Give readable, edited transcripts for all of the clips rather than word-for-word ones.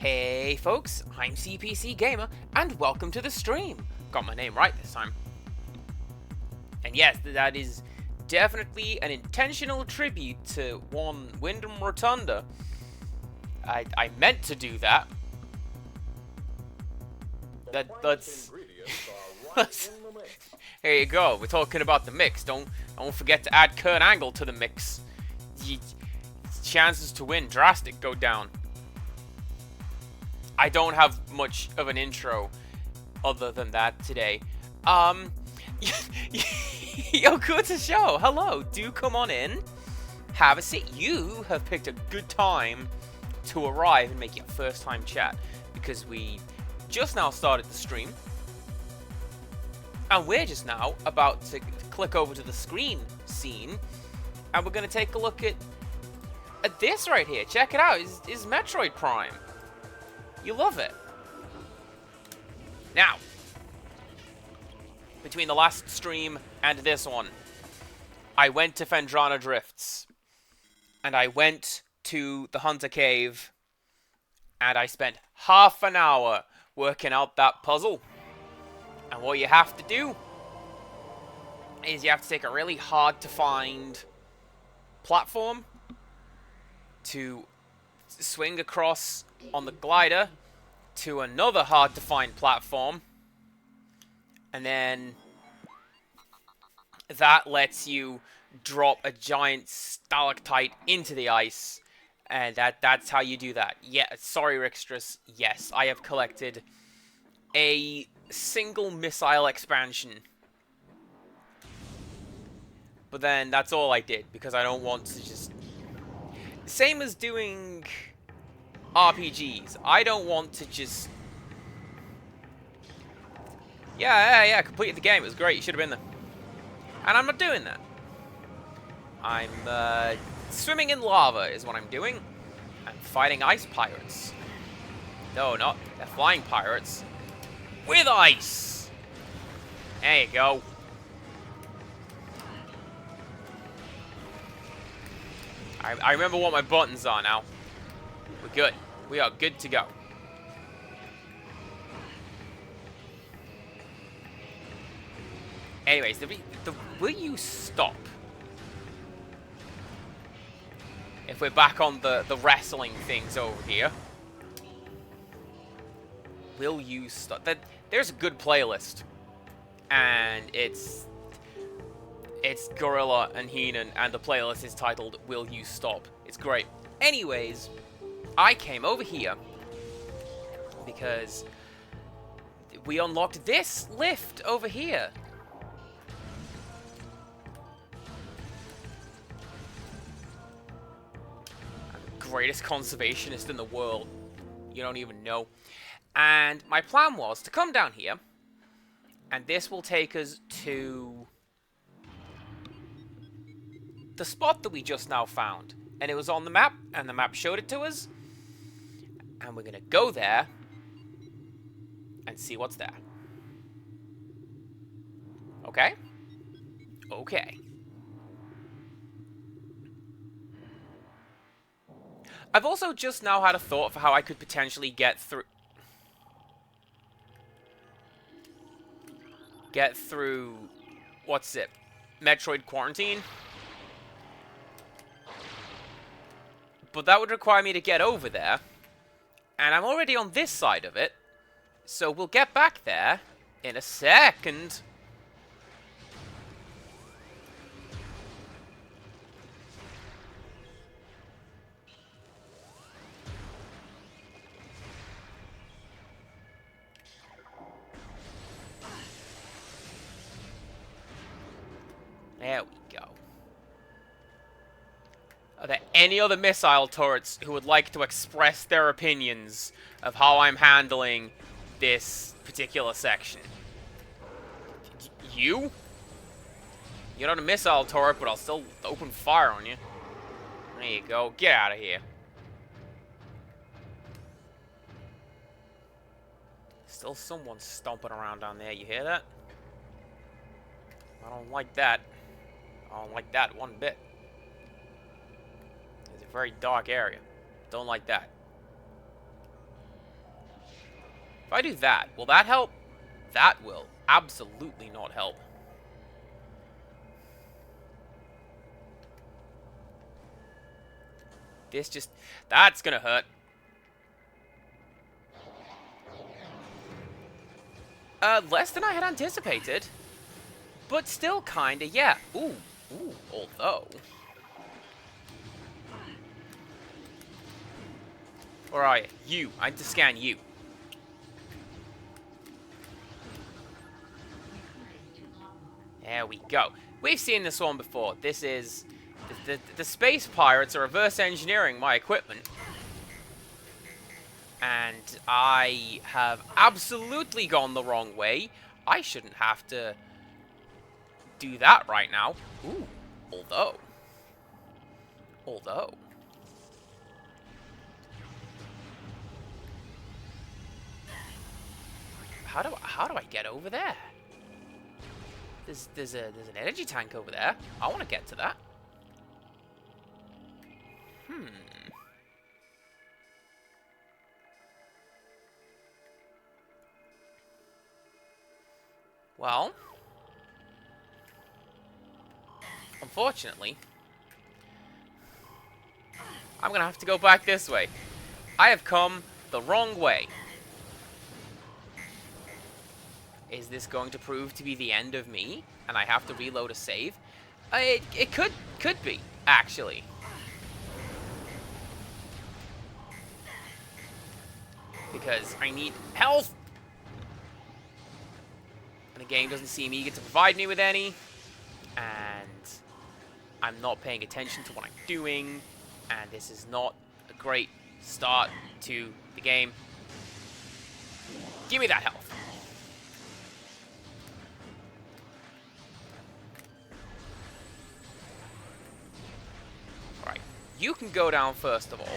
Hey folks, I'm CPC Gamer, and welcome to the stream. Got my name right this time. And yes, that is definitely an intentional tribute to one Wyndham Rotunda. I meant to do that. That's Here you go. We're talking about the mix. Don't forget to add Kurt Angle to the mix. Chances to win drastic go down. I don't have much of an intro other than that today. Yo, good to show. Hello, do come on in. Have a seat. You have picked a good time to arrive and make your first time chat because we just now started the stream. And we're just now about to click over to the screen scene. And we're going to take a look at this right here. Check it out. Is Metroid Prime. You love it. Now, between the last stream and this one, I went to Phendrana Drifts. And I went to the Hunter Cave. And I spent half an hour working out that puzzle. And what you have to do is you have to take a really hard to find platform to swing across on the glider to another hard to find platform, and then that lets you drop a giant stalactite into the ice, and that's how you do that. Yeah, sorry Rixtrus, yes, I have collected a single missile expansion, but then that's all I did because I don't want to just same as doing RPGs. I don't want to just yeah, completed the game. It was great. You should have been there. And I'm not doing that. I'm swimming in lava is what I'm doing. I'm fighting ice pirates. No, not. They're flying pirates. With ice! There you go. I remember what my buttons are now. We're good. We are good to go. Anyways, will you stop? If we're back on the wrestling things over here. Will you stop? There's a good playlist. And it's Gorilla and Heenan, and the playlist is titled Will You Stop? It's great. Anyways, I came over here because we unlocked this lift over here. I'm the greatest conservationist in the world. You don't even know. And my plan was to come down here, and this will take us to the spot that we just now found. And it was on the map, and the map showed it to us. And we're going to go there and see what's there. Okay? Okay. I've also just now had a thought for how I could potentially get through what's it? Metroid Quarantine. But that would require me to get over there. And I'm already on this side of it. So we'll get back there in a second. There we go. Are there any other missile turrets who would like to express their opinions of how I'm handling this particular section? You? You're not a missile turret, but I'll still open fire on you. There you go. Get out of here. Still someone stomping around down there. You hear that? I don't like that. I don't like that one bit. It's a very dark area. Don't like that. If I do that, will that help? That will absolutely not help. This just... That's gonna hurt. Less than I had anticipated. But still kinda, yeah. Ooh, although... Where are you? You. I need to scan you. There we go. We've seen this one before. This is... The space pirates are reverse engineering my equipment. And I have absolutely gone the wrong way. I shouldn't have to do that right now. Ooh, although. How do I get over there? There's an energy tank over there. I want to get to that. Well, unfortunately, I'm going to have to go back this way. I have come the wrong way. Is this going to prove to be the end of me, and I have to reload a save? It could be, actually. Because I need health! And the game doesn't seem eager to provide me with any. And I'm not paying attention to what I'm doing. And this is not a great start to the game. Give me that health. Alright, you can go down first of all.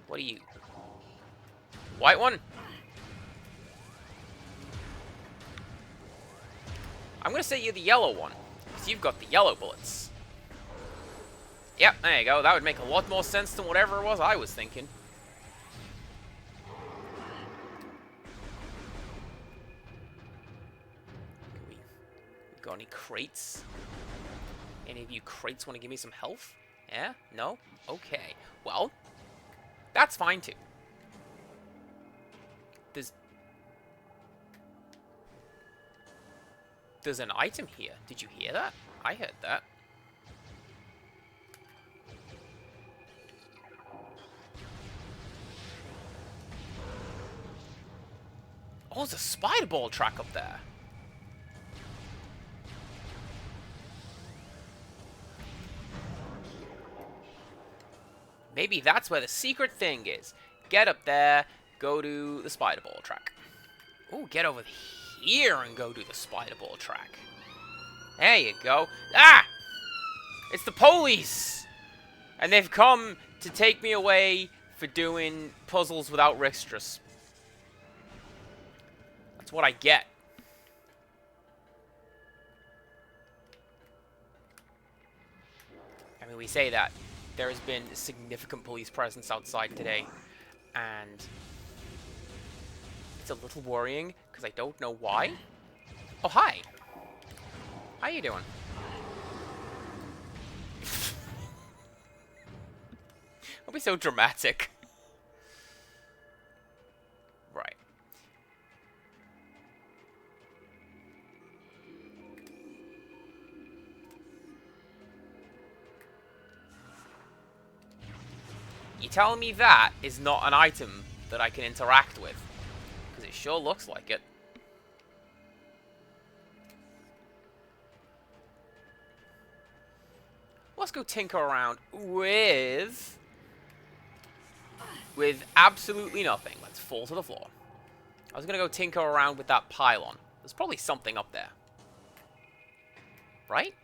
What are you? White one? I'm gonna say you're the yellow one, because you've got the yellow bullets. Yep, there you go. That would make a lot more sense than whatever it was I was thinking. We got any crates? Any of you crates want to give me some health? Yeah? No? Okay. Well, that's fine too. There's an item here. Did you hear that? I heard that. Oh, there's a spider ball track up there. Maybe that's where the secret thing is. Get up there, go to the spider ball track. Ooh, get over here and go to the spider ball track. There you go. Ah! It's the police! And they've come to take me away for doing puzzles without Rixtrus. That's what I get. I mean, we say that. There has been significant police presence outside today. And it's a little worrying, because I don't know why. Oh, hi. How you doing? Don't be so dramatic. Right. You telling me that is not an item that I can interact with? Because it sure looks like it. Let's go tinker around with absolutely nothing. Let's fall to the floor. I was going to go tinker around with that pylon. There's probably something up there. Right?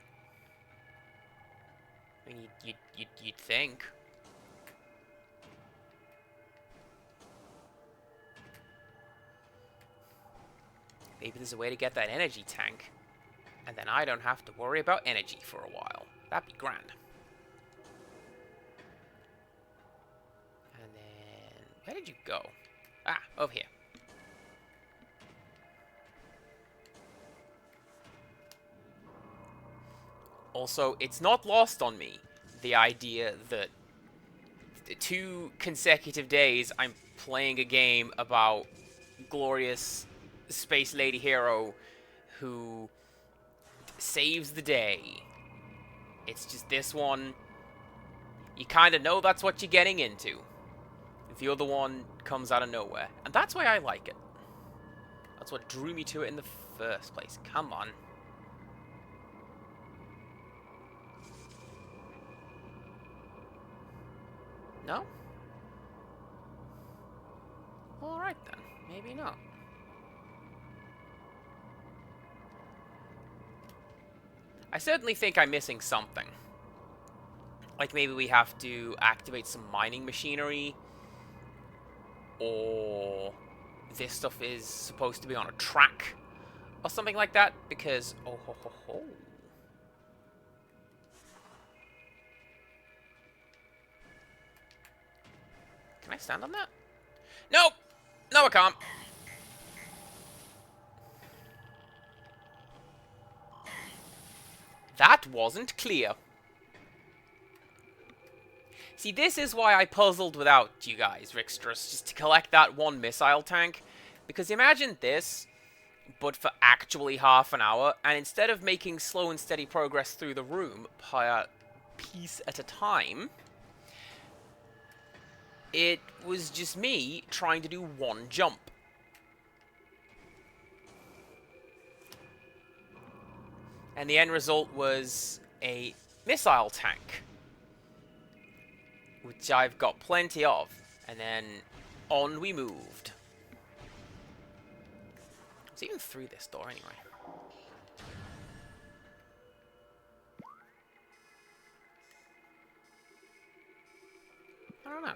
I mean, you'd think. Maybe there's a way to get that energy tank. And then I don't have to worry about energy for a while. That'd be grand. Where did you go? Ah, over here. Also, it's not lost on me, the idea that 2 consecutive days I'm playing a game about glorious space lady hero who saves the day. It's just this one, you kind of know that's what you're getting into. The other one comes out of nowhere. And that's why I like it. That's what drew me to it in the first place. Come on. No? Alright then. Maybe not. I certainly think I'm missing something. Like maybe we have to activate some mining machinery. Or this stuff is supposed to be on a track. Or something like that. Because... oh ho ho ho. Can I stand on that? Nope! No, I can't. That wasn't clear. See, this is why I puzzled without you guys, Rickstress, just to collect that one missile tank. Because imagine this, but for actually half an hour, and instead of making slow and steady progress through the room, piece at a time, it was just me trying to do one jump. And the end result was a missile tank, which I've got plenty of. And then on we moved. It's even through this door anyway. I don't know.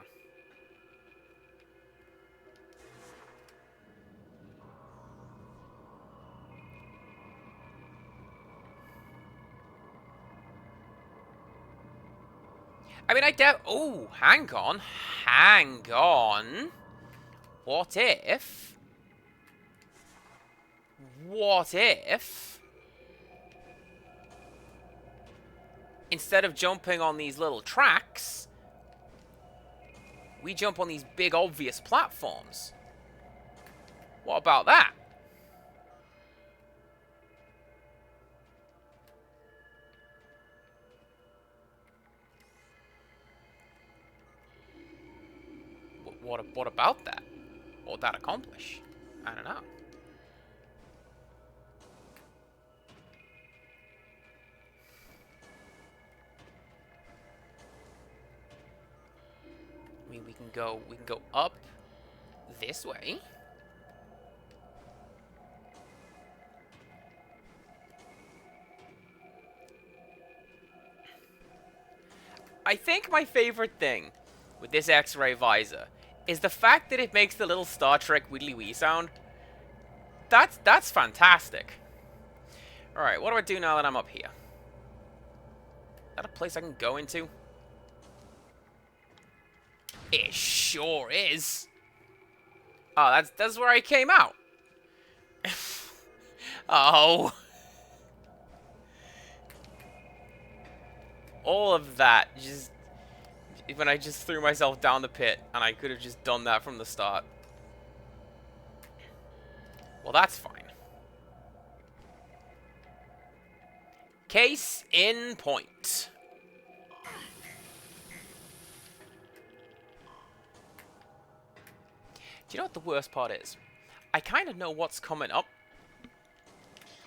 I mean, oh, hang on. Hang on. What if... instead of jumping on these little tracks, we jump on these big obvious platforms? What about that? What about that? What would that accomplish? I don't know. I mean, we can go up this way. I think my favorite thing with this X-ray visor is the fact that it makes the little Star Trek wiggly wee sound. That's fantastic. Alright, what do I do now that I'm up here? Is that a place I can go into? It sure is. Oh, that's where I came out. Oh. All of that, just... when I just threw myself down the pit, and I could have just done that from the start. Well, that's fine. Case in point. Do you know what the worst part is? I kind of know what's coming up.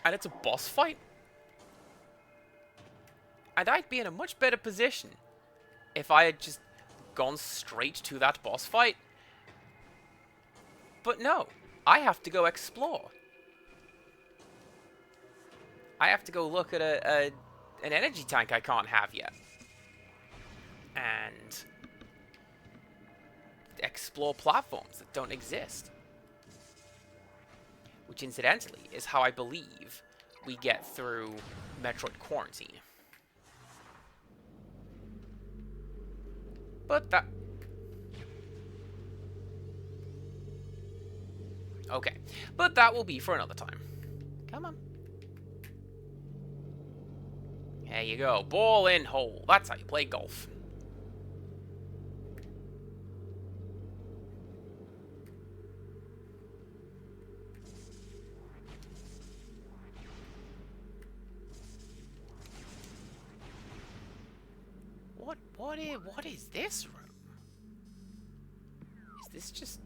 And it's a boss fight. And I'd be in a much better position if I had just gone straight to that boss fight. But no, I have to go explore. I have to go look at an energy tank I can't have yet. And explore platforms that don't exist. Which, incidentally, is how I believe we get through Metroid Quarantine. But that... Okay, but that will be for another time. Come on. There you go. Ball in hole. That's how you play golf. What is this room? Is this just...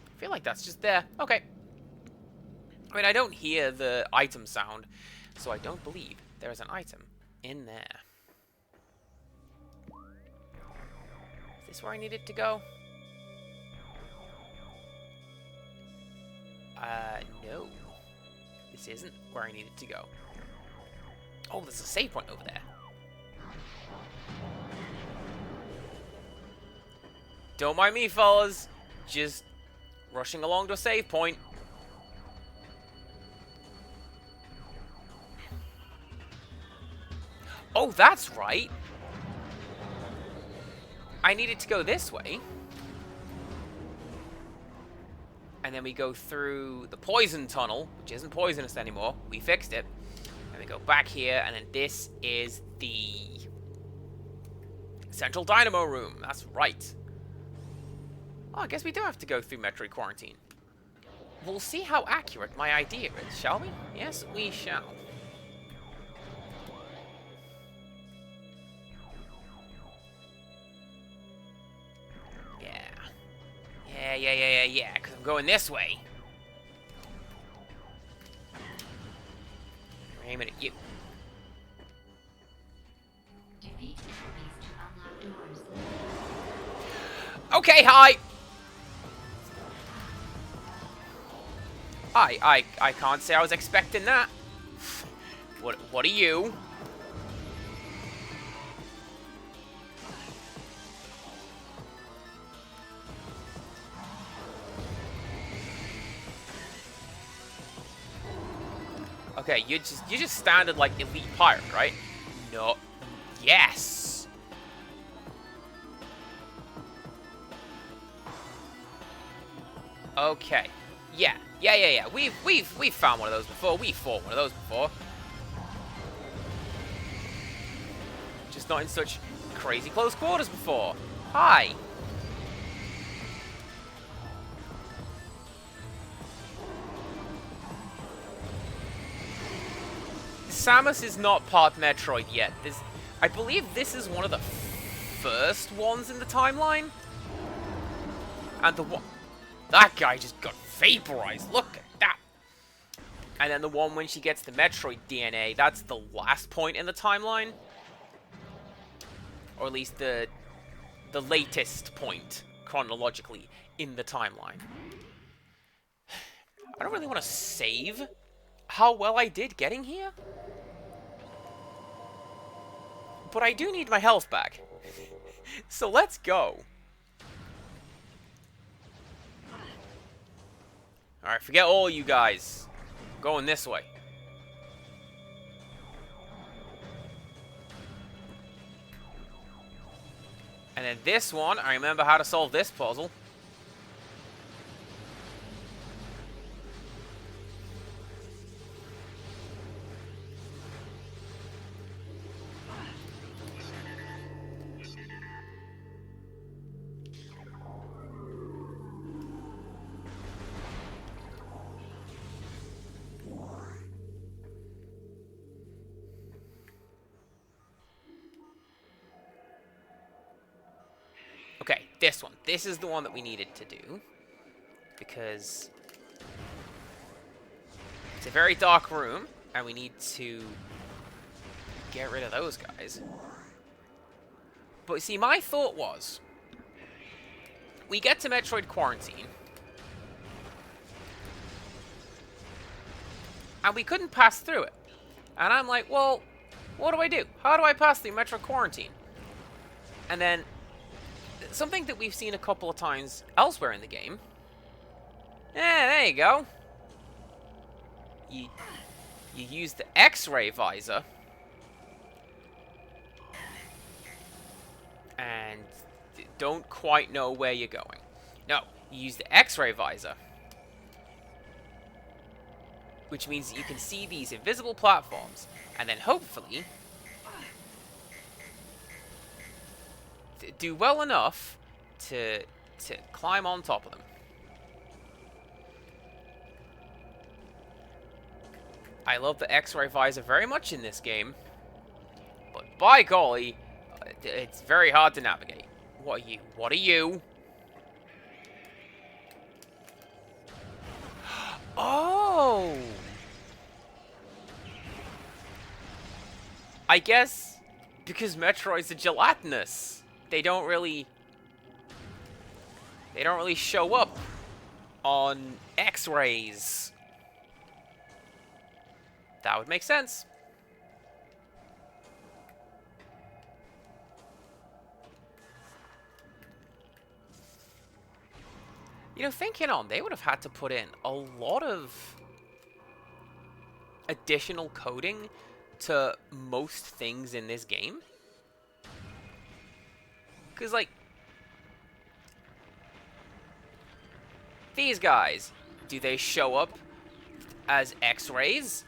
I feel like that's just there. Okay. I mean, I don't hear the item sound, so I don't believe there is an item in there. Is this where I needed to go? No. This isn't where I needed to go. Oh, there's a save point over there. Don't mind me, fellas. Just rushing along to a save point. Oh, that's right. I needed to go this way. And then we go through the poison tunnel, which isn't poisonous anymore. We fixed it. And we go back here, and then this is the Central Dynamo Room. That's right. Oh, I guess we do have to go through Metroid Quarantine. We'll see how accurate my idea is, shall we? Yes, we shall. Yeah, because I'm going this way. We're aiming at you. Okay, hi! I can't say I was expecting that. What are you? Okay, you just standard like elite pirate, right? No. Yes. Okay. Yeah. We've found one of those before. We fought one of those before. Just not in such crazy close quarters before. Hi. Samus is not part Metroid yet. I believe this is one of the first ones in the timeline. And that guy just got vaporized. Look at that. And then the one when she gets the Metroid DNA, that's the last point in the timeline. Or at least the latest point, chronologically, in the timeline. I don't really want to save how well I did getting here. But I do need my health back. So let's go. Alright, forget all you guys. I'm going this way. And then this one, I remember how to solve this puzzle. Okay, this one. This is the one that we needed to do. Because it's a very dark room, and we need to get rid of those guys. But see, my thought was, we get to Metroid Quarantine, and we couldn't pass through it. And I'm like, well, what do I do? How do I pass through Metroid Quarantine? And then something that we've seen a couple of times elsewhere in the game. There you go. You use the X-ray visor. And don't quite know where you're going. No, you use the X-ray visor, which means that you can see these invisible platforms, and then hopefully do well enough to climb on top of them. I love the X-ray visor very much in this game, but by golly, it's very hard to navigate. What are you? What are you? Oh! I guess because Metroids are gelatinous, they don't really show up on X-rays. That would make sense. You know, thinking on, they would have had to put in a lot of additional coding to most things in this game. Because, like, these guys, do they show up as X-rays?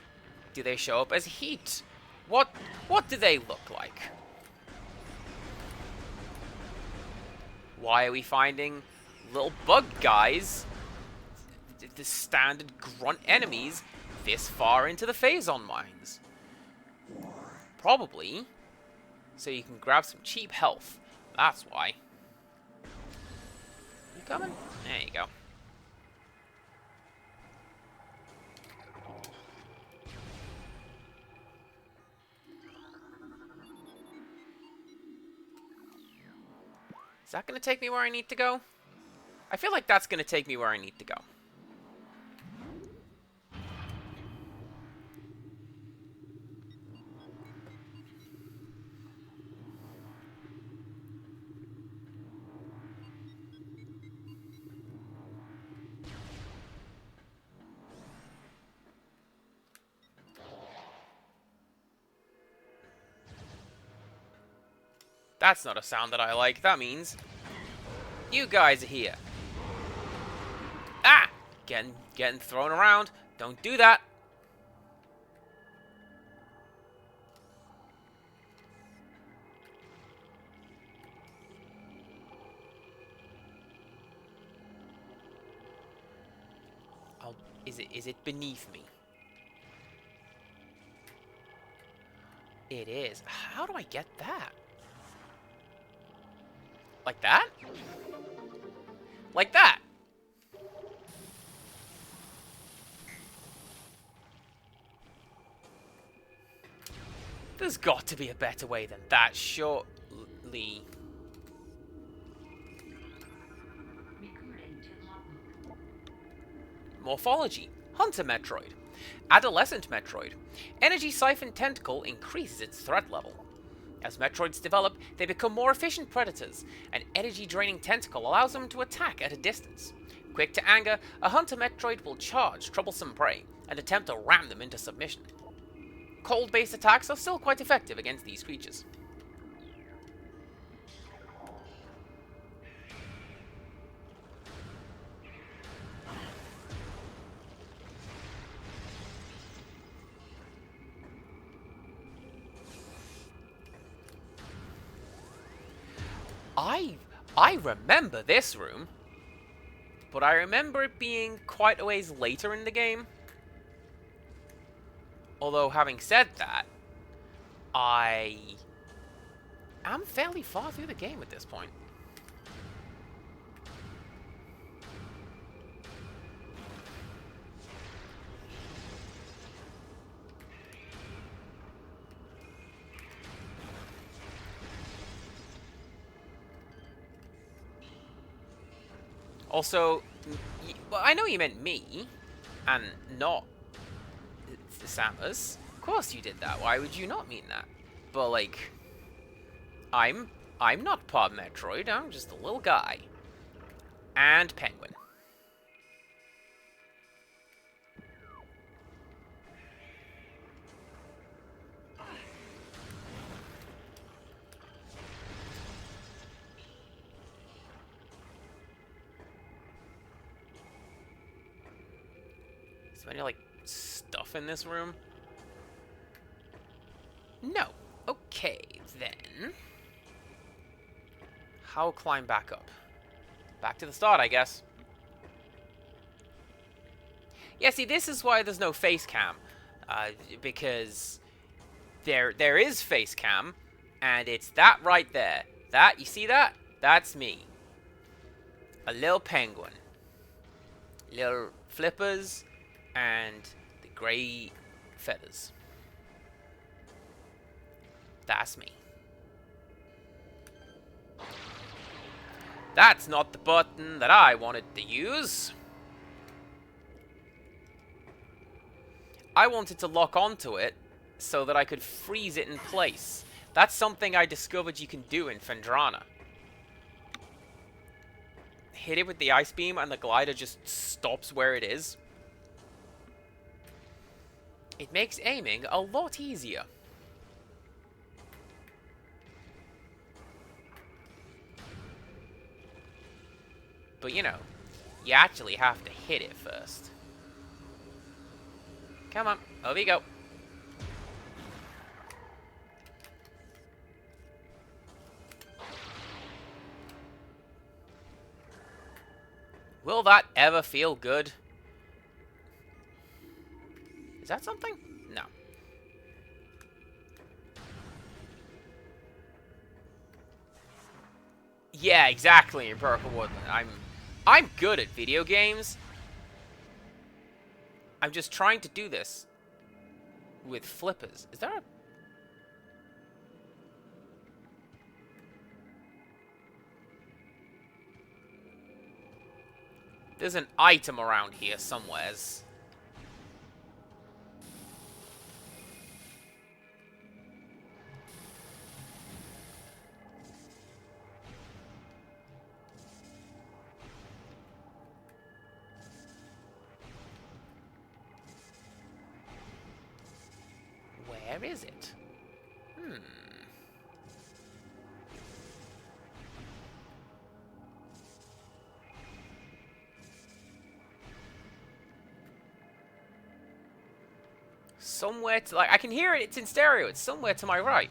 Do they show up as heat? What do they look like? Why are we finding little bug guys, the standard grunt enemies, this far into the Phazon mines? Probably so you can grab some cheap health. That's why. You coming? There you go. Is that going to take me where I need to go? I feel like that's going to take me where I need to go. That's not a sound that I like. That means you guys are here. Ah! Getting thrown around. Don't do that. Is it beneath me? It is. How do I get that? Like that? Like that? There's got to be a better way than that, surely. Morphology. Hunter Metroid. Adolescent Metroid. Energy Siphon Tentacle increases its threat level. As Metroids develop, they become more efficient predators. An energy-draining tentacle allows them to attack at a distance. Quick to anger, a Hunter Metroid will charge troublesome prey and attempt to ram them into submission. Cold-based attacks are still quite effective against these creatures. I remember this room, but I remember it being quite a ways later in the game. Although, having said that, I am fairly far through the game at this point. Also, well, I know you meant me, and not Samus. Of course you did that. Why would you not mean that? But like, I'm not Pod Metroid. I'm just a little guy. And Penguin. Is there any, like, stuff in this room? No. Okay, then. How climb back up? Back to the start, I guess. Yeah, see, this is why there's no face cam. Because there is face cam, and it's that right there. That, you see that? That's me. A little penguin. Little flippers, and the grey feathers. That's me. That's not the button that I wanted to use. I wanted to lock onto it so that I could freeze it in place. That's something I discovered you can do in Phendrana. Hit it with the ice beam and the glider just stops where it is. It makes aiming a lot easier. But you know, you actually have to hit it first. Come on, over you go. Will that ever feel good? Is that something? No. Yeah, exactly, Empirical Woodland. I'm good at video games. I'm just trying to do this with flippers. Is there a... There's an item around here somewheres. Where is it? Somewhere to... Like, I can hear it. It's in stereo. It's somewhere to my right.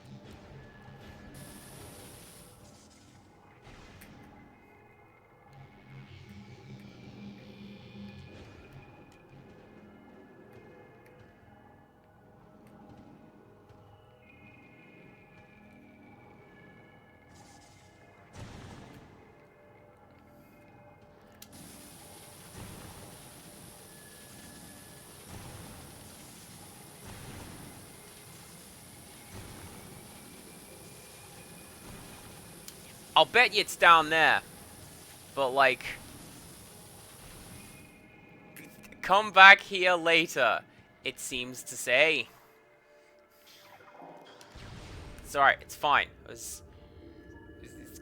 I'll bet you it's down there. But, like... Come back here later, it seems to say. It's alright, it's fine. It's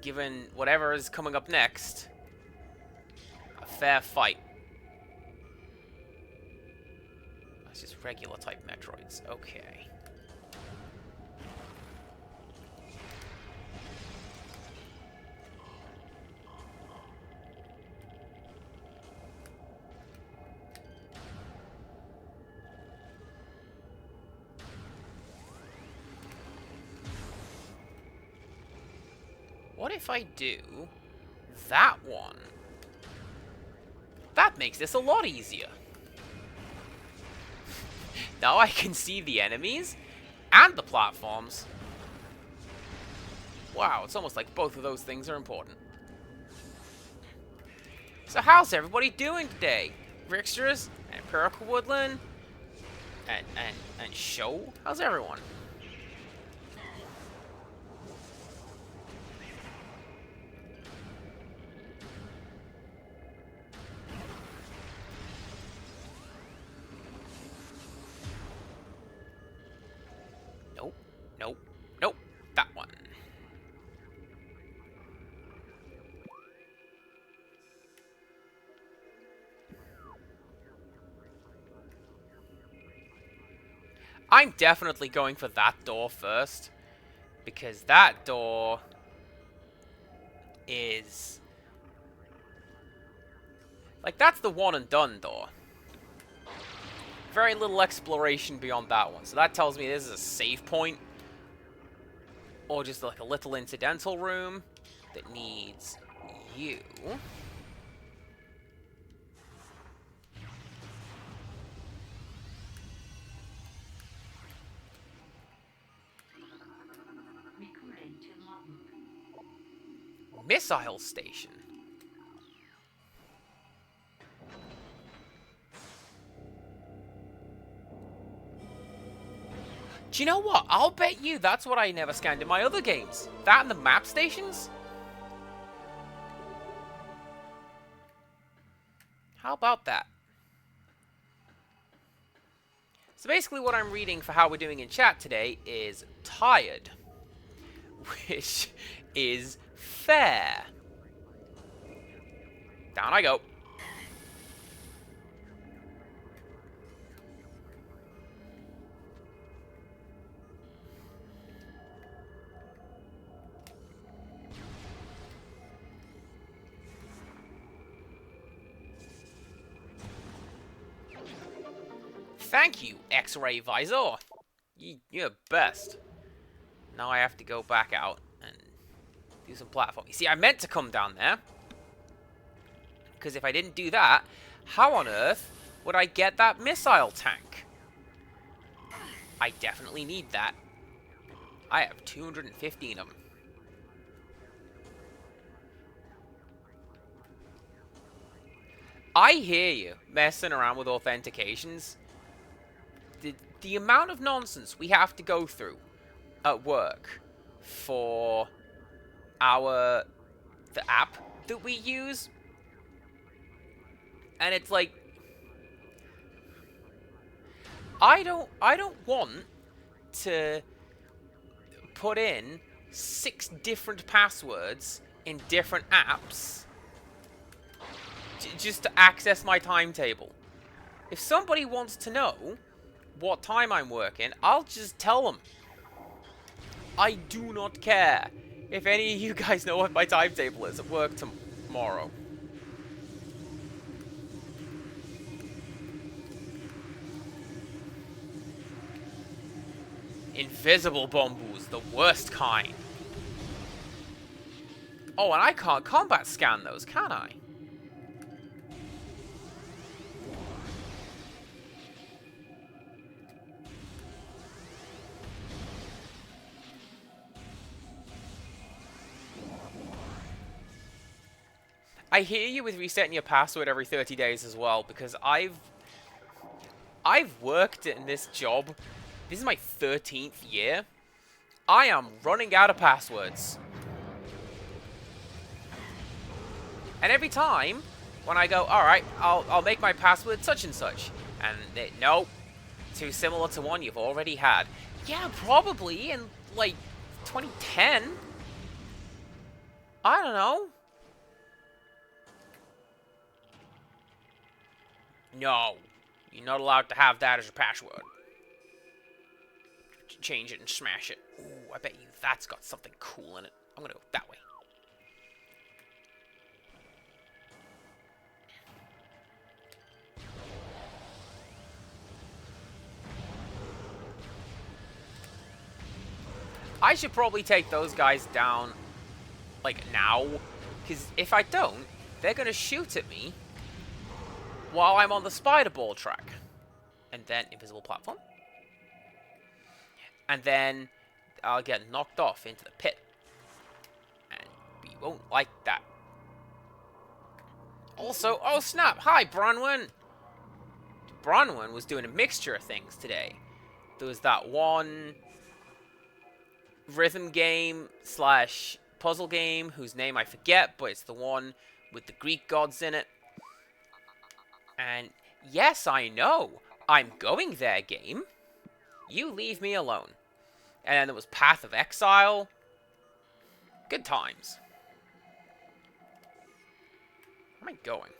given whatever is coming up next a fair fight. That's just regular type Metroids. Okay. What if I do that one? That makes this a lot easier. Now I can see the enemies and the platforms. Wow, it's almost like both of those things are important. So how's everybody doing today? Ricksters and Empirical Woodland and Show? How's everyone? Nope, nope, nope, that one. I'm definitely going for that door first, because that door is... Like, that's the one and done door. very little exploration beyond that one. So that tells me this is a save point. Or just like a little incidental room that needs you. Missile station. Do you know what? I'll bet you that's what I never scanned in my other games. That and the map stations? How about that? So basically what I'm reading for how we're doing in chat today is tired. Which is fair. Down I go. Thank you, X-ray visor. You're best. Now I have to go back out and do some platforming. See, I meant to come down there. Because if I didn't do that, how on earth would I get that missile tank? I definitely need that. I have 215 of them. I hear you messing around with authentications. The amount of nonsense we have to go through at work for the app that we use, and it's like I don't want to put in 6 different passwords in different apps just to access my timetable. If somebody wants to know what time I'm working, I'll just tell them. I do not care if any of you guys know what my timetable is at work tomorrow. Invisible bamboos, the worst kind. Oh, and I can't combat scan those, can I? I hear you with resetting your password every 30 days as well, because I've worked in this job. This is my 13th year. I am running out of passwords. And every time when I go, alright, I'll make my password such and such. And no, too similar to one you've already had. Yeah, probably in like 2010. I don't know. No, you're not allowed to have that as your password. Change it and smash it. Ooh, I bet you that's got something cool in it. I'm gonna go that way. I should probably take those guys down, like, now. Because if I don't, they're gonna shoot at me while I'm on the spider ball track. And then invisible platform. And then I'll get knocked off into the pit. And we won't like that. Also, oh snap! Hi, Bronwyn! Bronwyn was doing a mixture of things today. There was that one rhythm game / puzzle game whose name I forget, but it's the one with the Greek gods in it. And yes, I know. I'm going there, game. You leave me alone. And then there was Path of Exile. Good times. Where am I going?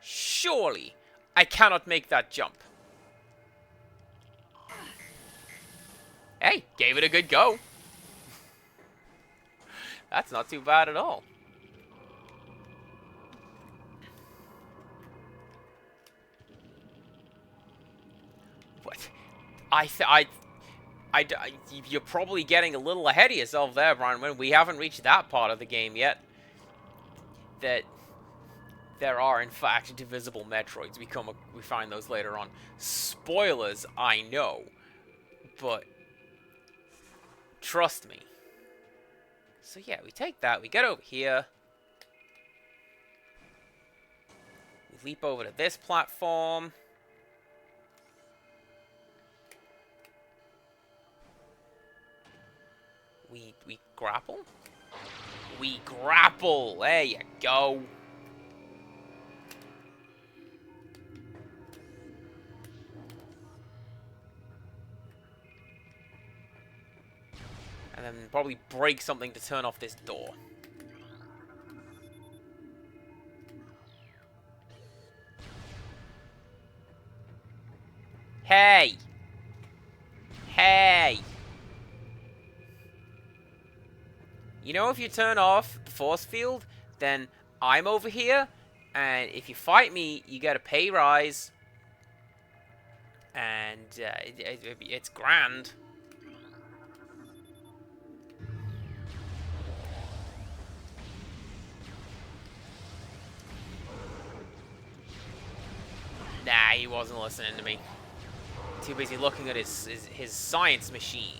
Surely, I cannot make that jump. Hey, gave it a good go. That's not too bad at all. What? You're probably getting a little ahead of yourself there, Brian. When we haven't reached that part of the game yet. That there are, in fact, divisible Metroids. We find those later on. Spoilers, I know. But trust me. So yeah, we take that. We get over here. We leap over to this platform. We grapple? We grapple! There you go. And then probably break something to turn off this door. Hey! Hey! You know, if you turn off the force field, then I'm over here, and if you fight me, you get a pay rise. And it's grand. Nah, he wasn't listening to me. Too busy looking at his science machine.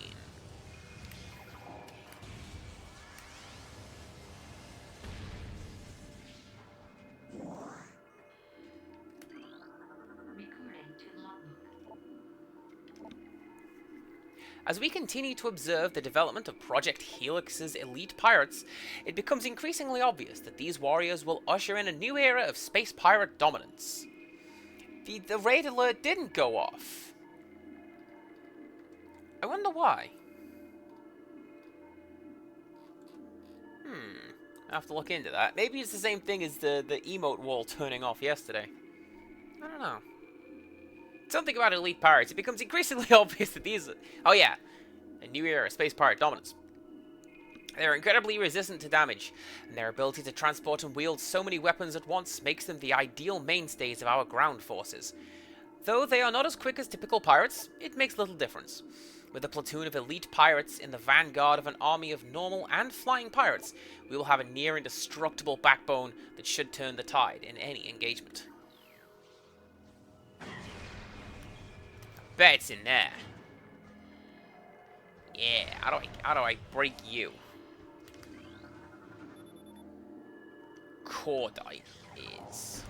As we continue to observe the development of Project Helix's elite pirates, it becomes increasingly obvious that these warriors will usher in a new era of space pirate dominance. The raid alert didn't go off. I wonder why. I have to look into that. Maybe it's the same thing as the emote wall turning off yesterday. I don't know. Something about elite pirates. It becomes increasingly obvious that these... Oh yeah, a new era of space pirate dominance. They're incredibly resistant to damage, and their ability to transport and wield so many weapons at once makes them the ideal mainstays of our ground forces. Though they are not as quick as typical pirates, it makes little difference. With a platoon of elite pirates in the vanguard of an army of normal and flying pirates, we will have a near indestructible backbone that should turn the tide in any engagement. Bet it's in there. Yeah, how do I break you? Cordite is.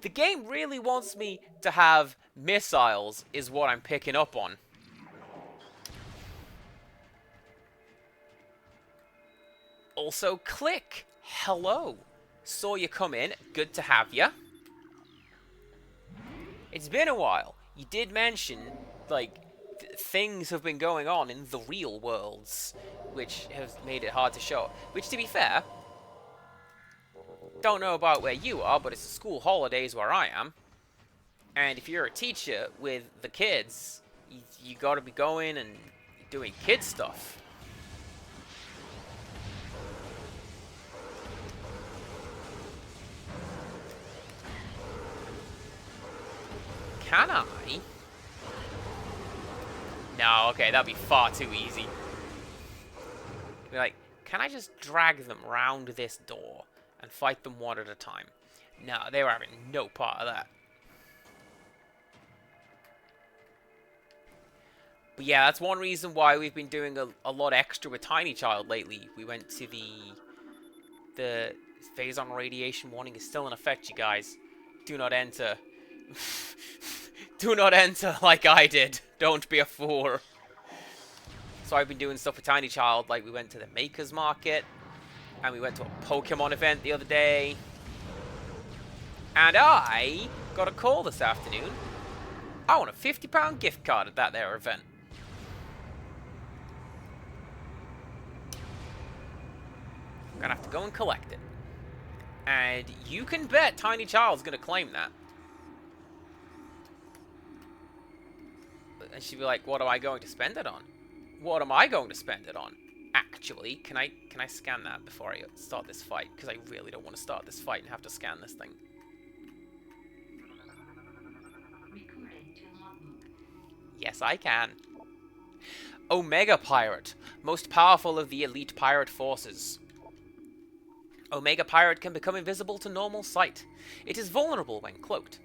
The game really wants me to have missiles, is what I'm picking up on. Also, click. Hello. Saw you come in. Good to have you. It's been a while. You did mention, like, things have been going on in the real worlds, which has made it hard to show. Which, to be fair, don't know about where you are, but it's the school holidays where I am. And if you're a teacher with the kids, you gotta be going and doing kid stuff. Can I? No, okay, that'd be far too easy. Be like, can I just drag them round this door and fight them one at a time? No, they were having no part of that. But yeah, that's one reason why we've been doing a lot extra with Tiny Child lately. We went to the phase on radiation warning is still in effect, you guys. Do not enter. Do not enter like I did. Don't be a fool. So I've been doing stuff with Tiny Child, like we went to the Makers Market, and we went to a Pokemon event the other day. And I got a call this afternoon. I want a £50 gift card at that there event. I'm gonna have to go and collect it. And you can bet Tiny Child's gonna claim that. And she'd be like, what am I going to spend it on? What am I going to spend it on? Actually, can I scan that before I start this fight? Because I really don't want to start this fight and have to scan this thing. Yes, I can. Omega Pirate. Most powerful of the elite pirate forces. Omega Pirate can become invisible to normal sight. It is vulnerable when cloaked.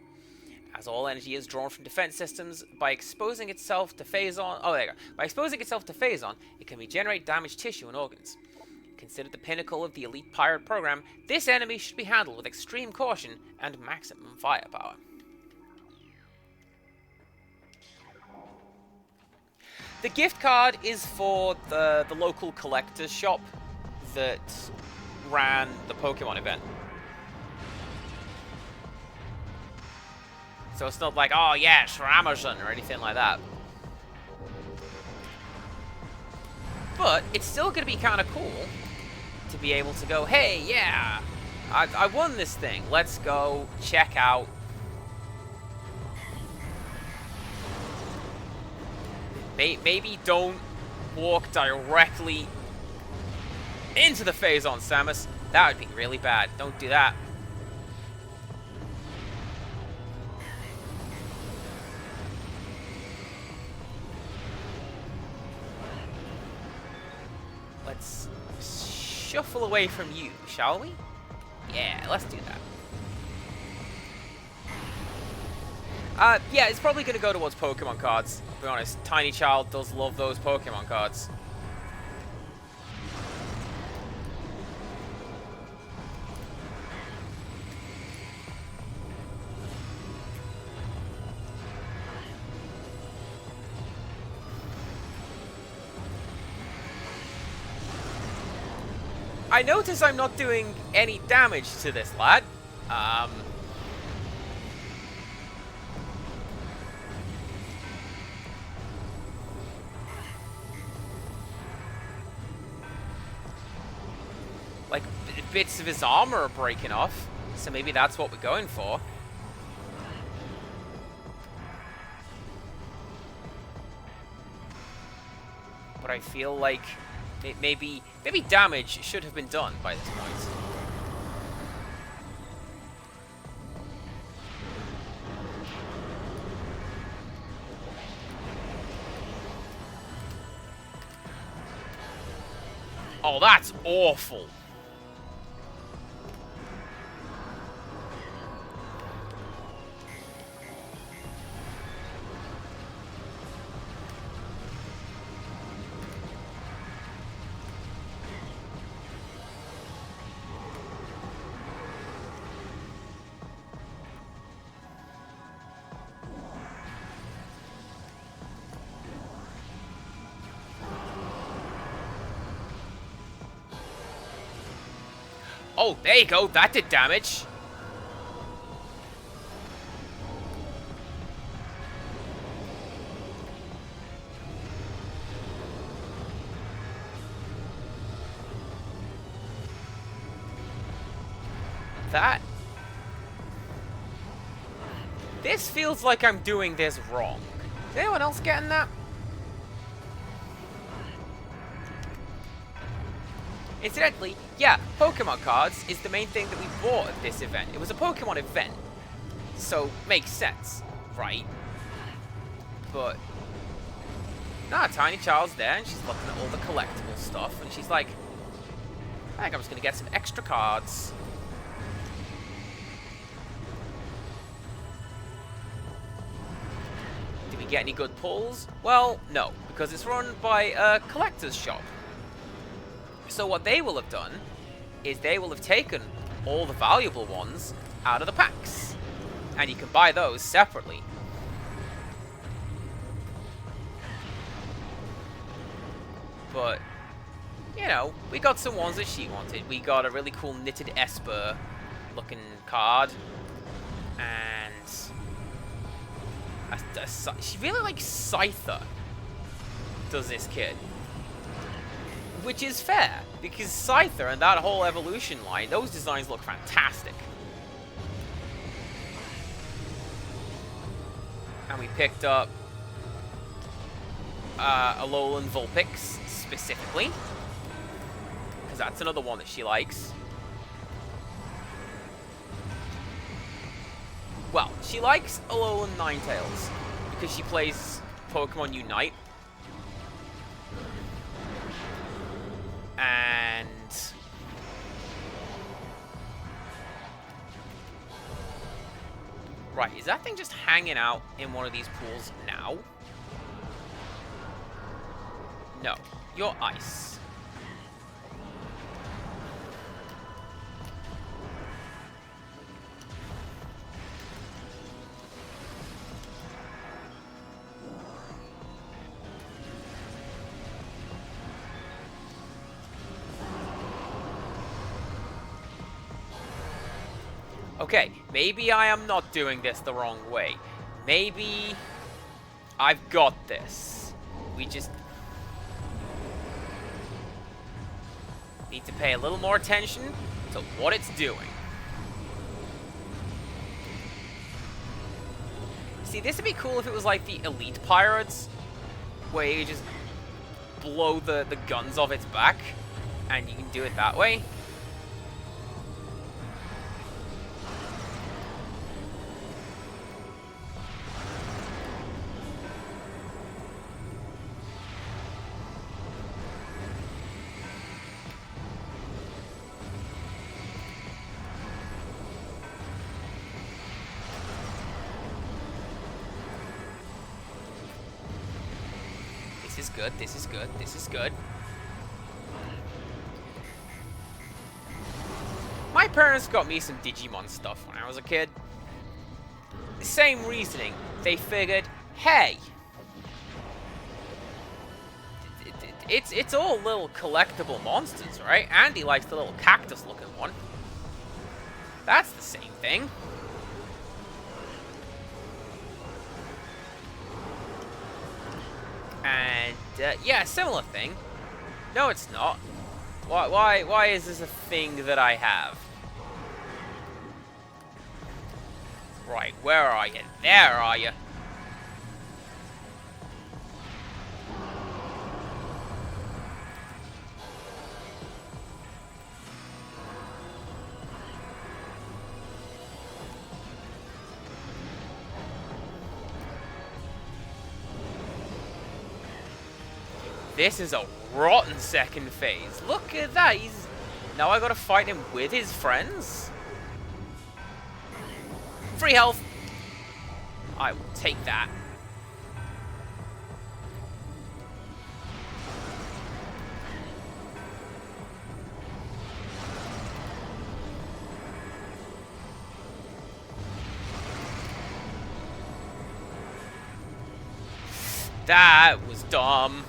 As all energy is drawn from defense systems, by exposing itself to phazon... Oh, there you go. By exposing itself to phazon, it can regenerate damaged tissue and organs. Considered the pinnacle of the elite pirate program, this enemy should be handled with extreme caution and maximum firepower. The gift card is for the local collector's shop that ran the Pokemon event. So it's not like, oh yeah, it's for Amazon or anything like that. But it's still going to be kind of cool to be able to go, hey, yeah, I won this thing. Let's go check out. Maybe don't walk directly into the Phazon, Samus. That would be really bad. Don't do that. Let's shuffle away from you, shall we? Yeah, let's do that. Yeah, it's probably going to go towards Pokemon cards. To be honest, Tiny Child does love those Pokemon cards. I notice I'm not doing any damage to this lad. Like, bits of his armor are breaking off, so maybe that's what we're going for. But I feel like maybe damage should have been done by this point. Oh, that's awful. Oh, there you go. That did damage. That... This feels like I'm doing this wrong. Is anyone else getting that? Incidentally, yeah, Pokemon cards is the main thing that we bought at this event. It was a Pokemon event, so makes sense, right? But, nah, Tiny Child's there, and she's looking at all the collectible stuff, and she's like, I think I'm just going to get some extra cards. Did we get any good pulls? Well, no, because it's run by a collector's shop. So what they will have done is they will have taken all the valuable ones out of the packs. And you can buy those separately. But, you know, we got some ones that she wanted. We got a really cool knitted Esper looking card. And she really likes Scyther, does this kid. Which is fair, because Scyther and that whole evolution line, those designs look fantastic. And we picked up Alolan Vulpix specifically, because that's another one that she likes. Well, she likes Alolan Ninetales because she plays Pokemon Unite. And right, is that thing just hanging out in one of these pools now? No, you're ice. Okay, maybe I am not doing this the wrong way. Maybe I've got this. We just need to pay a little more attention to what it's doing. See, this would be cool if it was like the Elite Pirates, where you just blow the guns off its back, and you can do it that way. This is good, this is good, this is good. My parents got me some Digimon stuff when I was a kid. Same reasoning. They figured, hey, it's all little collectible monsters, right? Andy likes the little cactus-looking one. That's the same thing. And yeah, similar thing. No, it's not. Why is this a thing that I have? Right, where are you? There are you. This is a rotten second phase. Look at that. Now I gotta fight him with his friends? Free health. I will take that. That was dumb.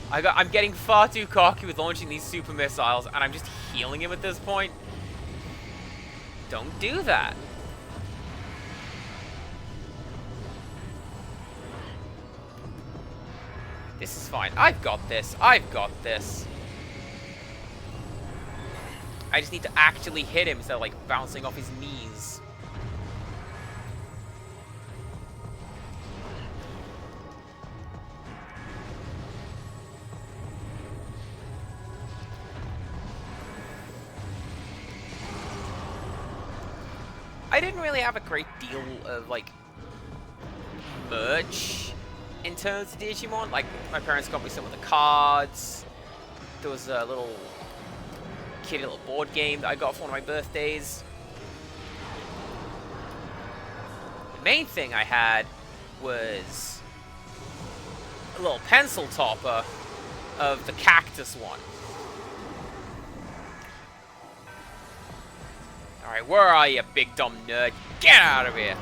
I'm getting far too cocky with launching these super missiles, and I'm just healing him at this point. Don't do that. This is fine. I've got this. I've got this. I just need to actually hit him instead of, like, bouncing off his knees. I didn't really have a great deal of, like, merch in terms of Digimon. Like, my parents got me some of the cards. There was a little kitty little board game that I got for one of my birthdays. The main thing I had was a little pencil topper of the cactus one. Alright, where are you, big dumb nerd? Get out of here!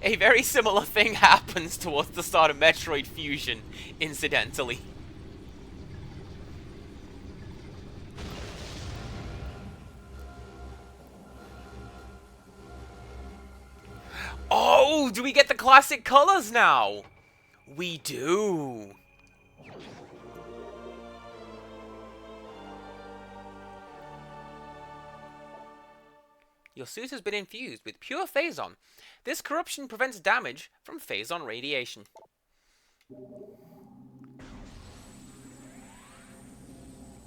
A very similar thing happens towards the start of Metroid Fusion, incidentally. Oh, do we get the classic colors now? We do. Your suit has been infused with pure phazon. This corruption prevents damage from phazon radiation.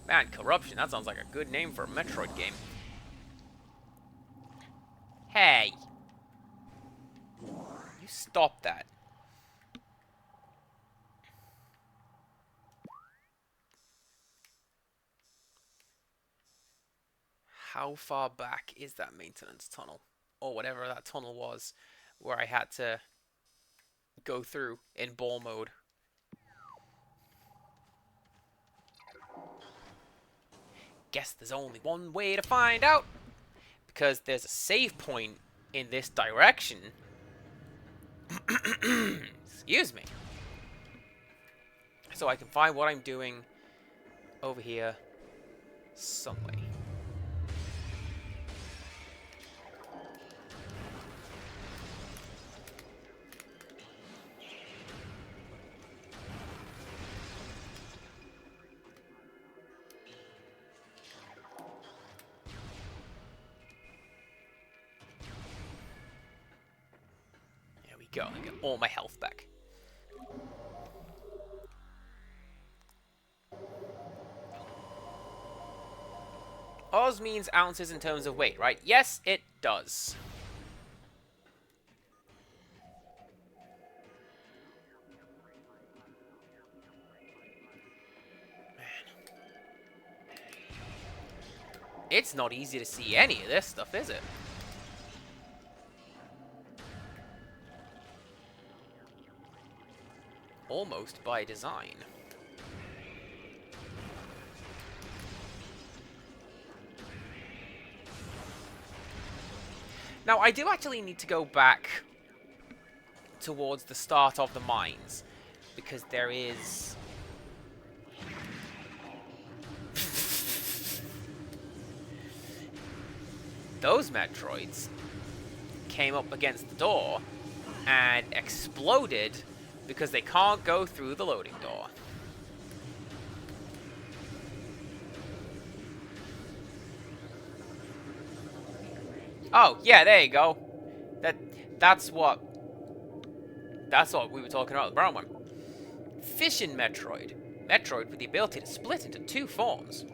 Man, corruption, that sounds like a good name for a Metroid game. Hey! You stop that. How far back is that maintenance tunnel? Or whatever that tunnel was, where I had to go through in ball mode. Guess there's only one way to find out. Because there's a save point in this direction. Excuse me. So I can find what I'm doing over here some way. There we go. I get all my health back. Oz means ounces in terms of weight, right? Yes, it does. Man. It's not easy to see any of this stuff, is it? Almost by design. Now, I do actually need to go back towards the start of the mines, because there is... Those Metroids came up against the door and exploded because they can't go through the loading door. Oh, yeah, there you go. That's what we were talking about, the brown one. Fission Metroid. Metroid with the ability to split into two forms.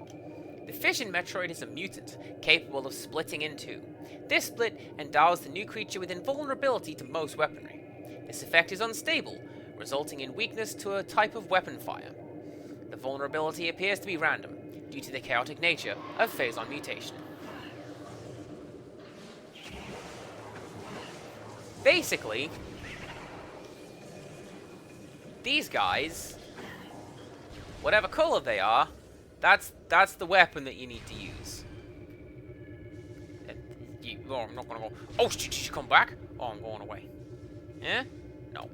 The Fission Metroid is a mutant, capable of splitting in two. This split endows the new creature with invulnerability to most weaponry. This effect is unstable, resulting in weakness to a type of weapon fire. The vulnerability appears to be random, due to the chaotic nature of phazon mutation. Basically, these guys, whatever color they are, that's the weapon that you need to use. Oh, I'm not gonna go. Oh, did you come back? Oh, I'm going away. Eh? No.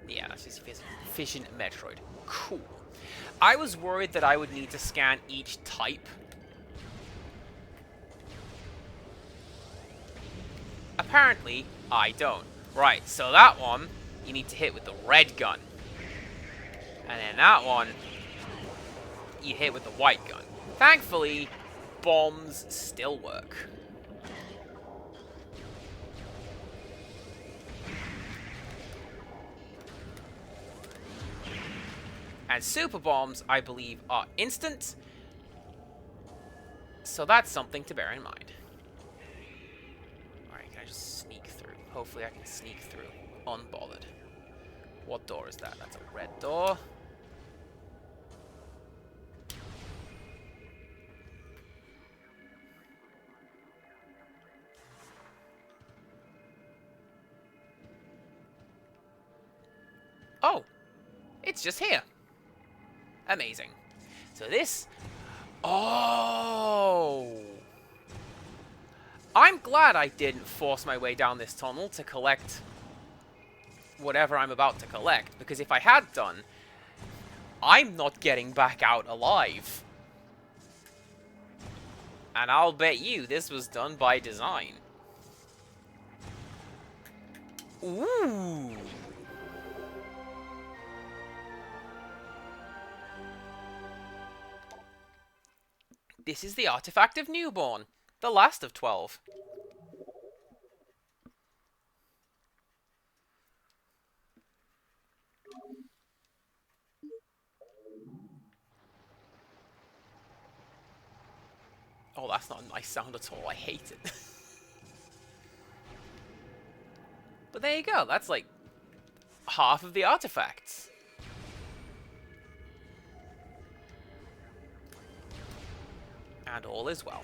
Yeah, that's just Fission Metroid. Cool. I was worried that I would need to scan each type. Apparently, I don't. Right, so that one, you need to hit with the red gun. And then that one, you hit with the white gun. Thankfully, bombs still work. And super bombs, I believe, are instant. So that's something to bear in mind. Alright, can I just sneak through? Hopefully I can sneak through unbothered. What door is that? That's a red door. Oh! It's just here. Amazing. So this... Oh! I'm glad I didn't force my way down this tunnel to collect whatever I'm about to collect, because if I had done, I'm not getting back out alive. And I'll bet you this was done by design. Ooh! This is the artifact of Newborn, the last of 12. Oh, that's not a nice sound at all. I hate it. But there you go. That's like half of the artifacts. And all is well.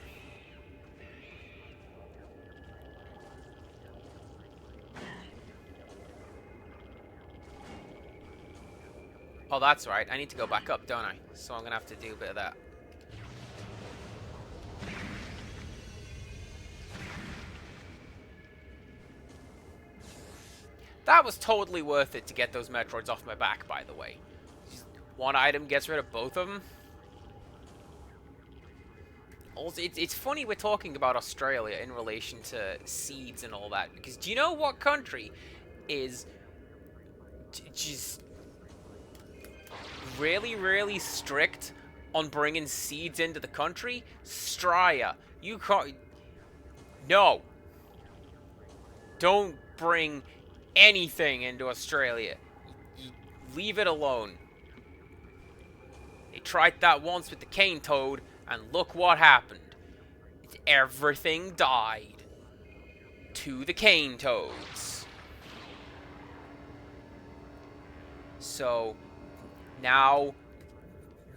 Oh, that's right. I need to go back up, don't I? So I'm going to have to do a bit of that. That was totally worth it to get those Metroids off my back, by the way. Just one item gets rid of both of them. Also, it's funny we're talking about Australia in relation to seeds and all that, because do you know what country is just really, really strict on bringing seeds into the country? Australia. You can't... No. Don't bring anything into Australia. You leave it alone. They tried that once with the cane toad, and look what happened. Everything died. To the cane toads. So, now,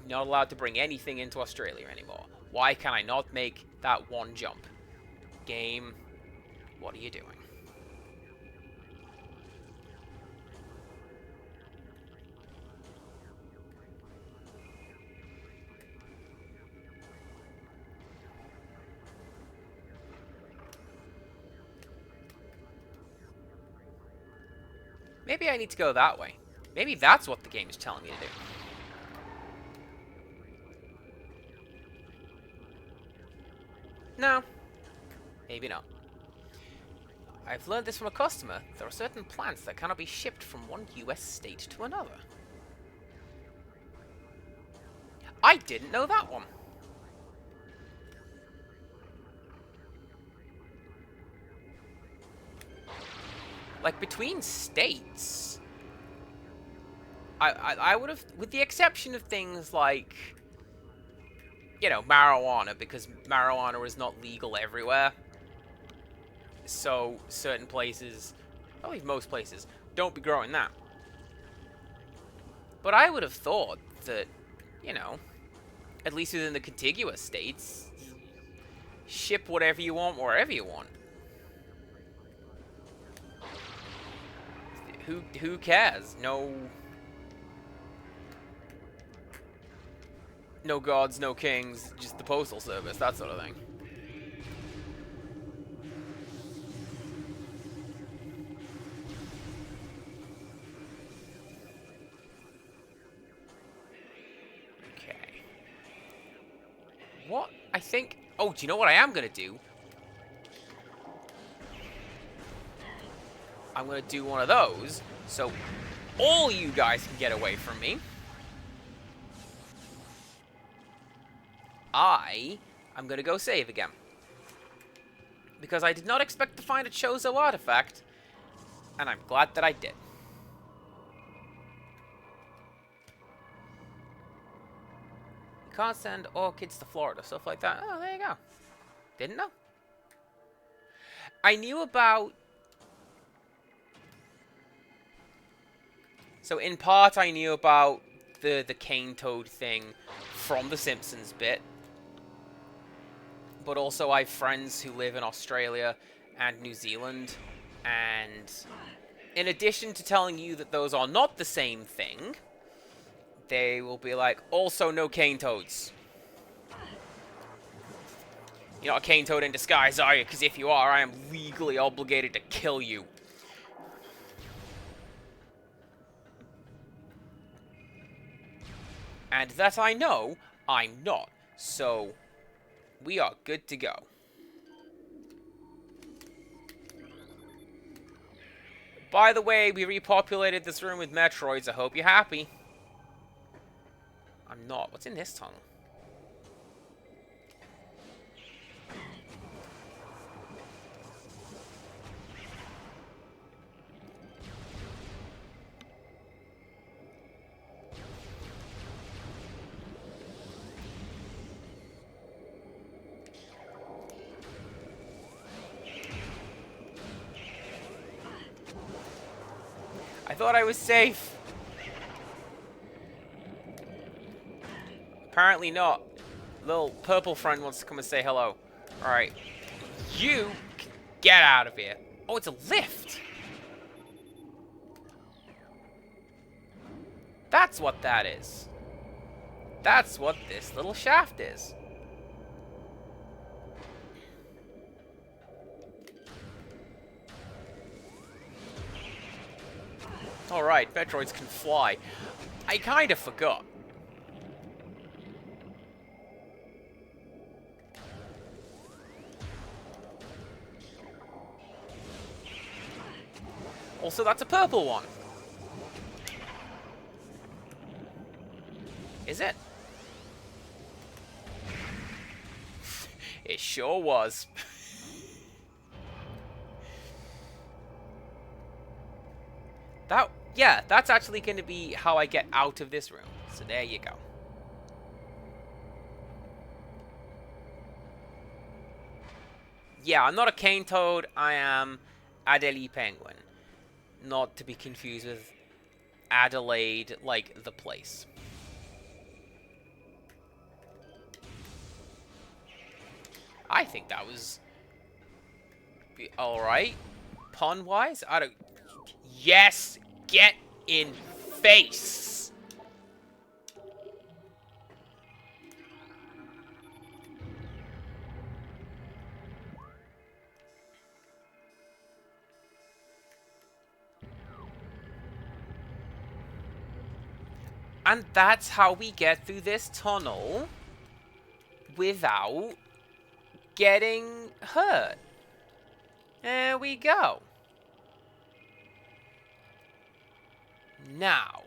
not allowed to bring anything into Australia anymore. Why can I not make that one jump? Game, what are you doing? Maybe I need to go that way. Maybe that's what the game is telling me to do. No. Maybe not. I've learned this from a customer. There are certain plants that cannot be shipped from one US state to another. I didn't know that one. Like, between states, I would have, with the exception of things like, you know, marijuana, because marijuana is not legal everywhere. So, certain places, probably most places, don't be growing that. But I would have thought that, you know, at least within the contiguous states, ship whatever you want, wherever you want. Who cares? No gods, no kings, just the postal service, that sort of thing. Okay. What? I think... Oh, do you know what I am going to do? I'm going to do one of those, so all you guys can get away from me. I'm going to go save again. Because I did not expect to find a Chozo artifact, and I'm glad that I did. You can't send orchids to Florida, stuff like that. Oh, there you go. Didn't know. I knew about... So, in part, I knew about the cane toad thing from the Simpsons bit. But also, I have friends who live in Australia and New Zealand. And in addition to telling you that those are not the same thing, they will be like, also no cane toads. You're not a cane toad in disguise, are you? Because if you are, I am legally obligated to kill you. And that I know, I'm not. So, we are good to go. By the way, we repopulated this room with Metroids. I hope you're happy. I'm not. What's in this tunnel? I thought I was safe. Apparently not. Little purple friend wants to come and say hello. Alright. You can get out of here. Oh, it's a lift. That's what that is. That's what this little shaft is. Alright, Metroids can fly. I kind of forgot. Also, that's a purple one. Is it? It sure was. Yeah, that's actually going to be how I get out of this room. So there you go. Yeah, I'm not a cane toad. I am Adelie Penguin. Not to be confused with Adelaide, like the place. I think that was alright. Pun-wise? I don't... Yes! Get in face! And that's how we get through this tunnel without getting hurt. There we go. Now.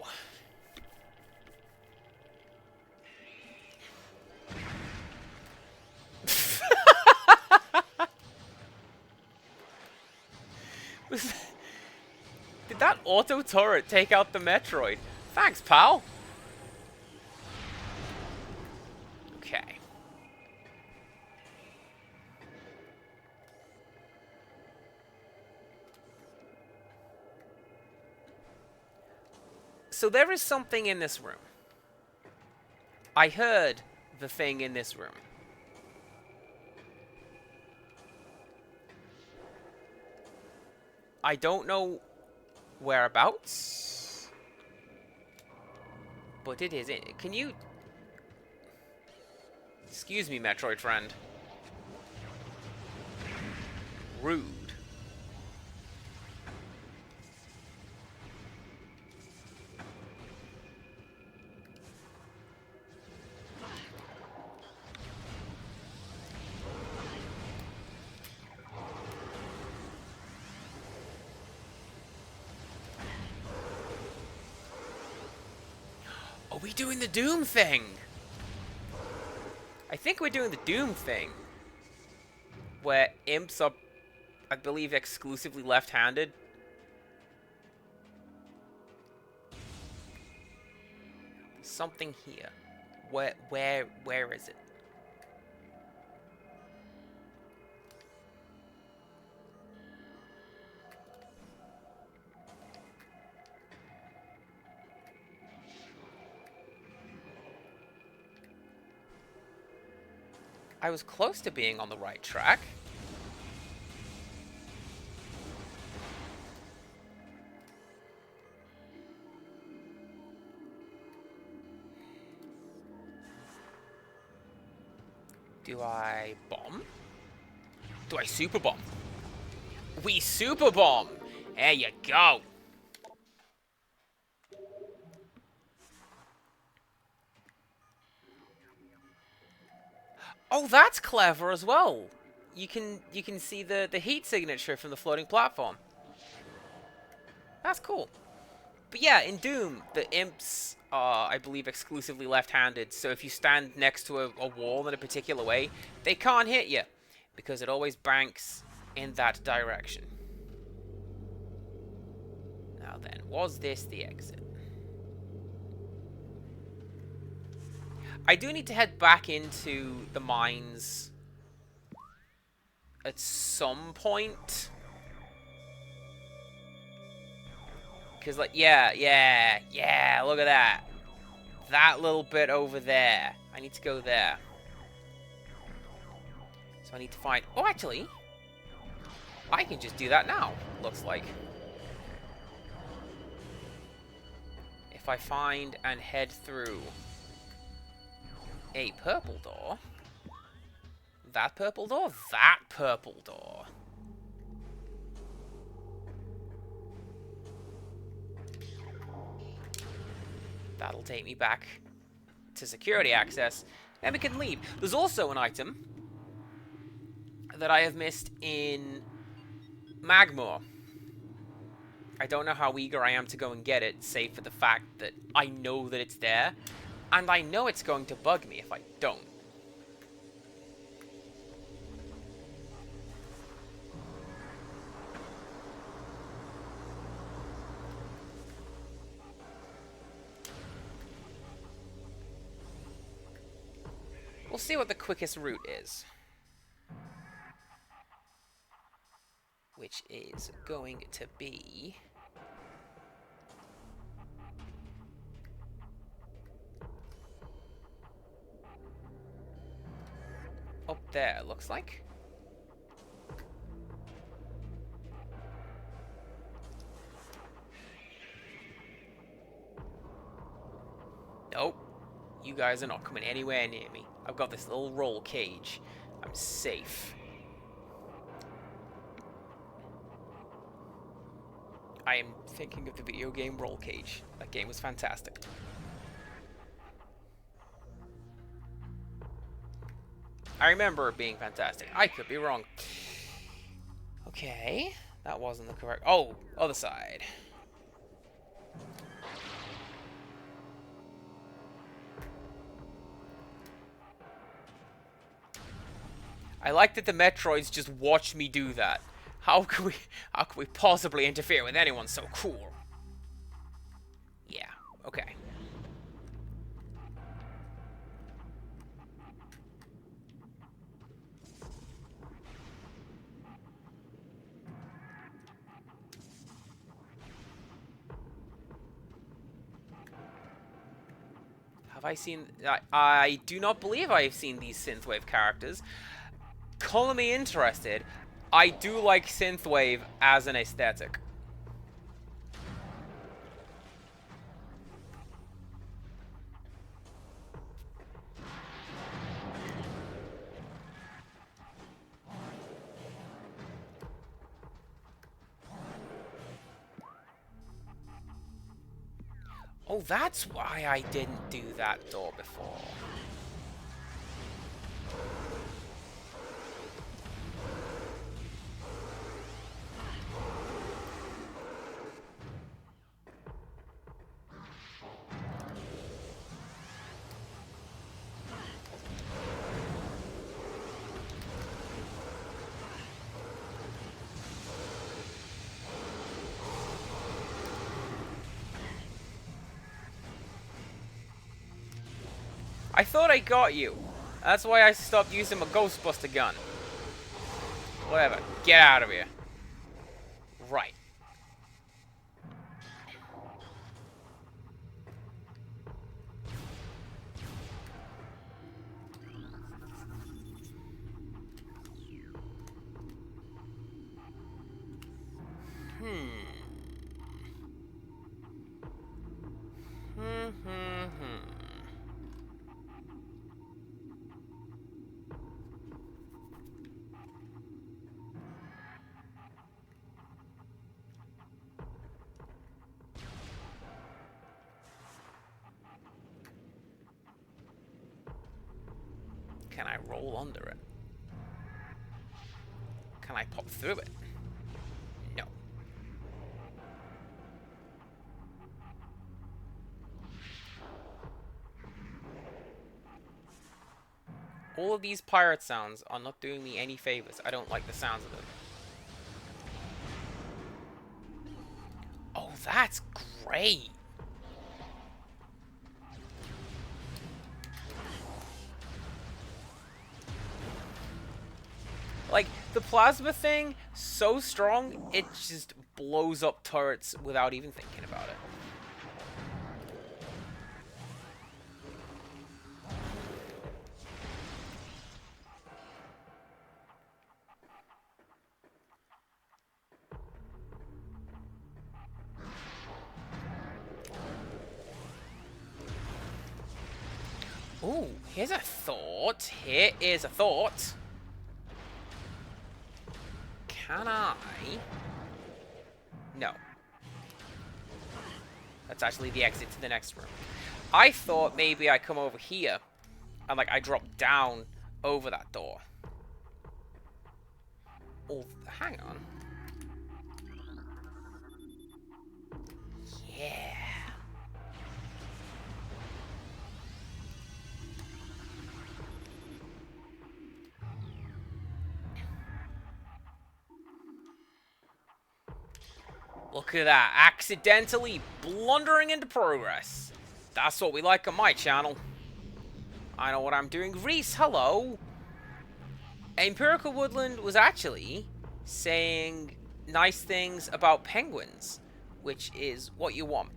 Did that auto turret take out the Metroid? Thanks, pal. Okay. So there is something in this room. I heard the thing in this room. I don't know whereabouts, but it is in. Can you... Excuse me, Metroid friend. Rude. Are we doing the Doom thing? I think we're doing the Doom thing. Where imps are, I believe, exclusively left-handed. Something here. Where is it? I was close to being on the right track. Do I bomb? Do I super bomb? We super bomb! There you go! Oh, that's clever as well. You can see the heat signature from the floating platform. That's cool. But yeah, in Doom, the imps are, I believe, exclusively left-handed. So if you stand next to a wall in a particular way, they can't hit you because it always banks in that direction. Now then, was this the exit? I do need to head back into the mines at some point. Because, like, yeah, look at that. That little bit over there. I need to go there. So I need to find... Oh, actually, I can just do that now, looks like. If I find and head through a purple door... That purple door? That purple door. That'll take me back to security access, and we can leave. There's also an item that I have missed in Magmore. I don't know how eager I am to go and get it, save for the fact that I know that it's there, and I know it's going to bug me if I don't. We'll see what the quickest route is. Which is going to be... up there, looks like. Nope. You guys are not coming anywhere near me. I've got this little roll cage. I'm safe. I am thinking of the video game Roll Cage. That game was fantastic. I remember it being fantastic. I could be wrong. Okay. That wasn't the correct... Oh! Other side. I like that the Metroids just watch me do that. How could we possibly interfere with anyone so cool? Yeah, okay. Have I seen... I do not believe I have seen these Synthwave characters. Color me interested. I do like Synthwave as an aesthetic. Oh, that's why I didn't do that door before. I thought I got you. That's why I stopped using my Ghostbuster gun. Whatever. Get out of here. Right. Can I roll under it? Can I pop through it? No. All of these pirate sounds are not doing me any favors. I don't like the sounds of them. Oh, that's great. Like, the plasma thing, so strong, it just blows up turrets without even thinking about it. Ooh, here's a thought. Here is a thought. Can I? No. That's actually the exit to the next room. I thought maybe I come over here and, like, I drop down over that door. Oh, hang on. Yeah. Look at that. Accidentally blundering into progress. That's what we like on my channel. I know what I'm doing. Reese, hello. Empirical Woodland was actually saying nice things about penguins, which is what you want.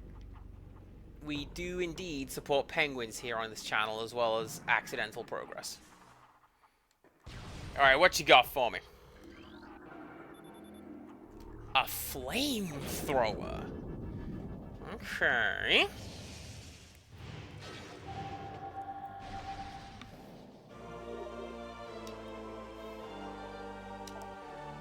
We do indeed support penguins here on this channel, as well as accidental progress. Alright, what you got for me? A flamethrower. Okay.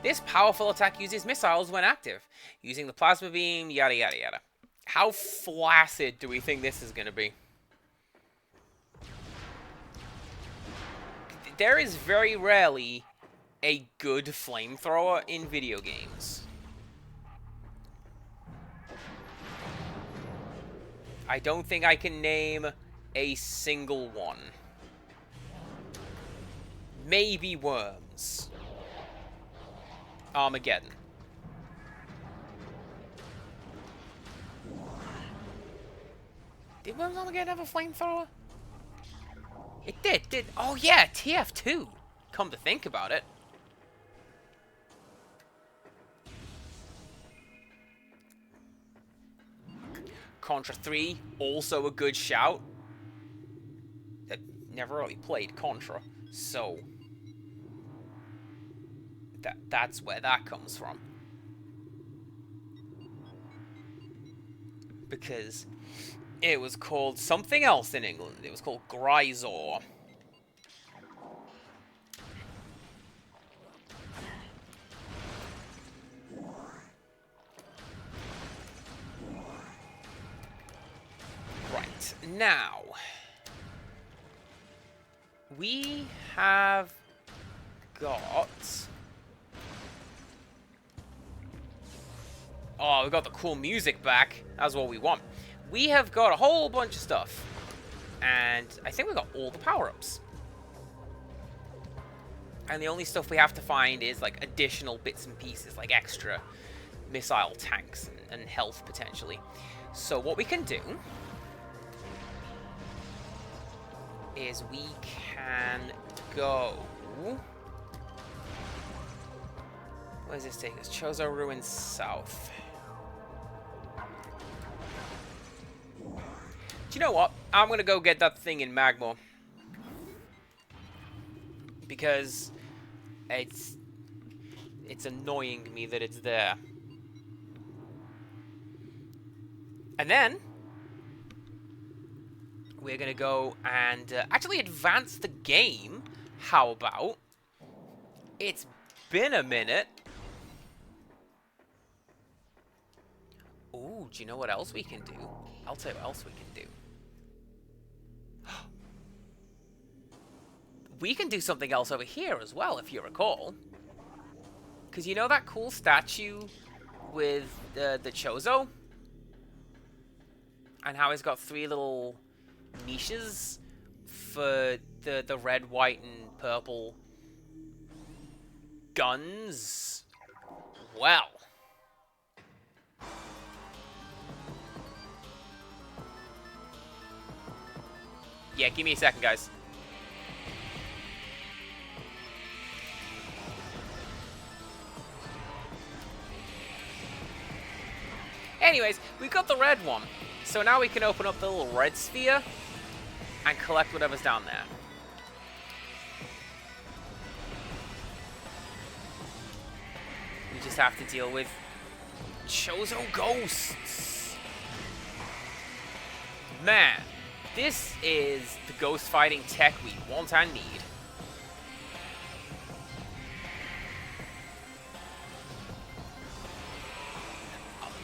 This powerful attack uses missiles when active, using the plasma beam, yada yada yada. How flaccid do we think this is going to be? There is very rarely a good flamethrower in video games. I don't think I can name a single one. Maybe Worms. Armageddon. Did Worms Armageddon have a flamethrower? It did. Oh yeah, TF2. Come to think about it. Contra 3, also a good shout. I never really played Contra, so that's where that comes from. Because it was called something else in England. It was called Grisor. Right, now we have got... Oh, we got the cool music back. That's what we want. We have got a whole bunch of stuff. And I think we got all the power-ups. And the only stuff we have to find is, like, additional bits and pieces, like extra missile tanks and health, potentially. So what we can do is we can go... Where does this take us? Chozo Ruins South. Do you know what? I'm gonna go get that thing in Magma. Because it's annoying me that it's there. And then we're gonna go and actually advance the game. How about? It's been a minute. Ooh, do you know what else we can do? I'll tell you what else we can do. We can do something else over here as well, if you recall. Because you know that cool statue with the Chozo? And how it's got 3 little niches for the red, white, and purple guns? Well... Yeah, give me a second, guys. Anyways, we got the red one. So now we can open up the little red sphere and collect whatever's down there. We just have to deal with Chozo ghosts. Man, this is the ghost fighting tech we want and need.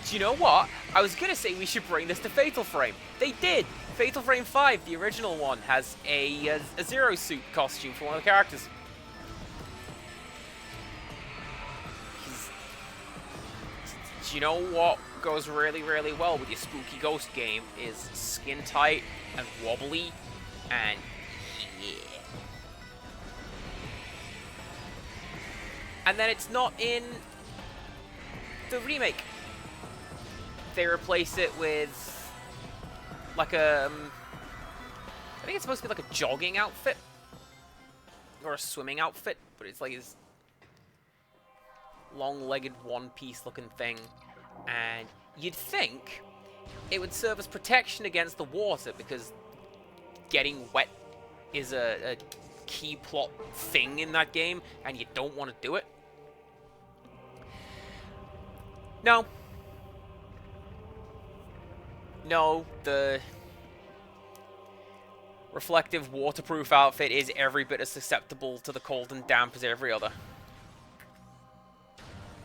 Do you know what? I was gonna say we should bring this to Fatal Frame. They did! Fatal Frame 5, the original one, has a Zero Suit costume for one of the characters. Do you know what goes really, really well with your spooky ghost game is skin tight and wobbly and yeah. And then it's not in the remake. They replace it with like a I think it's supposed to be like a jogging outfit or a swimming outfit, but it's like this long-legged one-piece looking thing, and you'd think it would serve as protection against the water because getting wet is a key plot thing in that game and you don't want to do it. No, the reflective waterproof outfit is every bit as susceptible to the cold and damp as every other.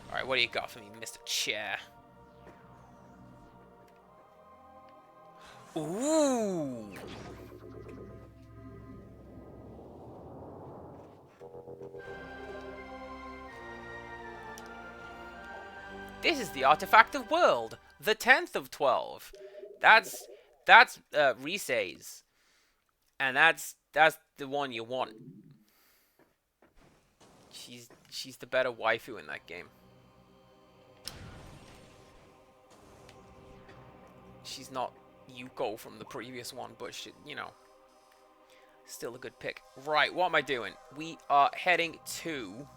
Alright, what do you got for me, Mr. Chair? Ooh! This is the Artifact of World, the 10th of 12. That's Risei's. And that's the one you want. She's the better waifu in that game. She's not Yuko from the previous one, but she, you know, still a good pick. Right, what am I doing? We are heading to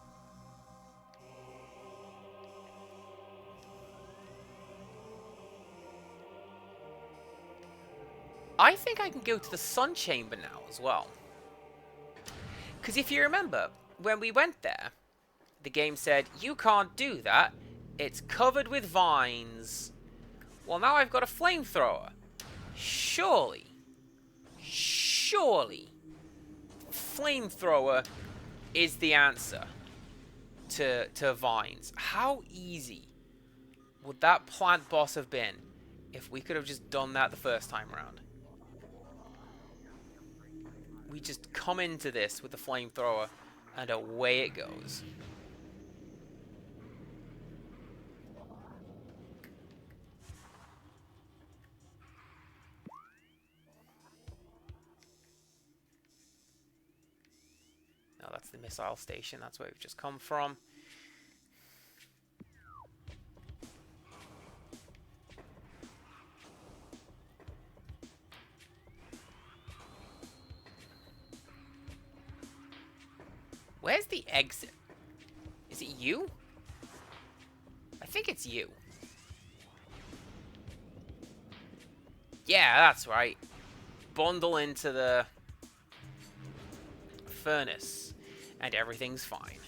I think I can go to the Sun Chamber now as well. Because if you remember, when we went there, the game said, you can't do that. It's covered with vines. Well, now I've got a flamethrower. Surely, flamethrower is the answer to vines. How easy would that plant boss have been if we could have just done that the first time around? We just come into this with the flamethrower, and away it goes. No, that's the missile station. That's where we've just come from. Where's the exit? Is it you? I think it's you. Yeah, that's right. Bundle into the furnace, and everything's fine.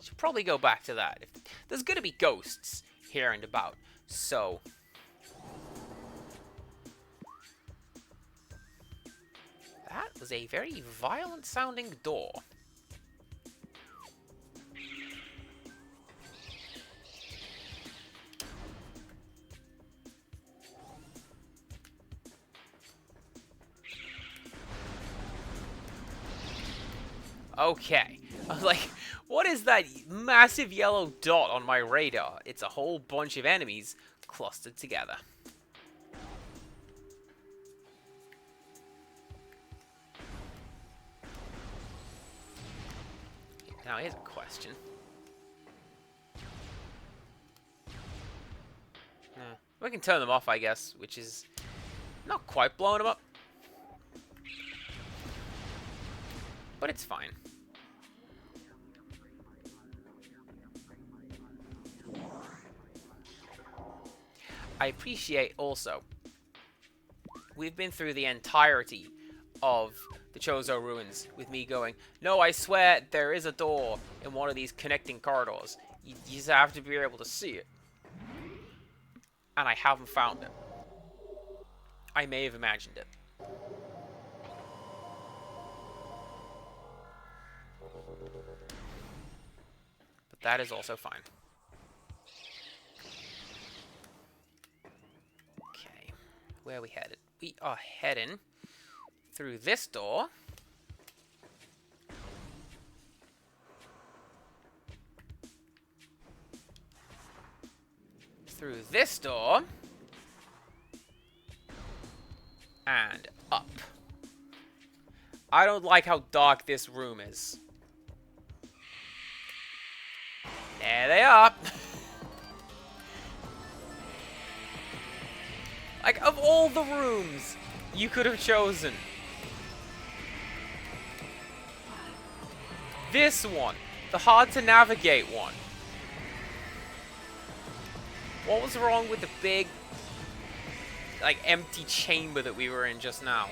Should probably go back to that. There's gonna be ghosts here and about, so that was a very violent sounding door. Okay. I was like, what is that massive yellow dot on my radar? It's a whole bunch of enemies clustered together. Now here's a question. We can turn them off, I guess, which is not quite blowing them up. but it's fine. I appreciate also, we've been through the entirety of the Chozo ruins with me going, no, I swear there is a door in one of these connecting corridors. You just have to be able to see it. And I haven't found it. I may have imagined it. But that is also fine. Okay, where are we headed? We are heading through this door. Through this door. And up. I don't like how dark this room is. There they are. Like, of all the rooms you could have chosen, this one, the hard to navigate one. What was wrong with the big, like, empty chamber that we were in just now?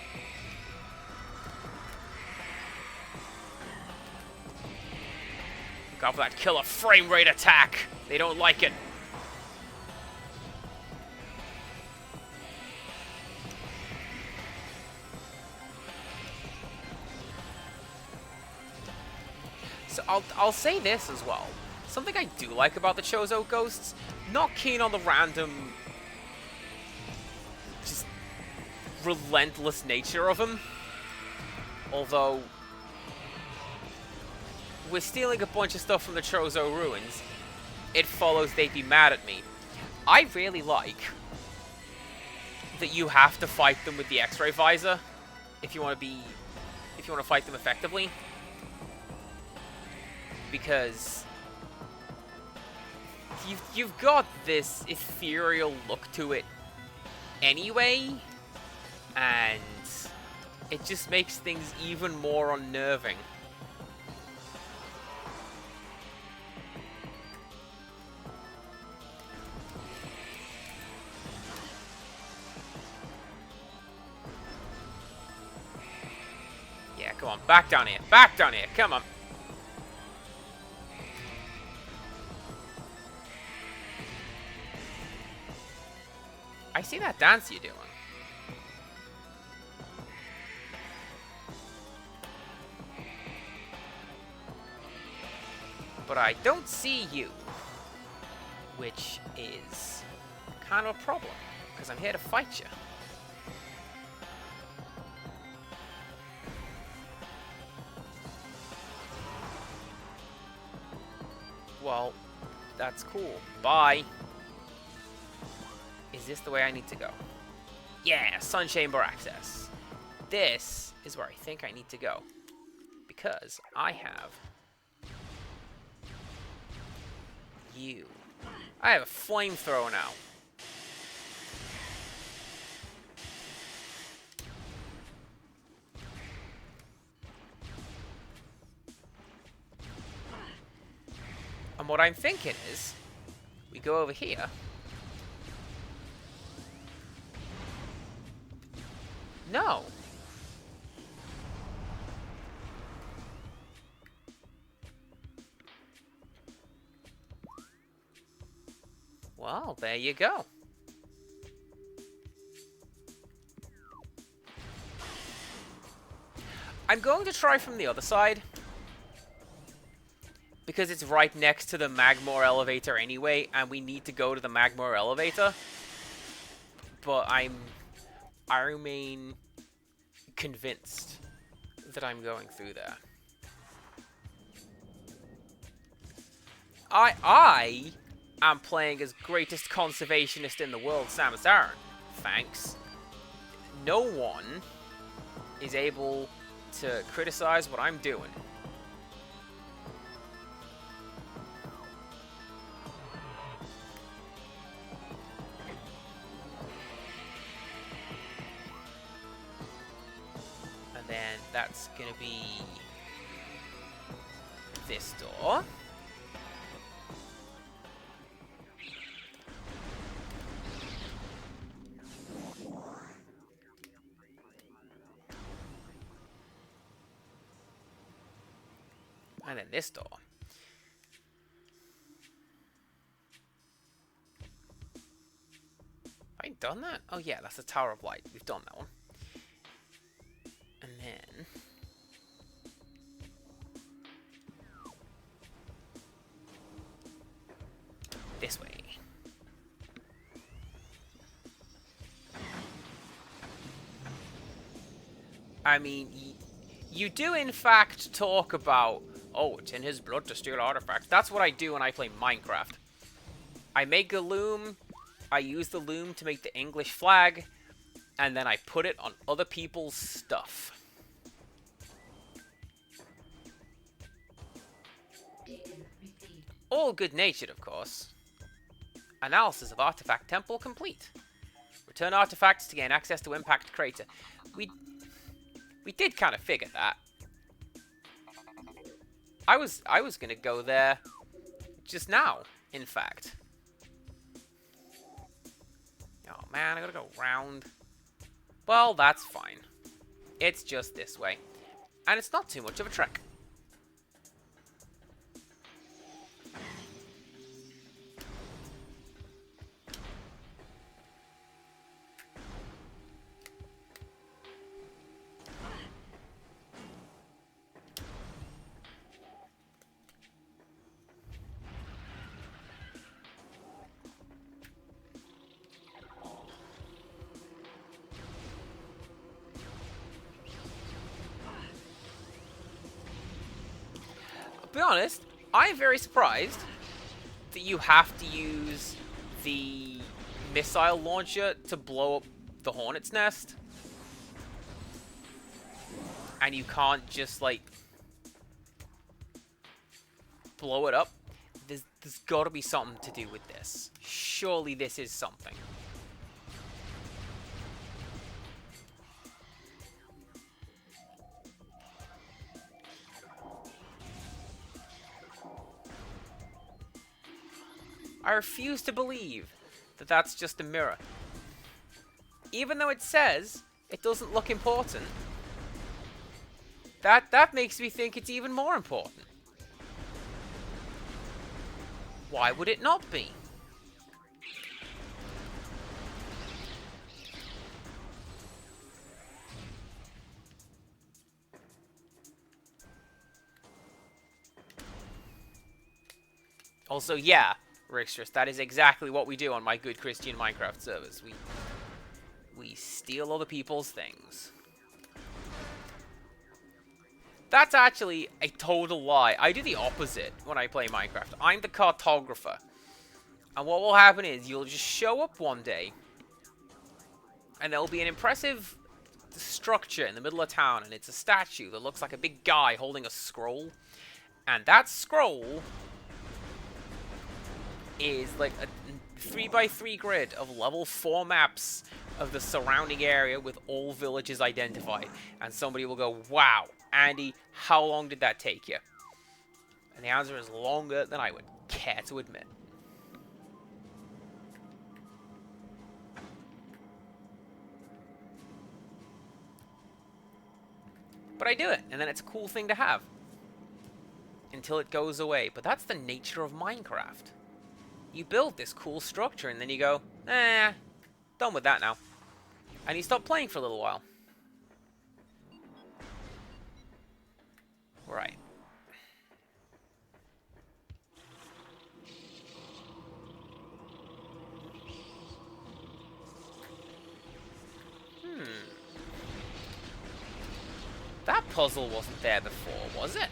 Look out for that killer frame rate attack. They don't like it. So I'll say this as well. Something I do like about the Chozo ghosts, not keen on the random, just relentless nature of them. Although, we're stealing a bunch of stuff from the Chozo ruins, it follows they'd be mad at me. I really like that you have to fight them with the X-ray visor if you want to fight them effectively. Because you've got this ethereal look to it anyway, and it just makes things even more unnerving. Yeah, come on, back down here, come on. I see that dance you're doing. But I don't see you. Which is kind of a problem, because I'm here to fight you. Well, that's cool. Bye. Is this the way I need to go? Yeah, Sun Chamber access. This is where I think I need to go. Because I have you. I have a flamethrower now. And what I'm thinking is, we go over here. No. Well, there you go. I'm going to try from the other side. Because it's right next to the Magmore elevator anyway, and we need to go to the Magmore elevator. But I remain convinced that I'm going through there. I am playing as greatest conservationist in the world, Samus Aran. Thanks. No one is able to criticize what I'm doing. And then that's gonna be this door. And then this door. Have I done that? Oh yeah, that's the Tower of Light. We've done that one. And then... this way. I mean, you do in fact talk about, oh, it's in his blood to steal artifacts. That's what I do when I play Minecraft. I make a loom, I use the loom to make the English flag, and then I put it on other people's stuff. All good-natured, of course. Analysis of Artifact Temple complete. Return artifacts to gain access to Impact Crater. We did kind of figure that. I was gonna go there just now, in fact. Oh man, I gotta go round. Well, that's fine. It's just this way. And it's not too much of a trek. To be honest, I'm very surprised that you have to use the missile launcher to blow up the hornet's nest. And you can't just, like, blow it up. There's got to be something to do with this. Surely this is something. I refuse to believe that that's just a mirror. Even though it says it doesn't look important, that makes me think it's even more important. Why would it not be? Also, yeah, Rickstress, that is exactly what we do on my good Christian Minecraft servers. We steal other people's things. That's actually a total lie. I do the opposite when I play Minecraft. I'm the cartographer. And what will happen is you'll just show up one day and there'll be an impressive structure in the middle of town, and it's a statue that looks like a big guy holding a scroll. And that scroll is like a 3x3 grid of level 4 maps of the surrounding area with all villages identified. And somebody will go, wow, Andy, how long did that take you? And the answer is longer than I would care to admit. But I do it, and then it's a cool thing to have. Until it goes away. But that's the nature of Minecraft. You build this cool structure, and then you go, done with that now. And you stop playing for a little while. Right. That puzzle wasn't there before, was it?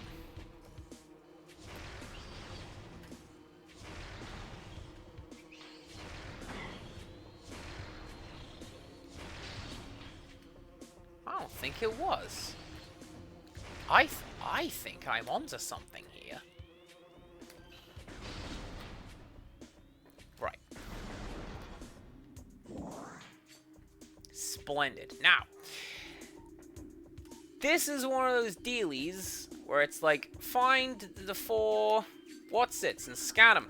I don't think it was. I think I'm onto something here. Right. Splendid. Now, this is one of those dealies where it's like, find the 4 whatsits and scan them.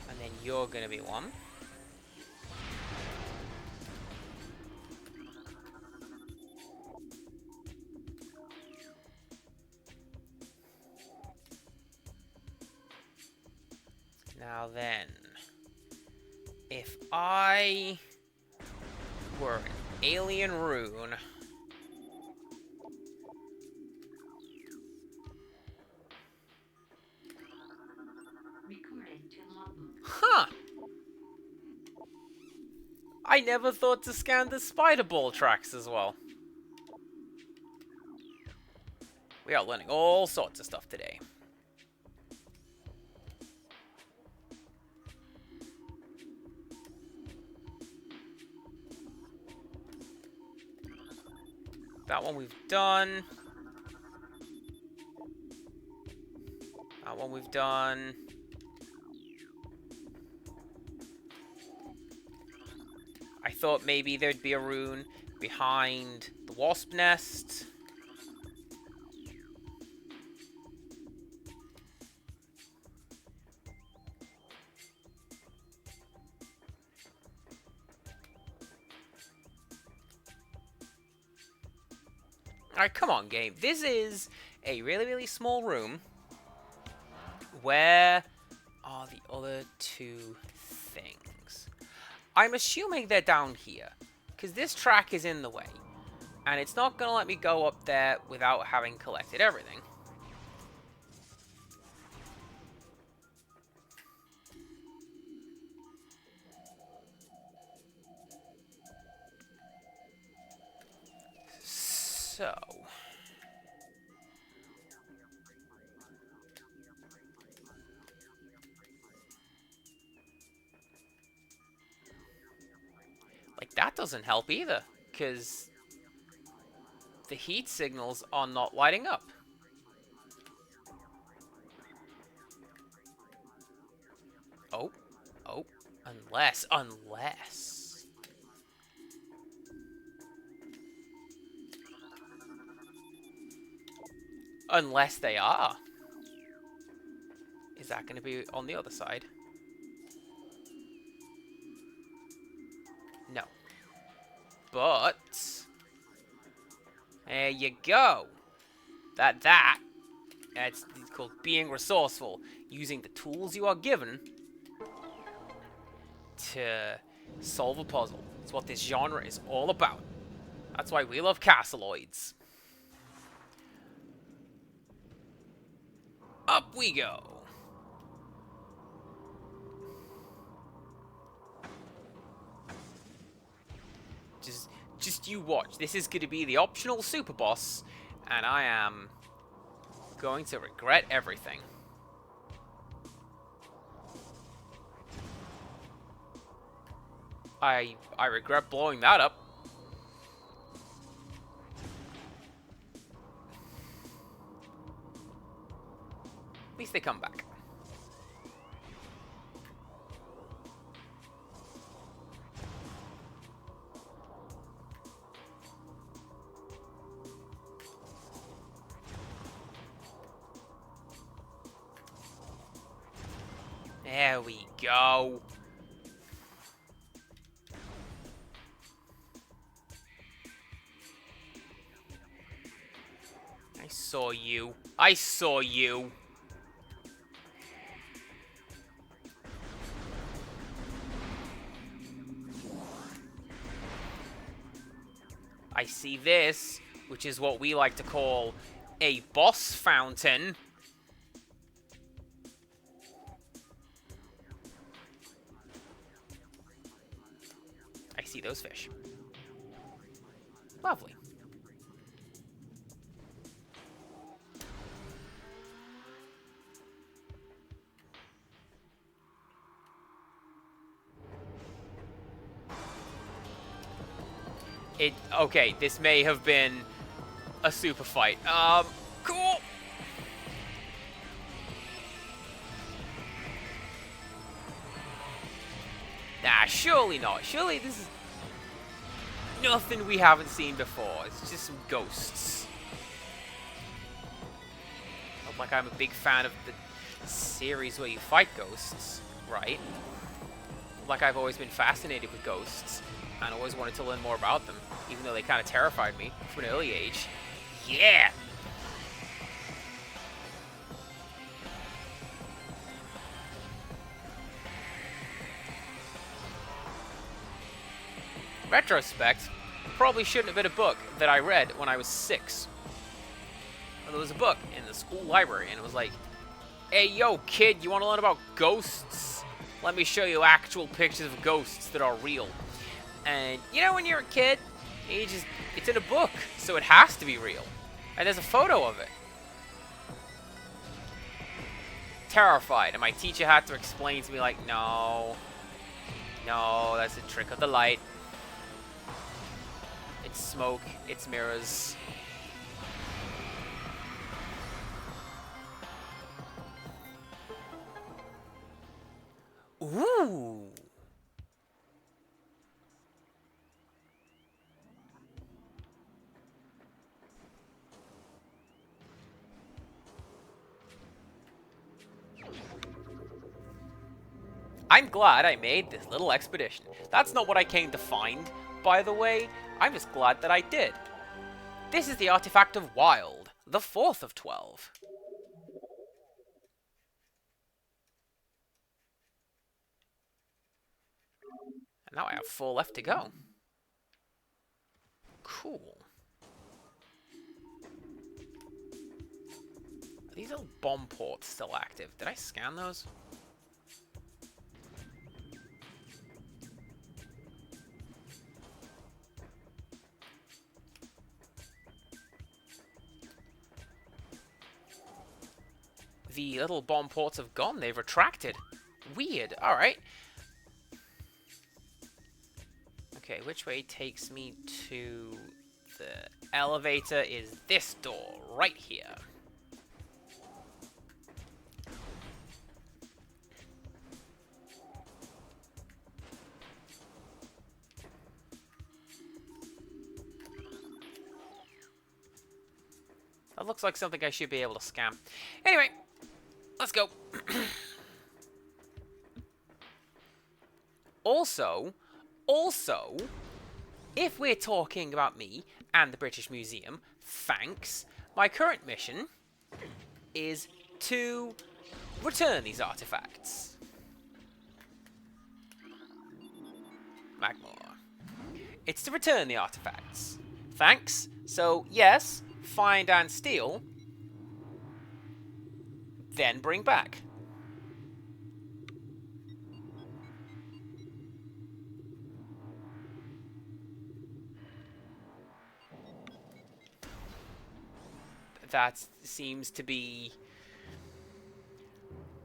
And then you're gonna be one. Now then, if I were an alien rune, huh? I never thought to scan the spider ball tracks as well. We are learning all sorts of stuff today. That one we've done. That one we've done. I thought maybe there'd be a rune behind the wasp nest. Alright, come on, game. This is a really, really small room. Where are the other 2 things? I'm assuming they're down here, because this track is in the way, and it's not going to let me go up there without having collected everything. So... like, that doesn't help either, because the heat signals are not lighting up. Oh, oh, unless... Unless they are. Is that going to be on the other side? No. But... there you go. It's called being resourceful. Using the tools you are given to solve a puzzle. It's what this genre is all about. That's why we love Castleoids. Up we go. Just you watch. This is going to be the optional super boss, and I am going to regret everything. I regret blowing that up. At least they come back. There we go. I saw you. I saw you. I see this, which is what we like to call a boss fountain. I see those fish. Lovely. Okay, this may have been a super fight. Cool. surely not. Surely this is nothing we haven't seen before. It's just some ghosts. Not like I'm a big fan of the series where you fight ghosts, right? Like I've always been fascinated with ghosts and always wanted to learn more about them, even though they kind of terrified me from an early age. Yeah! Retrospect, probably shouldn't have been a book that I read when I was 6. There was a book in the school library, and it was like, hey, yo, kid, you want to learn about ghosts? Let me show you actual pictures of ghosts that are real. And, you know, when you're a kid, it's in a book, so it has to be real. And there's a photo of it. Terrified, and my teacher had to explain to me, like, no, that's a trick of the light. It's smoke, it's mirrors. Ooh! I'm glad I made this little expedition. That's not what I came to find, by the way. I'm just glad that I did. This is the artifact of Wild, the 4th of 12. And now I have 4 left to go. Cool. Are these little bomb ports still active? Did I scan those? The little bomb ports have gone. They've retracted. Weird. Alright. Okay, which way takes me to the elevator is this door right here. That looks like something I should be able to scam. Anyway, let's go. Also, if we're talking about me and the British Museum, thanks, my current mission is to return these artifacts. Magmore. It's to return the artifacts. Thanks. So, yes, find and steal, then bring back. That seems to be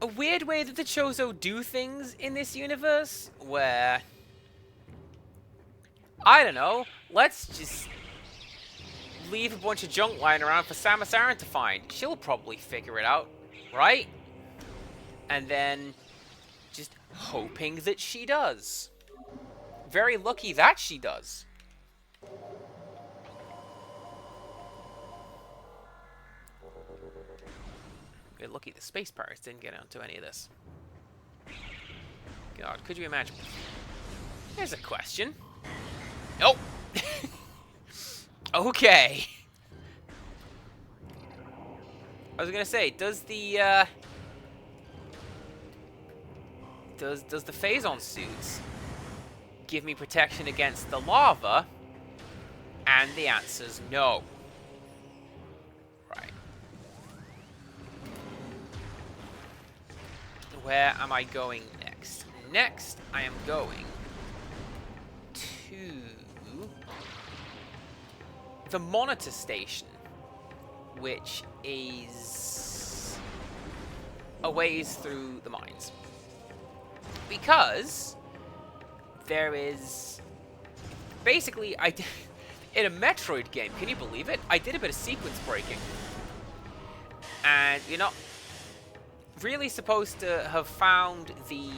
a weird way that the Chozo do things in this universe, where, I don't know, let's just leave a bunch of junk lying around for Samus Aran to find. She'll probably figure it out, right? And then just hoping that she does. Very lucky that she does. Good lucky the space pirates didn't get onto any of this. God, could you imagine? Here's a question. Nope. Okay. I was gonna say, does the does the Phazon suits give me protection against the lava? And the answer's no. Right. Where am I going next? Next, I am going to the monitor station, which is a ways through the mines. Because there is basically, in a Metroid game, can you believe it? I did a bit of sequence breaking. And you're not really supposed to have found the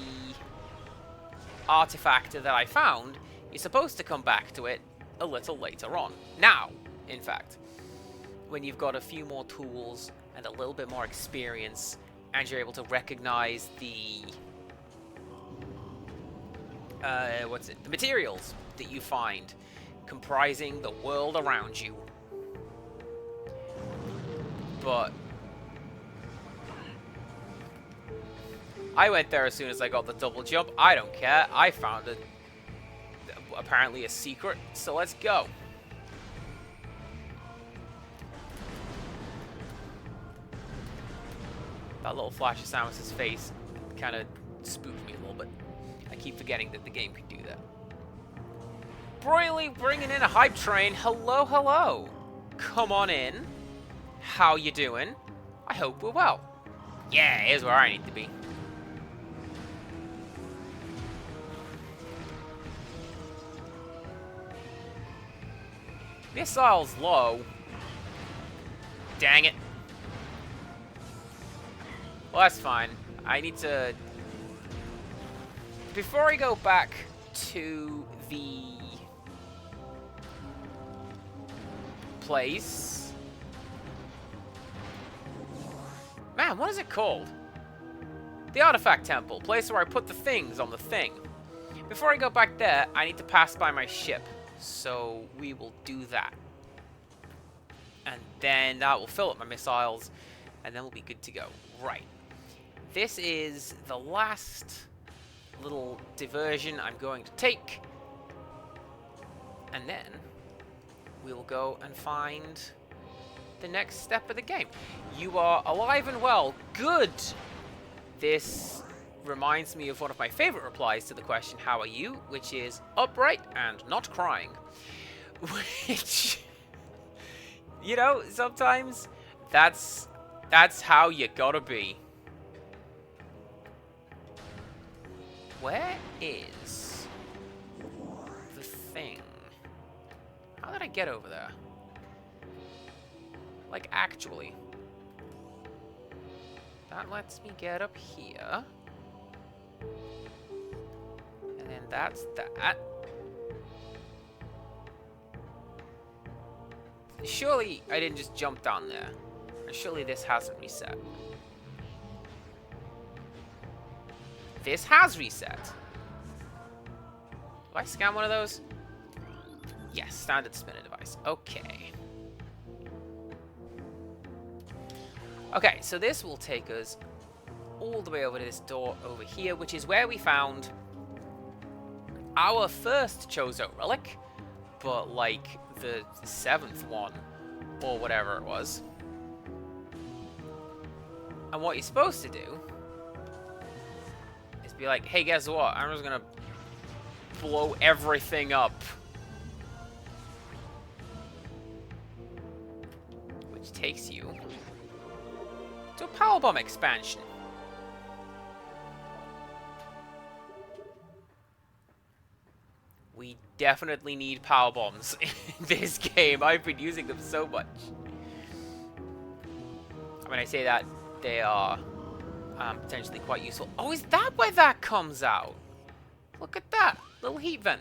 artifact that I found, you're supposed to come back to it a little later on. Now, in fact, when you've got a few more tools and a little bit more experience, and you're able to recognize the the materials that you find comprising the world around you. But I went there as soon as I got the double jump. I don't care. I found it. Apparently a secret, so let's go. That little flash of Samus's face kind of spooked me a little bit. I keep forgetting that the game can do that. Broily bringing in a hype train. Hello, hello. Come on in. How you doing? I hope we're well. Yeah, here's where I need to be. Missile's low. Dang it. Well, that's fine. I need to... Before I go back to the place... Man, what is it called? The Artifact Temple. Place where I put the things on the thing. Before I go back there, I need to pass by my ship. So we will do that. And then that will fill up my missiles. And then we'll be good to go. Right. This is the last little diversion I'm going to take. And then we'll go and find the next step of the game. You are alive and well. Good! This reminds me of one of my favorite replies to the question, how are you? Which is upright and not crying. Which, you know, sometimes that's how you gotta be. Where is the thing? How did I get over there? Like, actually. That lets me get up here. And then that's that. Surely I didn't just jump down there. And surely this hasn't reset. This has reset. Do I scan one of those? Yes, standard spinner device. Okay. Okay, so this will take us all the way over to this door over here, which is where we found our first Chozo relic, but like the 7th one, or whatever it was. And what you're supposed to do is be like, hey, guess what? I'm just gonna blow everything up. Which takes you to a power bomb expansion. We definitely need power bombs in this game. I've been using them so much. When I say that, they are potentially quite useful. Oh, is that where that comes out? Look at that. Little heat vent.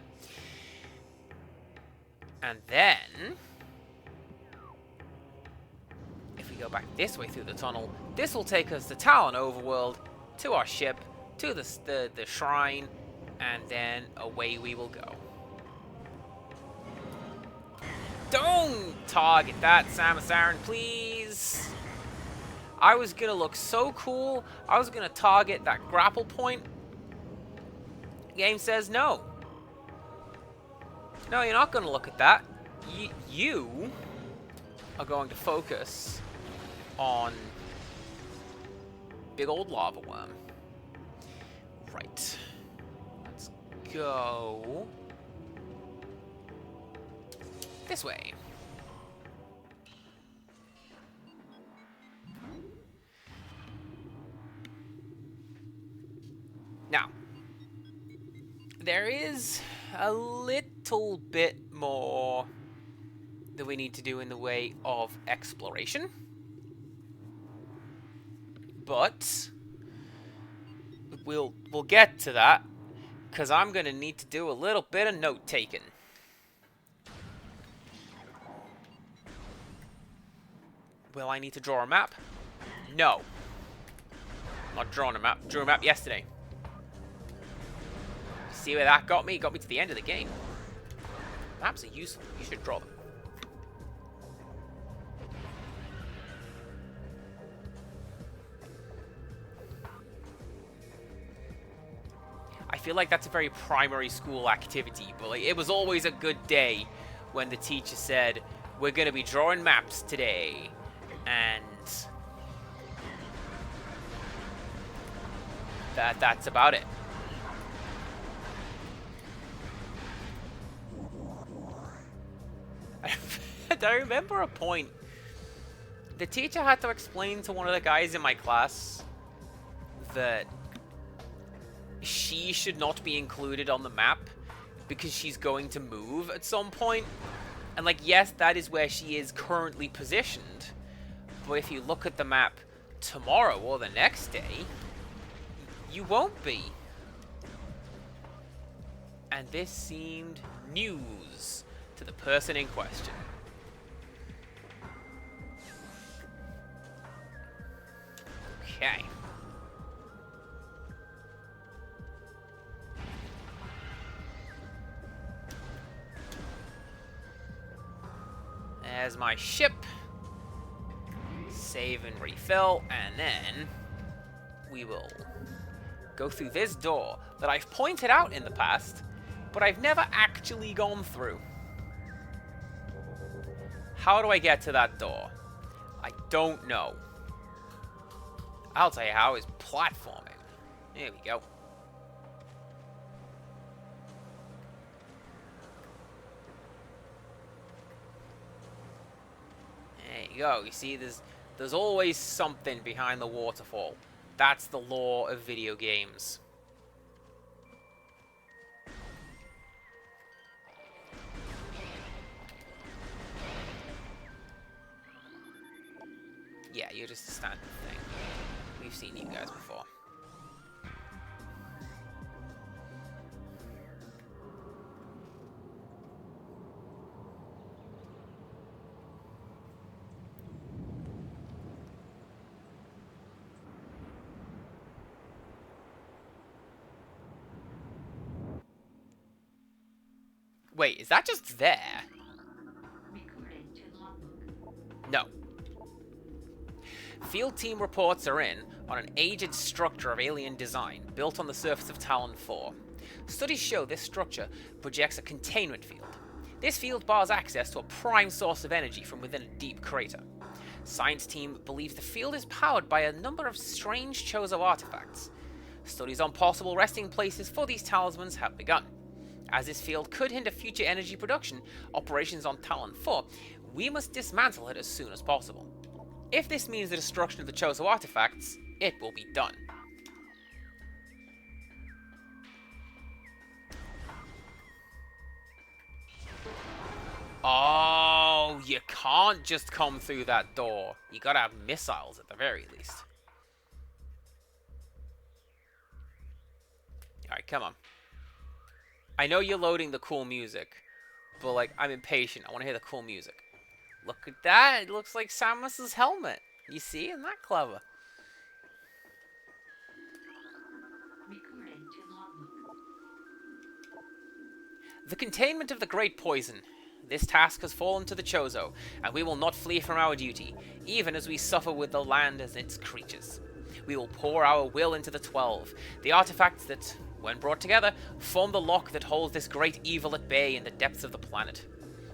And then, if we go back this way through the tunnel, this will take us to Talon Overworld, to our ship, to the shrine, and then away we will go. Don't target that, Samus Aran, please. I was gonna look so cool. I was gonna target that grapple point. The game says no. No, you're not gonna look at that. You are going to focus on big old lava worm. Right. Let's go this way. Now, there is a little bit more that we need to do in the way of exploration. But we'll get to that because I'm going to need to do a little bit of note-taking. Will I need to draw a map? No. I'm not drawing a map. Drew a map yesterday. See where that got me? It got me to the end of the game. Maps are useful. You should draw them. I feel like that's a very primary school activity, but like, it was always a good day when the teacher said, we're going to be drawing maps today. And that's about it. I remember a point. The teacher had to explain to one of the guys in my class that she should not be included on the map because she's going to move at some point. And like, yes, that is where she is currently positioned. But if you look at the map tomorrow or the next day, you won't be. And this seemed news to the person in question. Okay. There's my ship. Save and refill, and then we will go through this door that I've pointed out in the past, but I've never actually gone through. How do I get to that door? I don't know. I'll tell you how, is platforming. There we go. There you go. You see, there's always something behind the waterfall. That's the law of video games. Yeah, you're just a standard thing. We've seen you guys before. Wait, is that just there? No. Field team reports are in on an aged structure of alien design built on the surface of Talon 4. Studies show this structure projects a containment field. This field bars access to a prime source of energy from within a deep crater. Science team believes the field is powered by a number of strange Chozo artifacts. Studies on possible resting places for these talismans have begun. As this field could hinder future energy production operations on Talon 4, we must dismantle it as soon as possible. If this means the destruction of the Chozo artifacts, it will be done. Oh, you can't just come through that door. You gotta have missiles at the very least. Alright, come on. I know you're loading the cool music, but like, I'm impatient. I want to hear the cool music. Look at that. It looks like Samus's helmet. You see? Isn't that clever? The containment of the Great Poison. This task has fallen to the Chozo, and we will not flee from our duty, even as we suffer with the land as its creatures. We will pour our will into the 12, the artifacts that, when brought together, form the lock that holds this great evil at bay in the depths of the planet.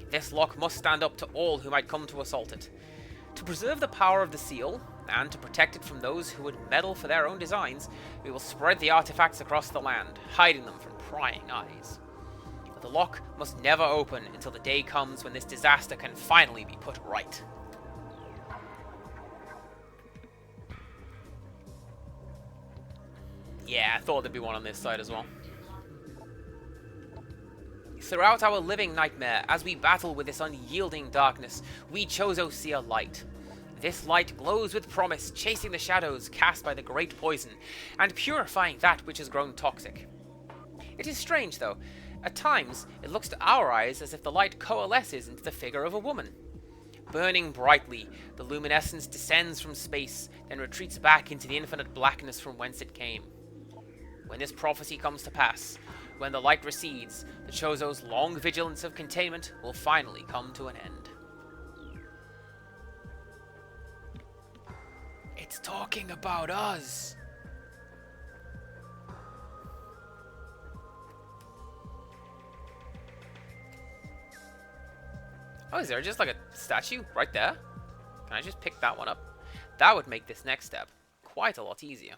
This lock must stand up to all who might come to assault it. To preserve the power of the seal, and to protect it from those who would meddle for their own designs, we will spread the artifacts across the land, hiding them from prying eyes. The lock must never open until the day comes when this disaster can finally be put right. Yeah, I thought there'd be one on this side as well. Throughout our living nightmare, as we battle with this unyielding darkness, we Chozo see a light. This light glows with promise, chasing the shadows cast by the great poison, and purifying that which has grown toxic. It is strange, though. At times, it looks to our eyes as if the light coalesces into the figure of a woman. Burning brightly, the luminescence descends from space, then retreats back into the infinite blackness from whence it came. When this prophecy comes to pass, when the light recedes, the Chozo's long vigilance of containment will finally come to an end. It's talking about us. Oh, is there just like a statue right there? Can I just pick that one up? That would make this next step quite a lot easier.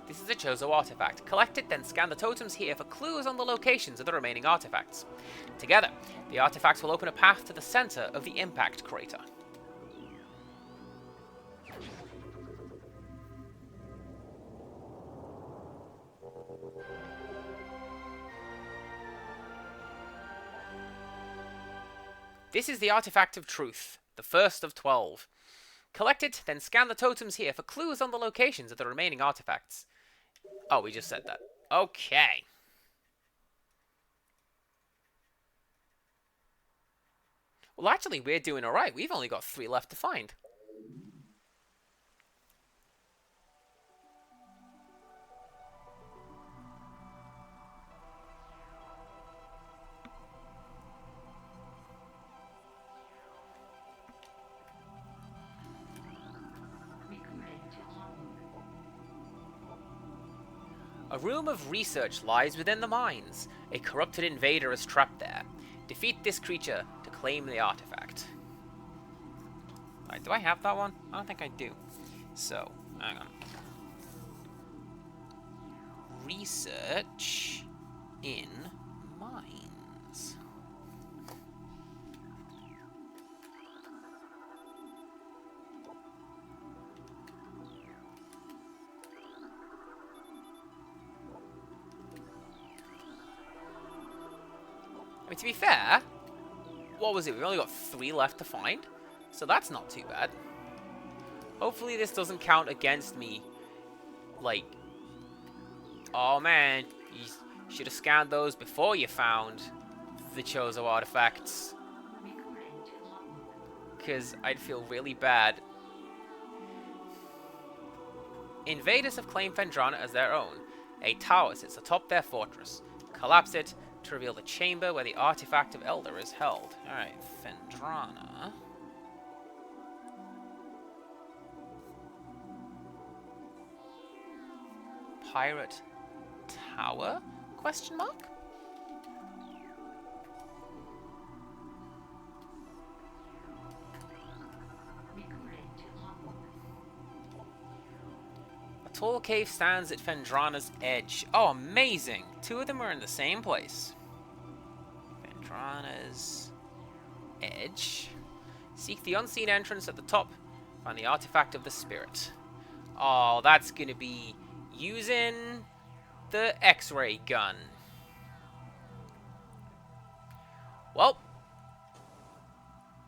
This is a Chozo artifact. Collect it, then scan the totems here for clues on the locations of the remaining artifacts. Together, the artifacts will open a path to the center of the impact crater. This is the Artifact of Truth, the first of 12. Collect it, then scan the totems here for clues on the locations of the remaining artifacts. Oh, we just said that. Okay. Well, actually, we're doing alright. We've only got 3 left to find. A room of research lies within the mines. A corrupted invader is trapped there. Defeat this creature to claim the artifact. Alright, do I have that one? I don't think I do. So, hang on. Research in mines. I mean, to be fair, what was it? We've only got 3 left to find, so that's not too bad. Hopefully this doesn't count against me. Like, oh man, you should have scanned those before you found the Chozo artifacts. Because I'd feel really bad. Invaders have claimed Phendrana as their own. A tower sits atop their fortress. Collapse it to reveal the chamber where the artifact of Elder is held. Alright, Phendrana. Pirate Tower? Question mark? A tall cave stands at Phendrana's edge. Oh, amazing! 2 of them are in the same place. Phendrana's edge. Seek the unseen entrance at the top. Find the artifact of the spirit. Oh, that's gonna be using the X-ray gun. Well,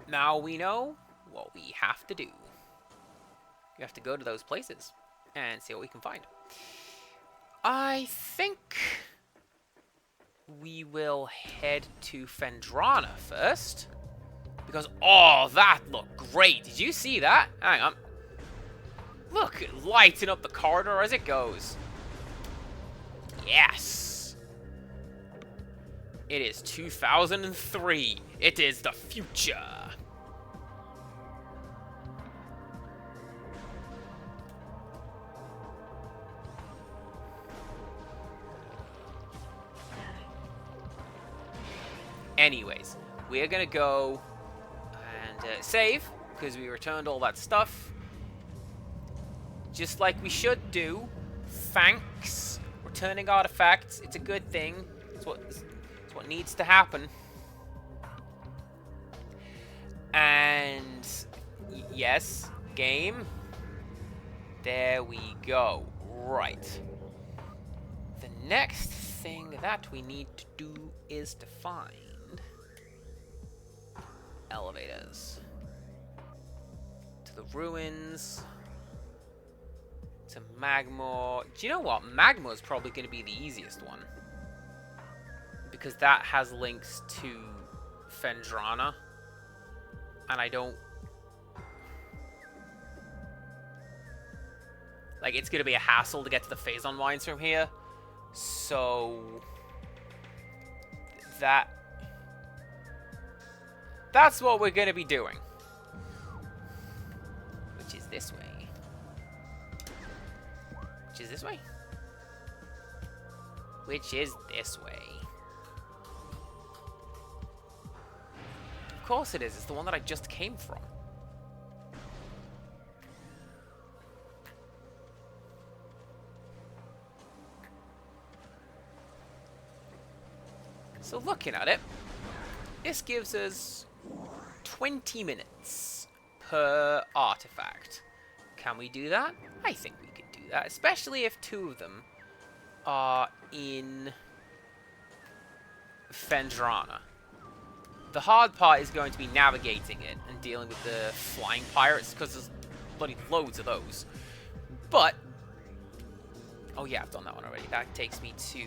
now we know what we have to do. We have to go to those places and see what we can find. I think we will head to Phendrana first. Because, oh, that looked great. Did you see that? Hang on. Look, lighting up the corridor as it goes. Yes. It is 2003. It is the future. Anyways, we're gonna go and save, because we returned all that stuff. Just like we should do. Thanks. Returning artifacts. It's a good thing. It's what needs to happen. And yes, game. There we go. Right. The next thing that we need to do is to find elevators. To the ruins. To Magmore. Do you know what? Magmore is probably going to be the easiest one. Because that has links to Fendrana. And I don't... Like, it's going to be a hassle to get to the Phazon mines from here. So... That's what we're going to be doing. Which is this way. Which is this way. Which is this way. Of course it is. It's the one that I just came from. So looking at it, this gives us 20 minutes per artifact. Can we do that? I think we can do that, especially if 2 of them are in Fendrana. The hard part is going to be navigating it and dealing with the flying pirates, because there's bloody loads of those. But, oh yeah, I've done that one already. That takes me to...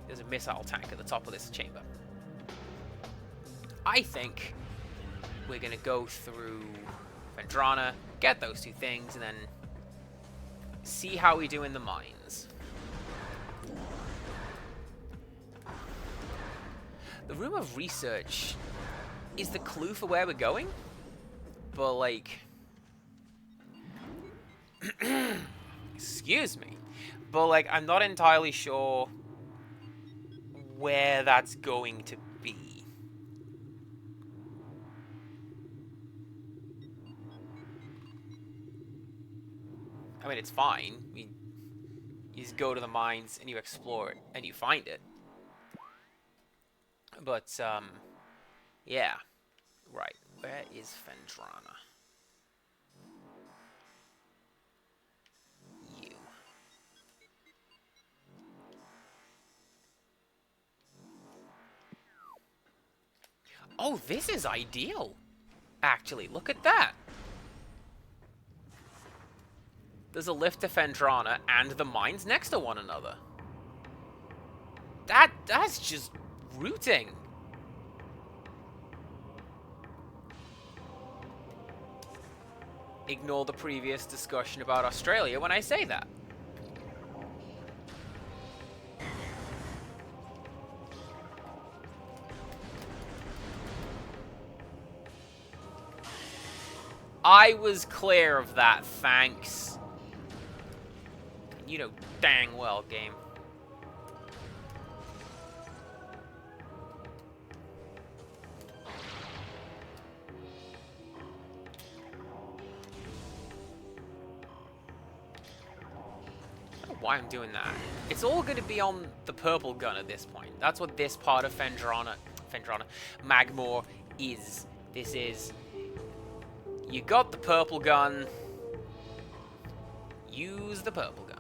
There's a missile tank at the top of this chamber. I think we're going to go through Fendrana, get those 2 things, and then see how we do in the mines. The room of research is the clue for where we're going, but like... Excuse me. But like, I'm not entirely sure where that's going to be. I mean, it's fine. I mean, you just go to the mines and you explore it and you find it. But, yeah. Right. Where is Fendrana? You. Oh, this is ideal. Actually, look at that. There's a lift to Fendrana and the mines next to one another. That's just rooting. Ignore the previous discussion about Australia when I say that. I was clear of that, thanks. You know dang well, game. I don't know why I'm doing that. It's all going to be on the purple gun at this point. That's what this part of Fendrana, Magmore is. This is... You got the purple gun. Use the purple gun.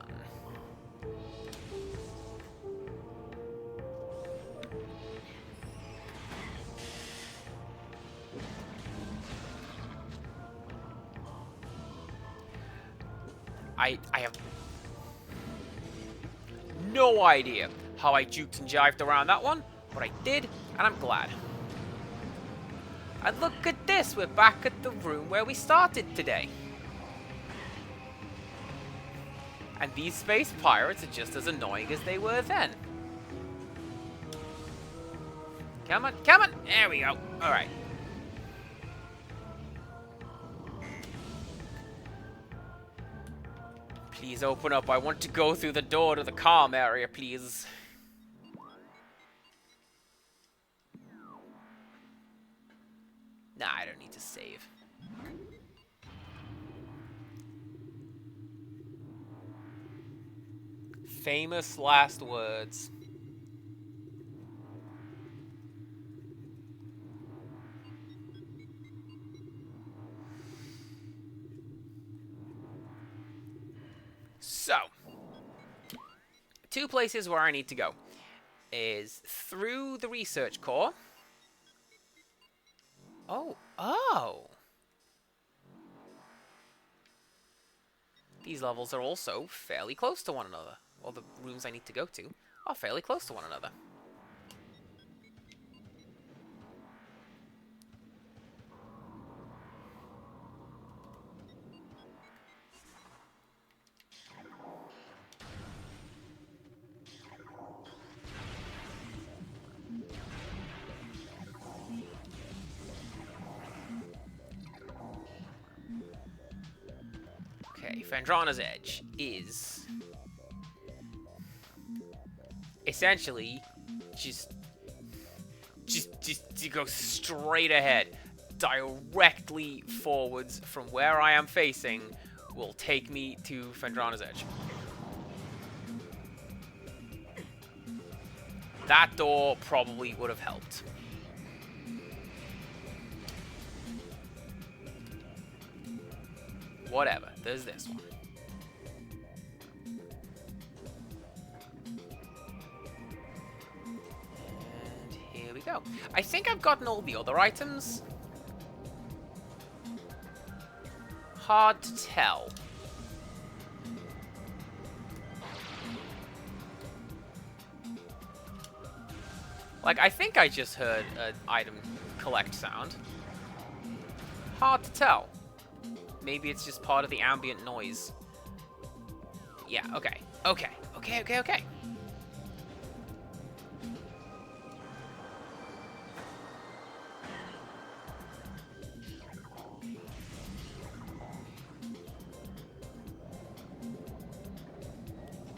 I have no idea how I juked and jived around that one, but I did, and I'm glad. And look at this, we're back at the room where we started today. And these space pirates are just as annoying as they were then. Come on, come on! There we go. Alright. Please open up. I want to go through the door to the calm area, please. Nah, I don't need to save. Famous last words. So, 2 places where I need to go is through the research core Oh, oh! These levels are also fairly close to one another. Or the rooms I need to go to are fairly close to one another. Okay, Phendrana's Edge is essentially just to go straight ahead, directly forwards from where I am facing, will take me to Phendrana's Edge. That door probably would have helped. Whatever, there's this one. And here we go. I think I've gotten all the other items. Hard to tell. Like, I think I just heard an item collect sound. Hard to tell. Maybe it's just part of the ambient noise. Yeah, okay. Okay.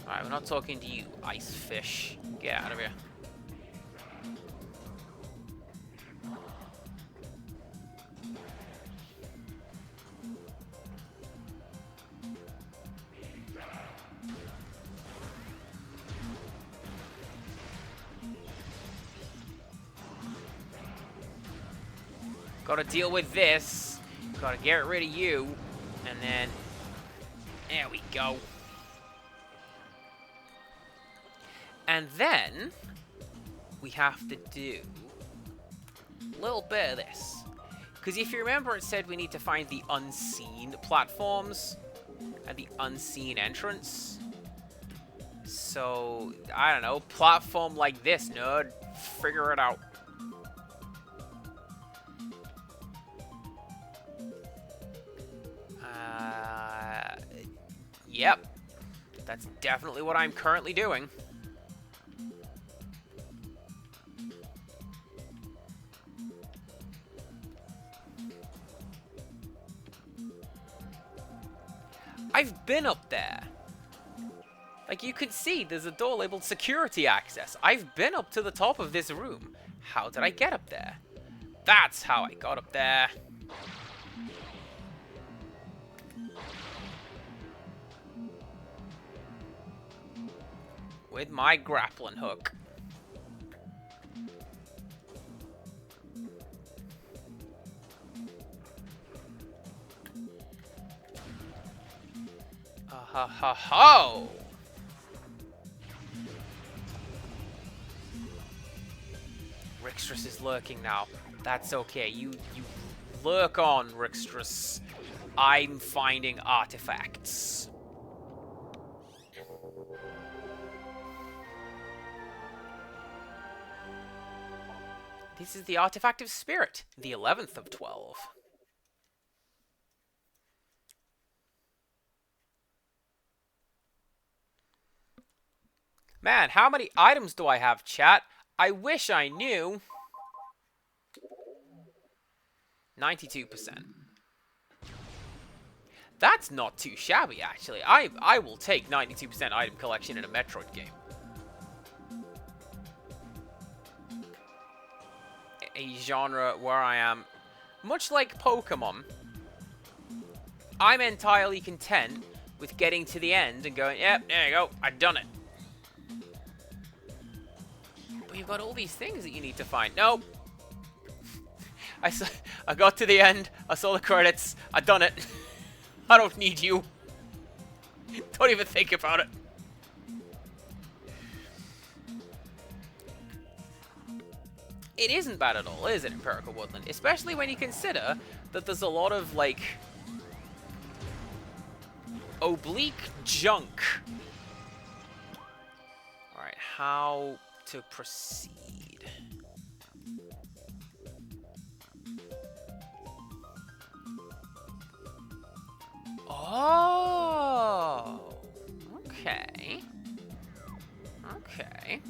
Alright, we're not talking to you, ice fish. Get out of here. Gotta deal with this. Gotta get rid of you. And then... there we go. And then... we have to do... a little bit of this. Because if you remember, it said we need to find the unseen platforms. And the unseen entrance. So, I don't know. Platform like this, nerd. Figure it out. Yep. That's definitely what I'm currently doing. I've been up there. Like, you can see there's a door labeled security access. I've been up to the top of this room. How did I get up there? That's how I got up there. With my grappling hook. Ha-ha-ho! Rixtrus is lurking now. That's okay. You lurk on, Rixtrus. I'm finding artifacts. This is the Artifact of Spirit, the 11th of 12. Man, how many items do I have, chat? I wish I knew. 92%. That's not too shabby, actually. I will take 92% item collection in a Metroid game. A genre where I am, much like Pokemon, I'm entirely content with getting to the end and going, yep, there you go, I've done it. But you've got all these things that you need to find. Nope. I got to the end, I saw the credits, I done it. I don't need you. Don't even think about it. it isn't bad at all, is it, Empirical Woodland? Especially when you consider that there's a lot of, like, oblique junk. Alright, how to proceed? Oh! Okay. Okay.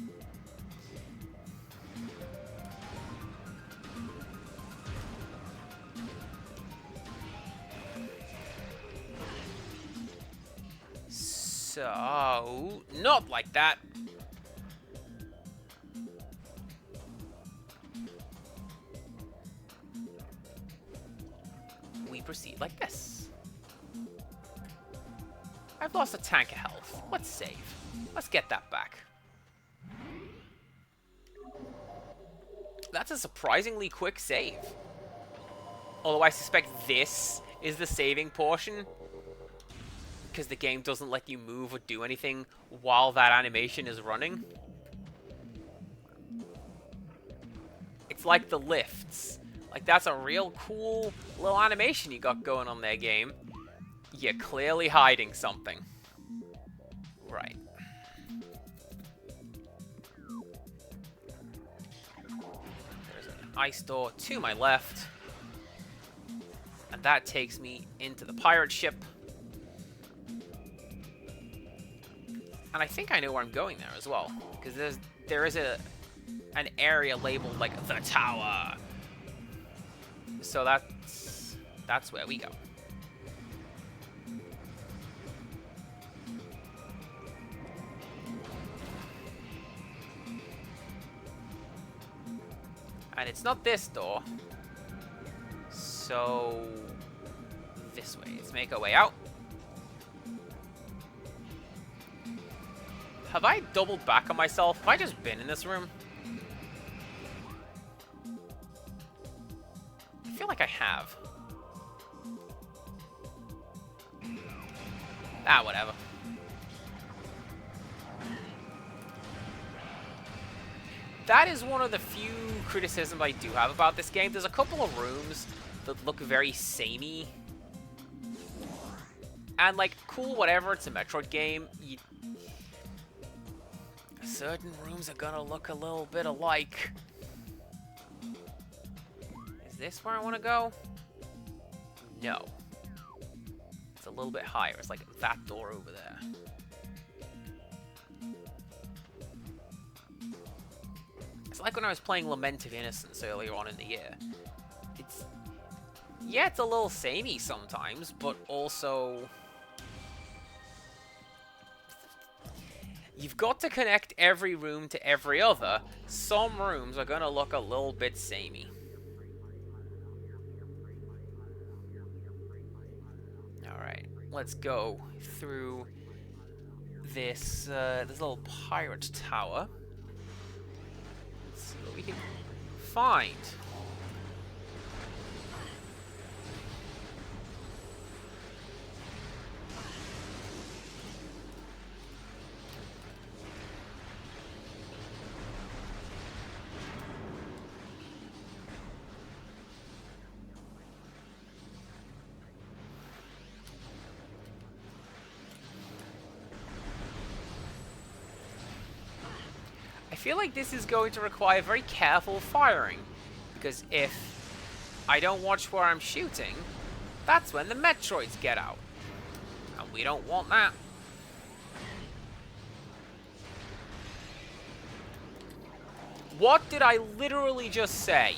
So, not like that. We proceed like this. I've lost a tank of health. Let's save. Let's get that back. That's a surprisingly quick save. Although I suspect this is the saving portion, because the game doesn't let you move or do anything while that animation is running. It's like the lifts. Like, that's a real cool little animation you got going on there, game. You're clearly hiding something. Right. There's an ice door to my left. And that takes me into the pirate ship. And I think I know where I'm going there as well. Because there is an area labeled, like, the tower. So that's where we go. And it's not this door. So this way. Let's make our way out. Have I doubled back on myself? Have I just been in this room? I feel like I have. Ah, whatever. That is one of the few criticisms I do have about this game. There's a couple of rooms that look very samey. And, like, cool, whatever, it's a Metroid game. Certain rooms are gonna look a little bit alike. Is this where I want to go? No. It's a little bit higher. It's like that door over there. It's like when I was playing Lament of Innocence earlier on in the year. Yeah, it's a little samey sometimes, but also you've got to connect every room to every other. Some rooms are going to look a little bit samey. Alright, let's go through this, this little pirate tower. Let's see what we can find. I feel like this is going to require very careful firing, because if I don't watch where I'm shooting, that's when the Metroids get out. And we don't want that. What did I literally just say?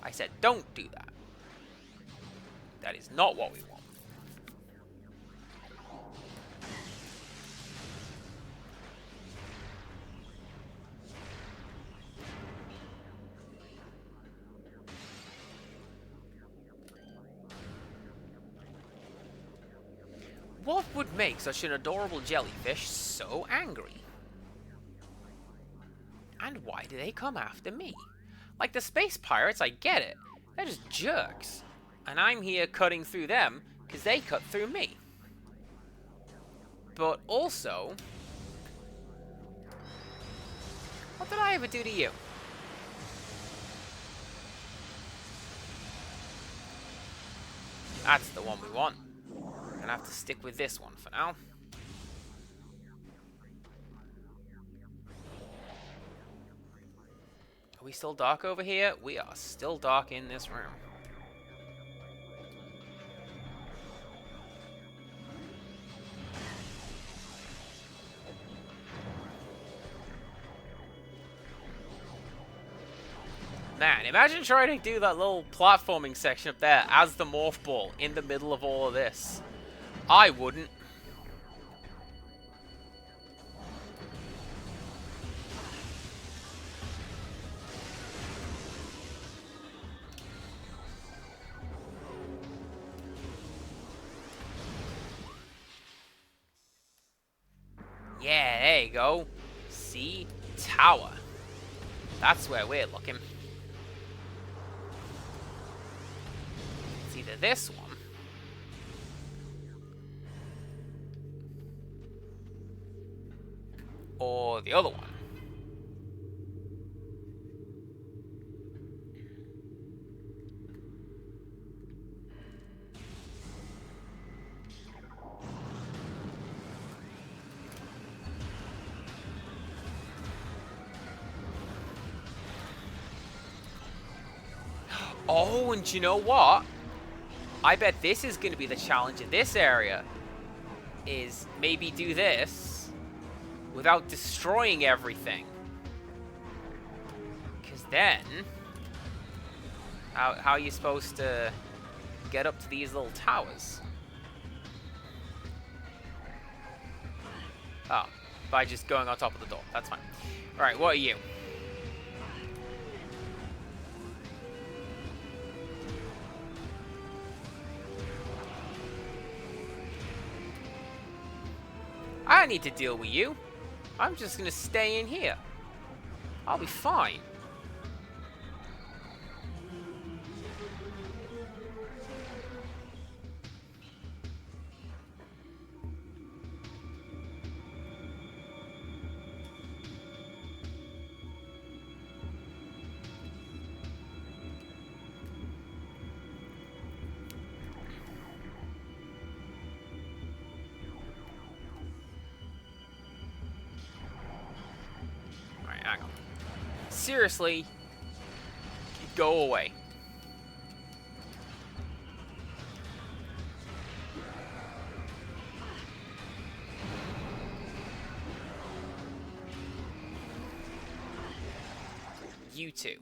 I said, don't do that. That is not what we want. What would make such an adorable jellyfish so angry? And why do they come after me? Like the space pirates, I get it. They're just jerks. And I'm here cutting through them because they cut through me. But also, What did I ever do to you? That's the one we want. Gonna have to stick with this one for now. Are we still dark over here? We are still dark in this room. Man, imagine trying to do that little platforming section up there as the morph ball in the middle of all of this. I wouldn't. Yeah, there you go. See? Tower. That's where we're looking. It's either this one. Or the other one. Oh, and you know what? I bet this is going to be the challenge in this area. Is maybe do this without destroying everything. Because then, how are you supposed to get up to these little towers? Oh, by just going on top of the door. That's fine. Alright, what are you? I don't need to deal with you. I'm just gonna stay in here. I'll be fine. Hang on. Seriously, go away. You two.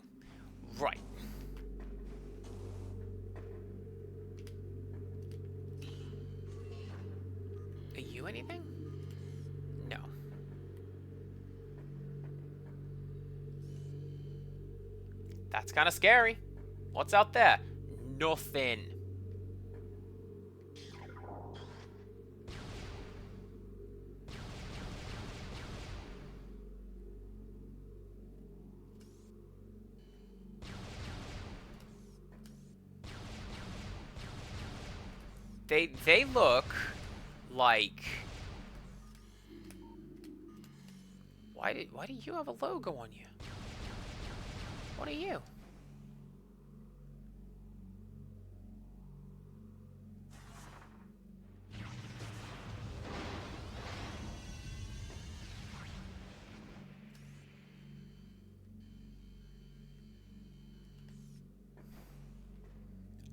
Right. Are you anything? No. That's kind of scary. What's out there? Nothing. They look like... Why do you have a logo on you? What are you?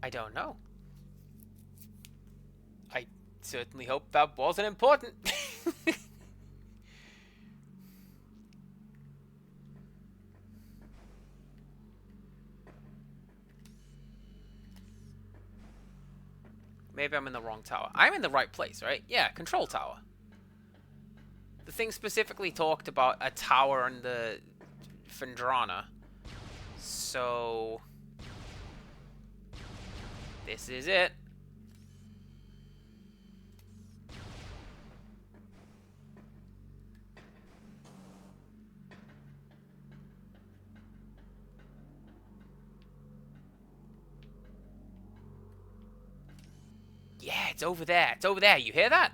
I don't know. I certainly hope that wasn't important. Maybe I'm in the wrong tower. I'm in the right place, right? Yeah, control tower. The thing specifically talked about a tower in the Phendrana. So... this is it. Yeah, it's over there. It's over there. You hear that?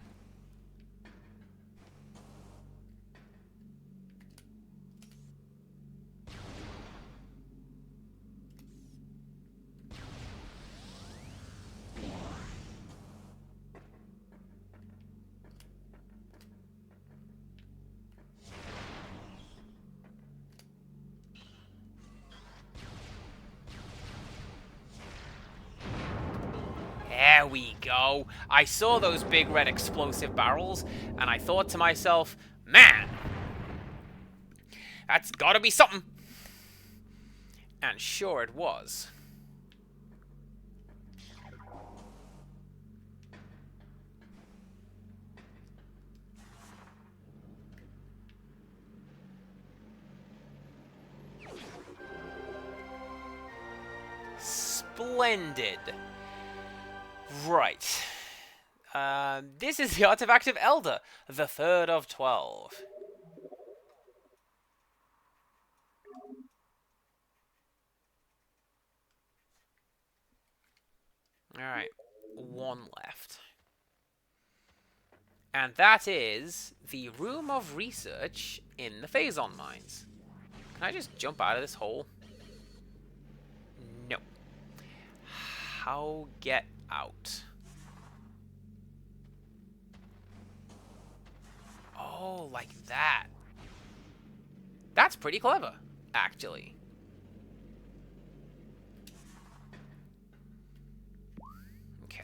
There we go. I saw those big red explosive barrels, and I thought to myself, man, that's gotta be something. And sure it was. Splendid. Right. This is the artifact of Elder, the third of 12. Alright, one left. And that is the Room of Research in the Phazon Mines. Can I just jump out of this hole? No. How get out? Oh, like that. That's pretty clever, actually. Okay.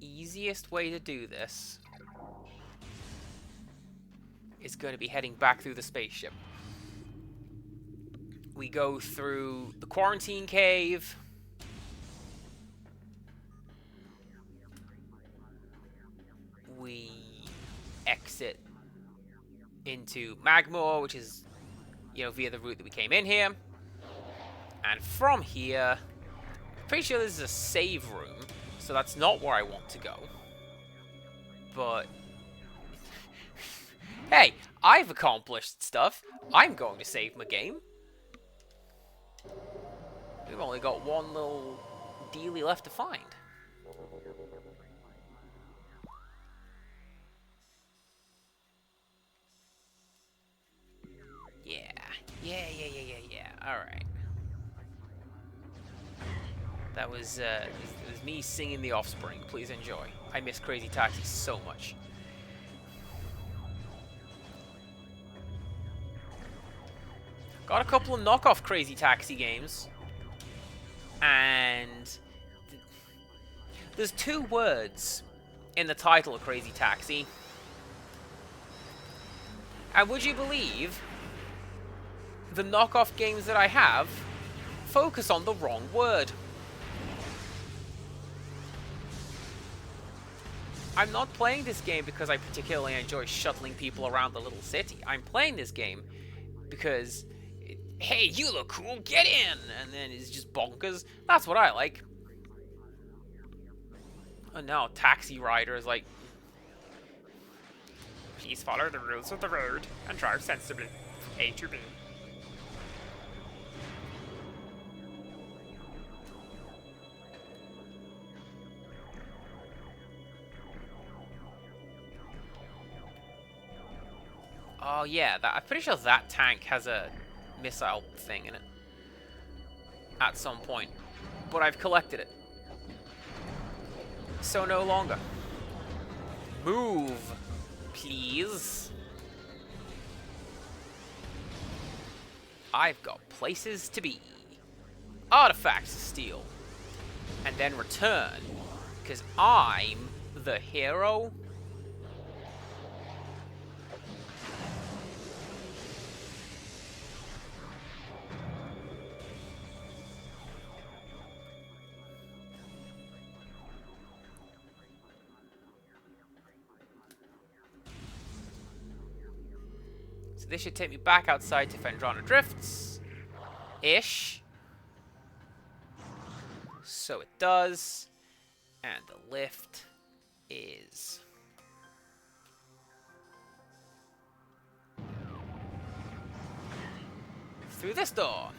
Easiest way to do this is going to be heading back through the spaceship. We go through the quarantine cave. We exit into Magmore, which is, via the route that we came in here. And from here, pretty sure this is a save room, so that's not where I want to go. But hey, I've accomplished stuff. I'm going to save my game. We've only got one little dealie left to find. Yeah. Alright. That was me singing The Offspring. Please enjoy. I miss Crazy Taxi so much. Got a couple of knockoff Crazy Taxi games. And there's two words in the title of Crazy Taxi. And would you believe the knockoff games that I have focus on the wrong word? I'm not playing this game because I particularly enjoy shuttling people around the little city. I'm playing this game because, hey, you look cool, get in! And then it's just bonkers. That's what I like. And now Taxi Rider is like, please follow the rules of the road and drive sensibly from A to B. Oh yeah, I'm pretty sure that tank has a missile thing in it. At some point. But I've collected it. So no longer. Move, please. I've got places to be. Artifacts to steal. And then return. Because I'm the hero. So this should take me back outside to Phendrana Drifts. Ish. So it does. And the lift is through this door.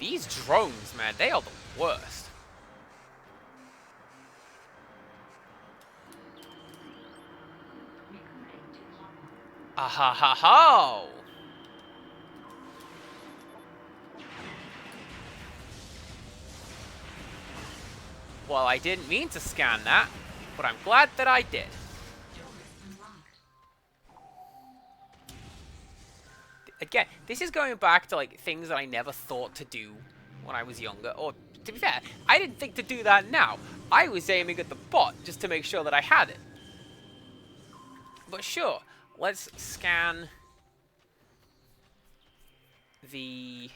These drones, man, they are the worst. Ahahaho! Well, I didn't mean to scan that, but I'm glad that I did. Again, this is going back to, like, things that I never thought to do when I was younger. Or, to be fair, I didn't think to do that now. I was aiming at the bot just to make sure that I had it. But sure, let's scan the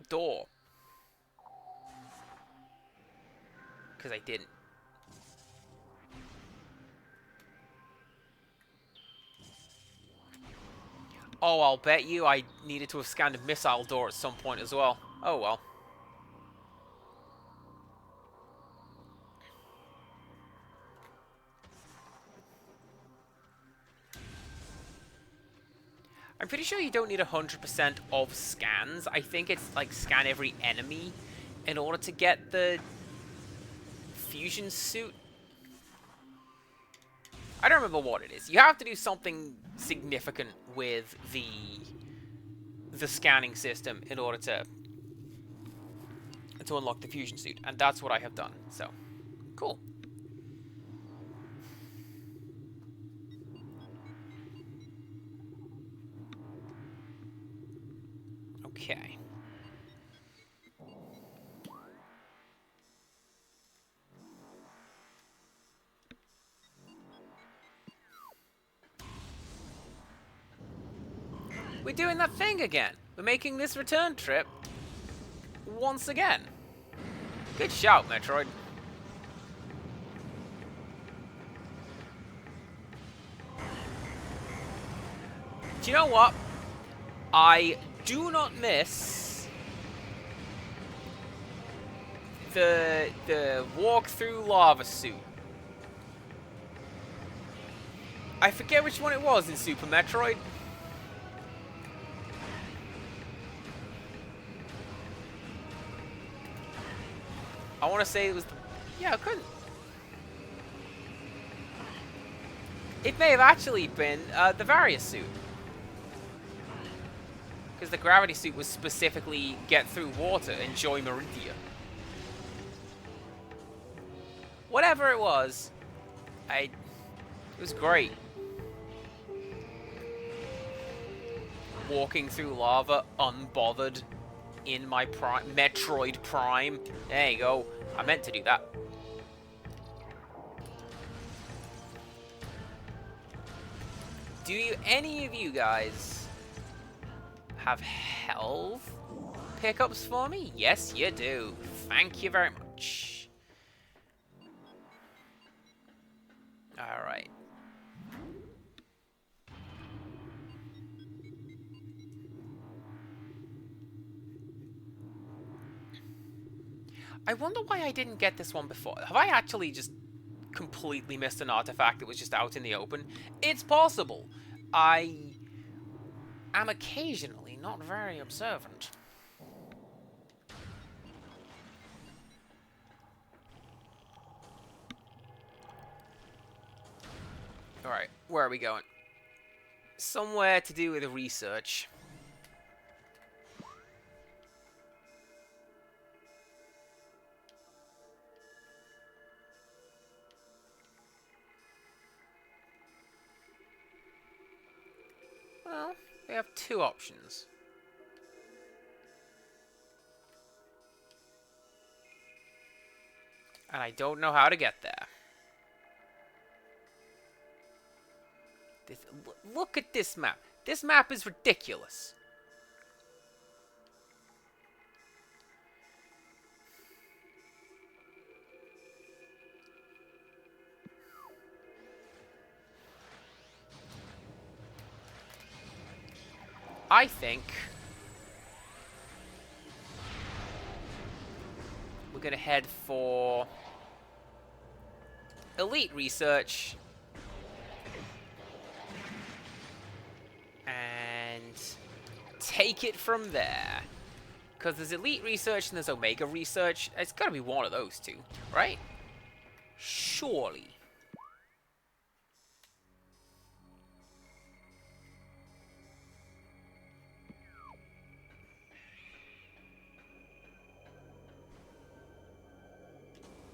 door. Because I didn't. Oh, I'll bet you I needed to have scanned a missile door at some point as well. Oh well. I'm pretty sure you don't need 100% of scans. I think it's like scan every enemy in order to get the fusion suit. I don't remember what it is. You have to do something significant with the scanning system in order to unlock the fusion suit, and that's what I have done. So, cool. Okay. We're doing that thing again. We're making this return trip once again. Good shout, Metroid. Do you know what? I do not miss the walk-through lava suit. I forget which one it was in Super Metroid. I want to say it was the... Yeah, I couldn't. It may have actually been the Various suit. Because the gravity suit was specifically get through water, enjoy Meridia. Whatever it was, it was great. Walking through lava, unbothered, in my Metroid Prime. There you go. I meant to do that. Do any of you guys have health pickups for me? Yes, you do. Thank you very much. Alright. I wonder why I didn't get this one before. Have I actually just completely missed an artifact that was just out in the open? It's possible. I am occasionally not very observant. Alright, where are we going? Somewhere to do with research. Well, we have two options. And I don't know how to get there. Look at this map. This map is ridiculous. I think we're gonna head for elite research and take it from there. Because there's Elite Research and there's Omega Research. It's got to be one of those two, right? Surely.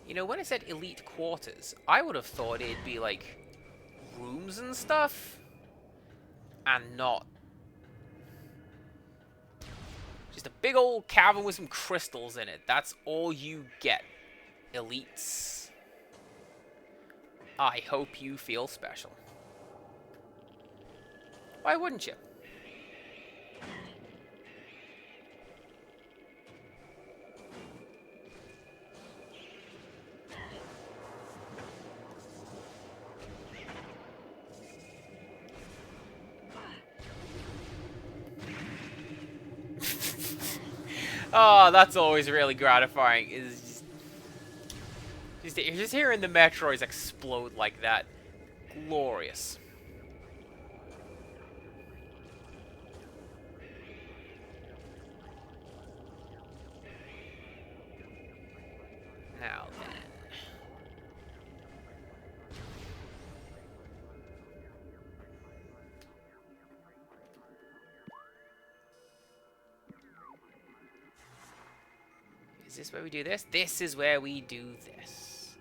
You know, when it said Elite Quarters, I would have thought it'd be like rooms and stuff. And not just a big old cavern with some crystals in it. That's all you get, elites. I hope you feel special. Why wouldn't you? Oh, that's always really gratifying. Is just hearing the Metroids explode like that. Glorious. Now then. Is this where we do this? This is where we do this.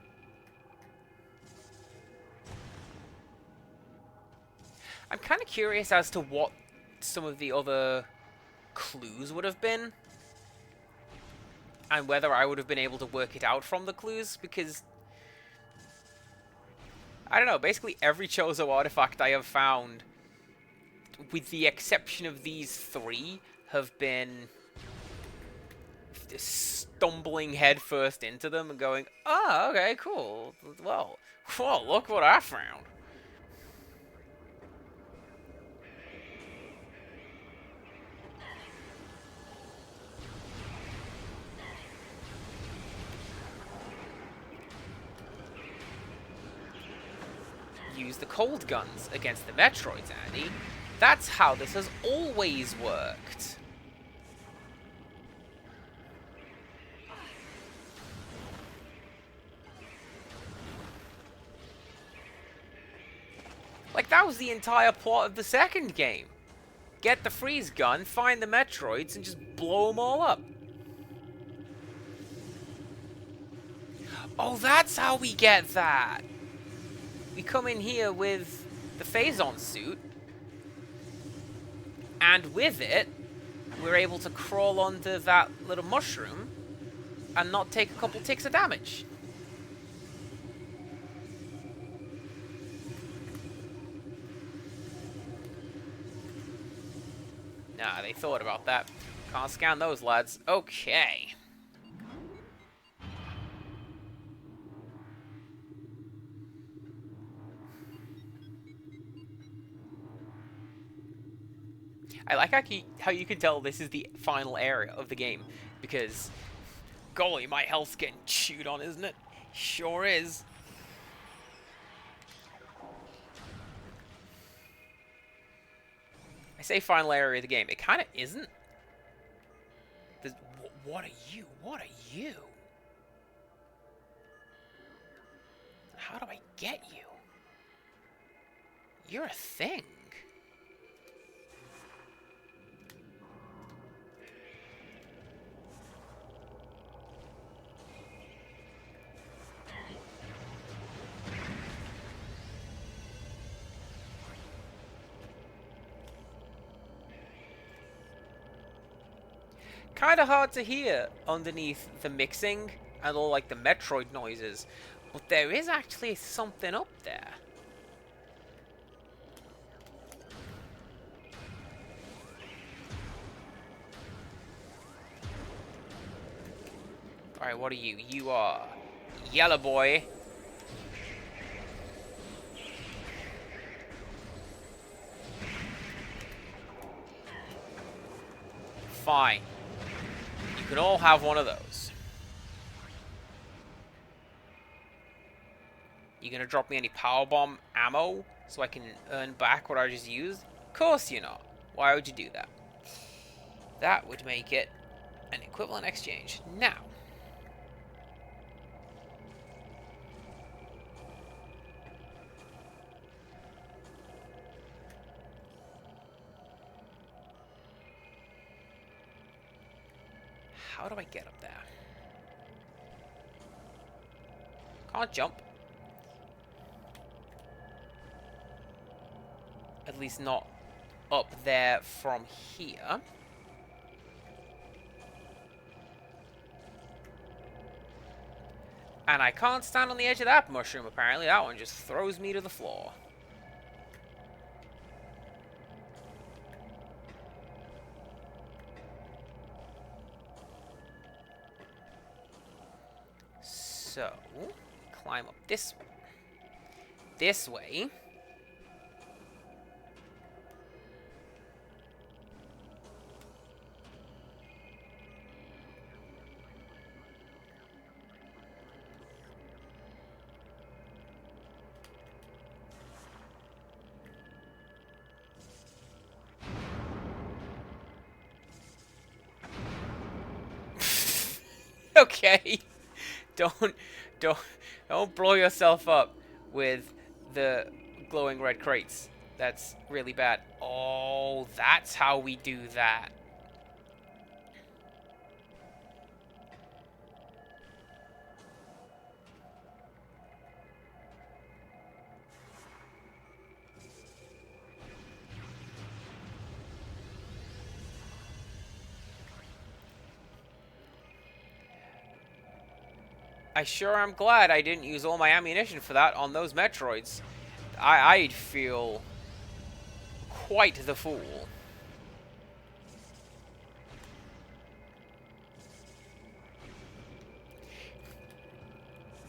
I'm kind of curious as to what some of the other clues would have been. And whether I would have been able to work it out from the clues, because I don't know, basically every Chozo artifact I have found, with the exception of these three, have been stumbling headfirst into them and going, oh, okay, cool. Well, look what I found. Use the cold guns against the Metroids, Andy. That's how this has always worked. Like, that was the entire plot of the second game. Get the freeze gun, find the Metroids, and just blow them all up. Oh, that's how we get that. We come in here with the Phazon suit, and with it, we're able to crawl onto that little mushroom and not take a couple ticks of damage. Nah, they thought about that. Can't scan those, lads. Okay. I like how you can tell this is the final area of the game, because, golly, my health's getting chewed on, isn't it? Sure is. I say final area of the game. It kind of isn't. What are you? What are you? How do I get you? You're a thing. Kind of hard to hear underneath the mixing and all like the Metroid noises, but there is actually something up there. Alright, what are you? You are Yellow Boy. Fine. You can all have one of those. You gonna drop me any powerbomb ammo so I can earn back what I just used? Of course you're not. Why would you do that? That would make it an equivalent exchange. Now, how do I get up there? Can't jump. At least not up there from here. And I can't stand on the edge of that mushroom, apparently. That one just throws me to the floor. So, climb up this way. This way. Okay. Don't don't blow yourself up with the glowing red crates. That's really bad. Oh, that's how we do that. I sure am glad I didn't use all my ammunition for that on those Metroids. I'd feel quite the fool.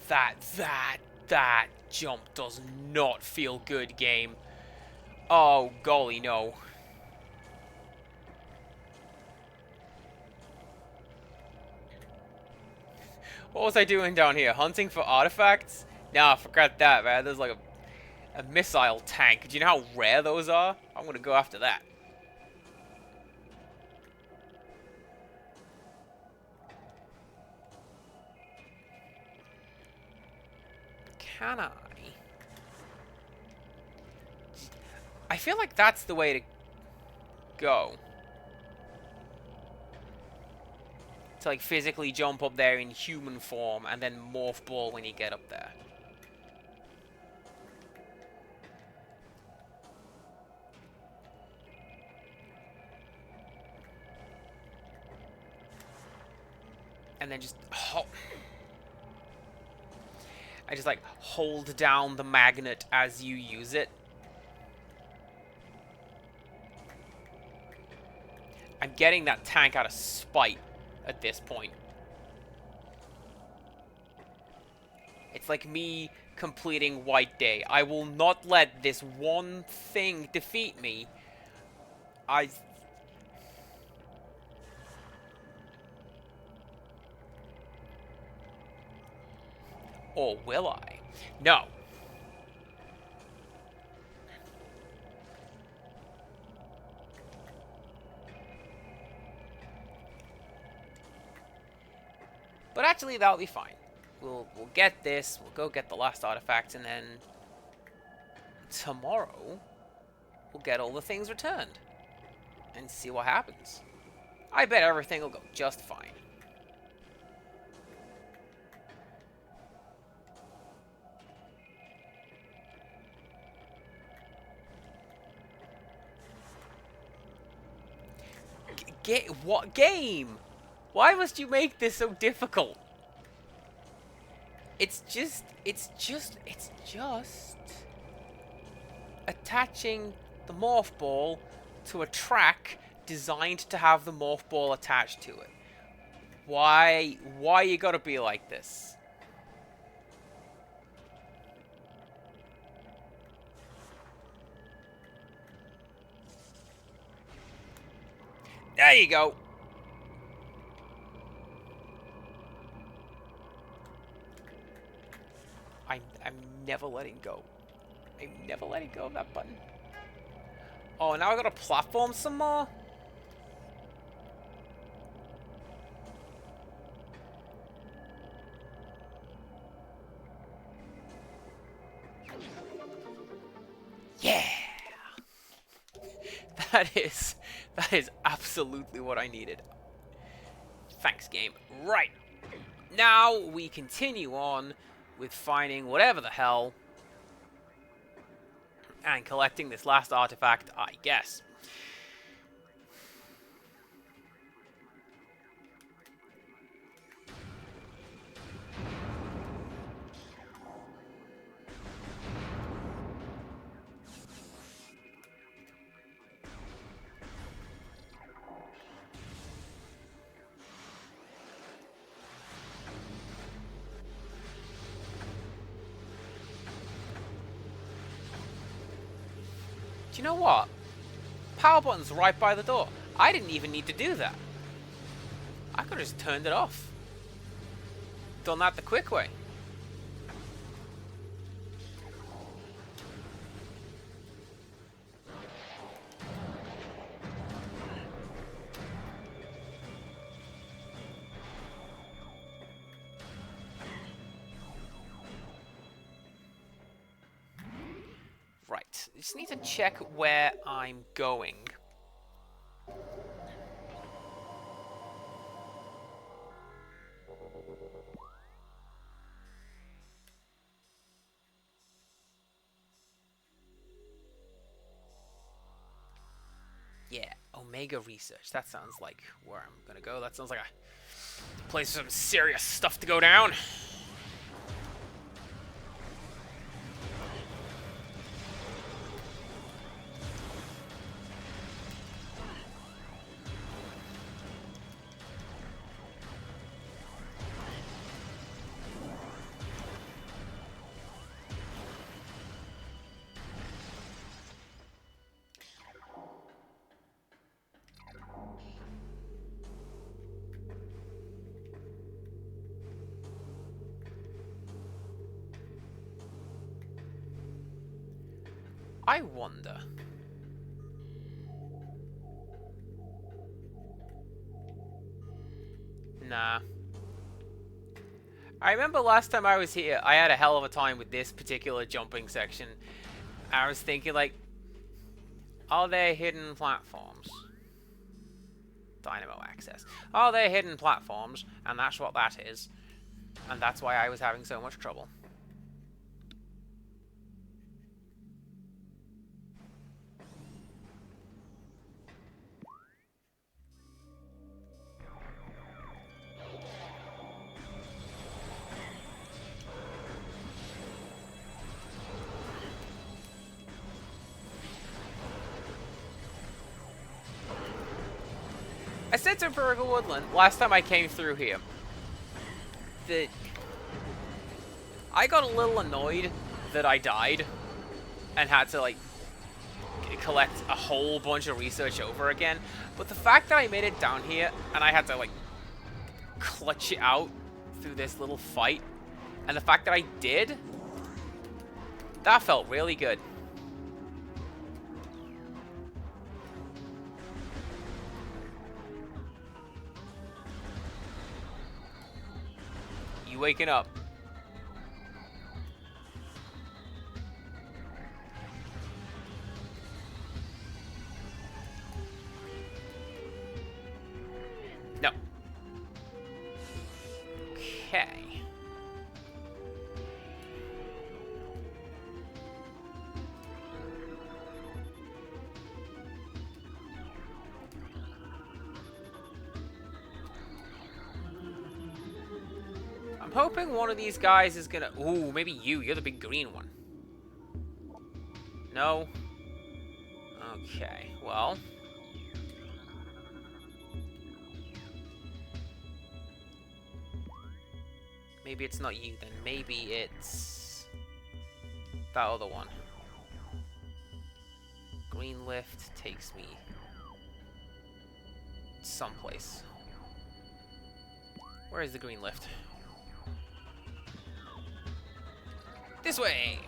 That jump does not feel good, game. Oh, golly, no. What was I doing down here? Hunting for artifacts? Nah, forgot that, man. There's like a missile tank. Do you know how rare those are? I'm gonna go after that. Can I? I feel like that's the way to go. To like physically jump up there in human form and then morph ball when you get up there. And then just I just like hold down the magnet as you use it. I'm getting that tank out of spite at this point. It's like me completing White Day. I will not let this one thing defeat me. Or will I? No. But actually, that'll be fine. We'll get this, we'll go get the last artifacts, and then tomorrow we'll get all the things returned and see what happens. I bet everything will go just fine. What game? Why must you make this so difficult? It's just attaching the morph ball to a track designed to have the morph ball attached to it. Why you gotta be like this? There you go. I'm never letting go. I'm never letting go of that button. Oh, now I gotta platform some more? That is absolutely what I needed. Thanks, game. Right. Now we continue on with finding whatever the hell and collecting this last artifact, I guess. Do you know what? Power button's right by the door. I didn't even need to do that. I could have just turned it off. Done that the quick way. Right. I just need to check where I'm going. Yeah, Omega Research. That sounds like where I'm gonna go. That sounds like a place with some serious stuff to go down. I wonder. Nah. I remember last time I was here, I had a hell of a time with this particular jumping section. I was thinking, like, are there hidden platforms? Dynamo access. Are there hidden platforms? And that's what that is. And that's why I was having so much trouble. I said to Imperial Woodland last time I came through here that I got a little annoyed that I died and had to, like, collect a whole bunch of research over again. But the fact that I made it down here and I had to, like, clutch it out through this little fight, and the fact that I did, that felt really good. You waking up? No. Okay. I'm hoping one of these guys is gonna... Ooh, maybe you. You're the big green one. No? Okay, well... Maybe it's not you, then. Maybe it's... that other one. Green lift takes me... someplace. Where is the green lift? This way!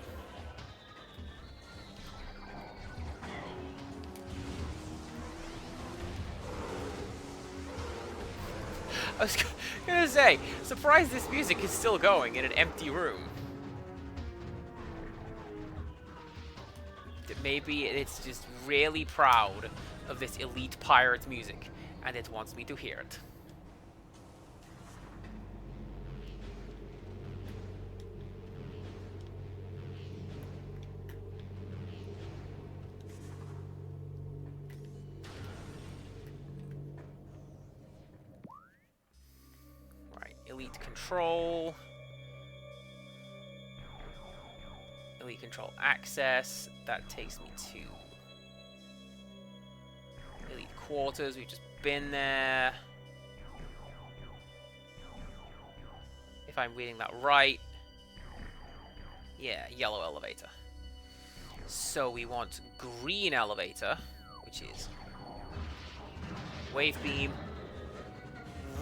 I was gonna say, surprised this music is still going in an empty room. Maybe it's just really proud of this elite pirate music, and it wants me to hear it. Right, elite control. Elite control access. That takes me to elite quarters. We've just been there. If I'm reading that right. Yeah, yellow elevator. So we want green elevator, which is wave beam,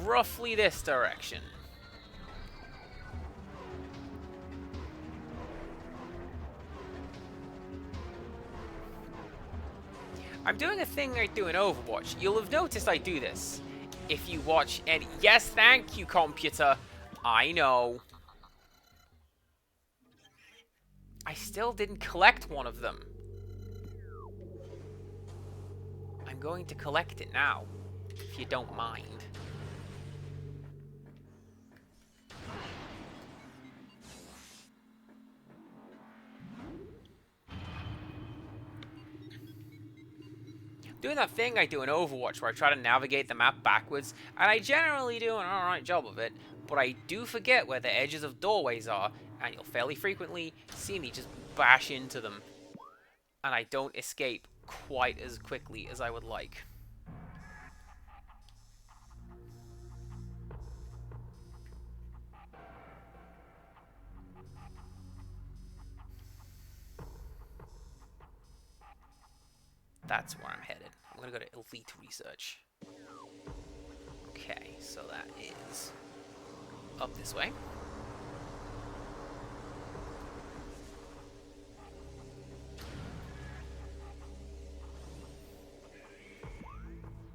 roughly this direction. I'm doing a thing I do in Overwatch. You'll have noticed I do this. If you watch any... Yes, thank you, computer. I know. I still didn't collect one of them. I'm going to collect it now, if you don't mind. Doing that thing I do in Overwatch where I try to navigate the map backwards, and I generally do an alright job of it, but I do forget where the edges of doorways are, and you'll fairly frequently see me just bash into them, and I don't escape quite as quickly as I would like. That's where I'm headed. I'm gonna go to Elite Research. Okay, so that is up this way.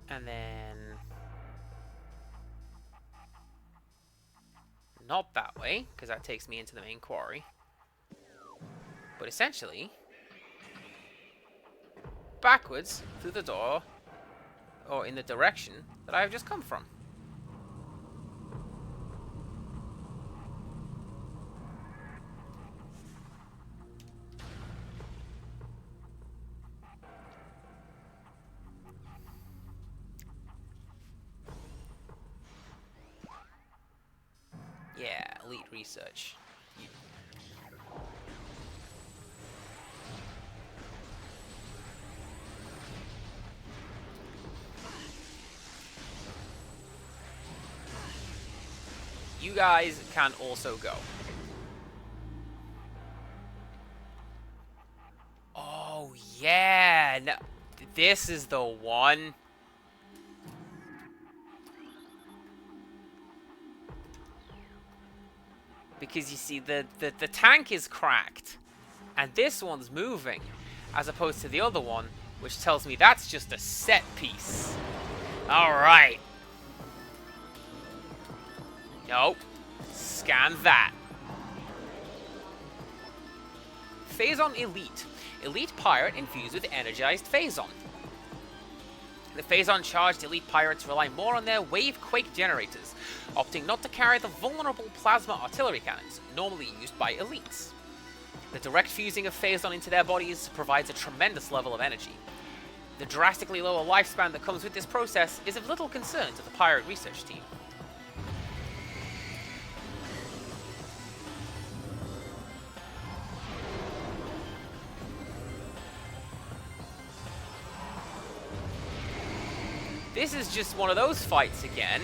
And then... not that way, because that takes me into the main quarry. But essentially... backwards through the door, or in the direction that I have just come from. Yeah, Elite Research. You guys can also go. Oh, yeah. No, this is the one. Because you see, the tank is cracked. And this one's moving. As opposed to the other one, which tells me that's just a set piece. Alright. Nope. Scan that. Phazon Elite. Elite Pirate infused with energized Phazon. The Phazon-charged elite pirates rely more on their wave-quake generators, opting not to carry the vulnerable plasma artillery cannons, normally used by elites. The direct fusing of Phazon into their bodies provides a tremendous level of energy. The drastically lower lifespan that comes with this process is of little concern to the pirate research team. This is just one of those fights again,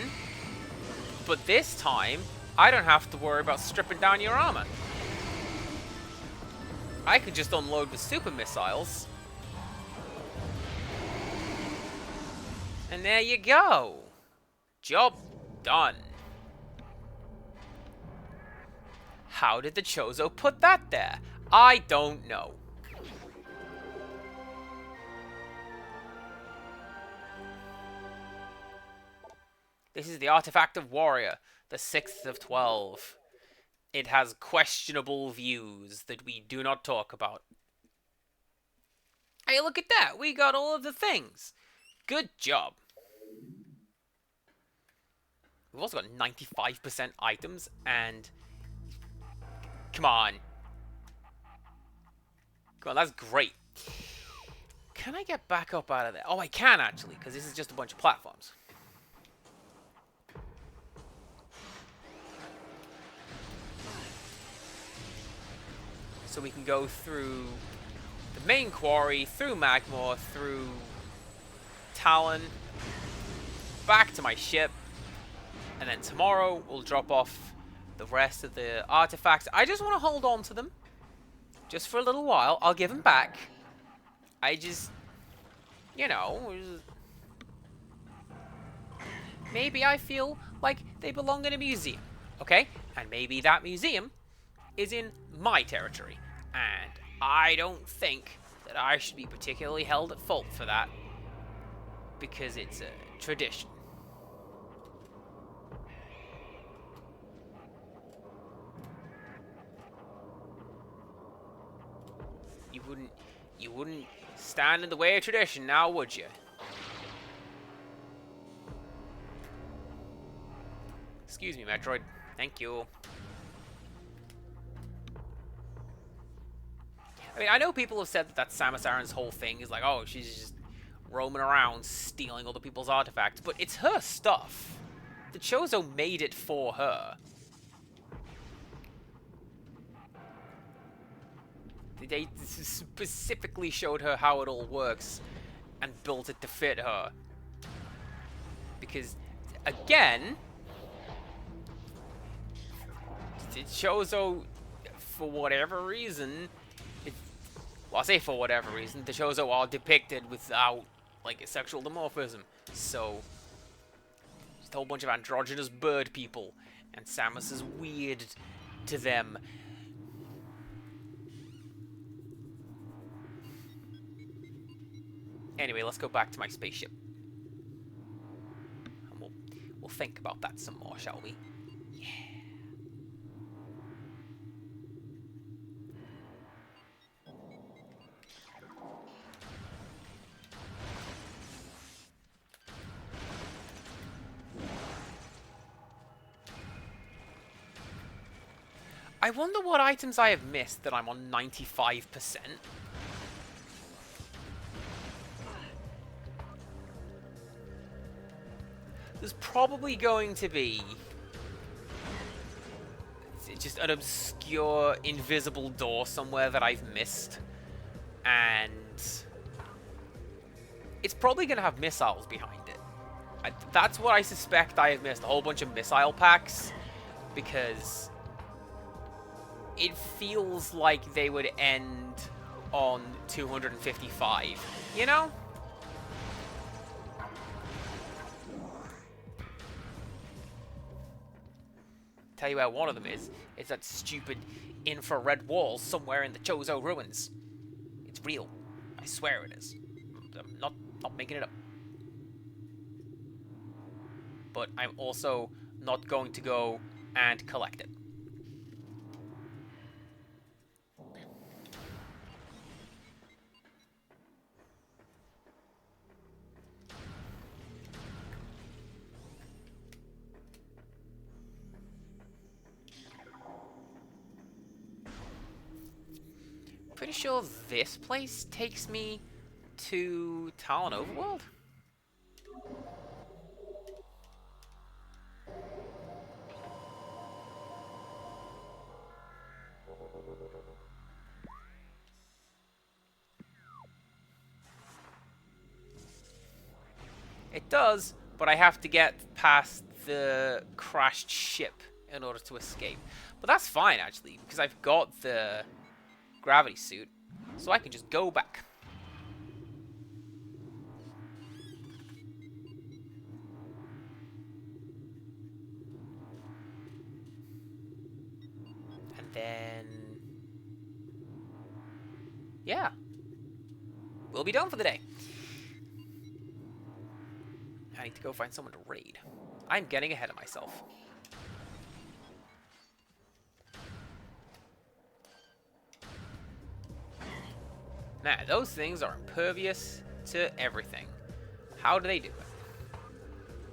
but this time, I don't have to worry about stripping down your armor. I can just unload with super missiles. And there you go. Job done. How did the Chozo put that there? I don't know. This is the Artifact of Warrior, the 6th of 12. It has questionable views that we do not talk about. Hey, look at that! We got all of the things! Good job. We've also got 95% items, and... Come on. Come on, that's great. Can I get back up out of there? Oh, I can, actually, because this is just a bunch of platforms. So we can go through the main quarry, through Magmore, through Talon, back to my ship, and then tomorrow we'll drop off the rest of the artifacts. I just want to hold on to them, just for a little while. I'll give them back. I just, you know, maybe I feel like they belong in a museum, okay? And maybe that museum is in my territory, and I don't think that I should be particularly held at fault for that, because it's a tradition. You wouldn't stand in the way of tradition now, would you? Excuse me, Metroid. Thank you. I mean, I know people have said that Samus Aran's whole thing is like, oh, she's just roaming around stealing other people's artifacts, but it's her stuff. The Chozo made it for her. They specifically showed her how it all works and built it to fit her. Because, again, Chozo, for whatever reason, well, I say for whatever reason, the Chozo are depicted without, like, a sexual dimorphism. So, just a whole bunch of androgynous bird people, and Samus is weird to them. Anyway, let's go back to my spaceship. And we'll think about that some more, shall we? Yeah. I wonder what items I have missed that I'm on 95%. There's probably going to be just an obscure, invisible door somewhere that I've missed. And it's probably going to have missiles behind it. That's what I suspect I have missed. A whole bunch of missile packs. Because it feels like they would end on 255. You know? Tell you where one of them is. It's that stupid infrared wall somewhere in the Chozo ruins. It's real. I swear it is. I'm not making it up. But I'm also not going to go and collect it. Pretty sure this place takes me to Talon Overworld? It does, but I have to get past the crashed ship in order to escape. But that's fine, actually, because I've got the gravity suit, so I can just go back. And then... yeah. We'll be done for the day. I need to go find someone to raid. I'm getting ahead of myself. Nah, those things are impervious to everything. How do they do it?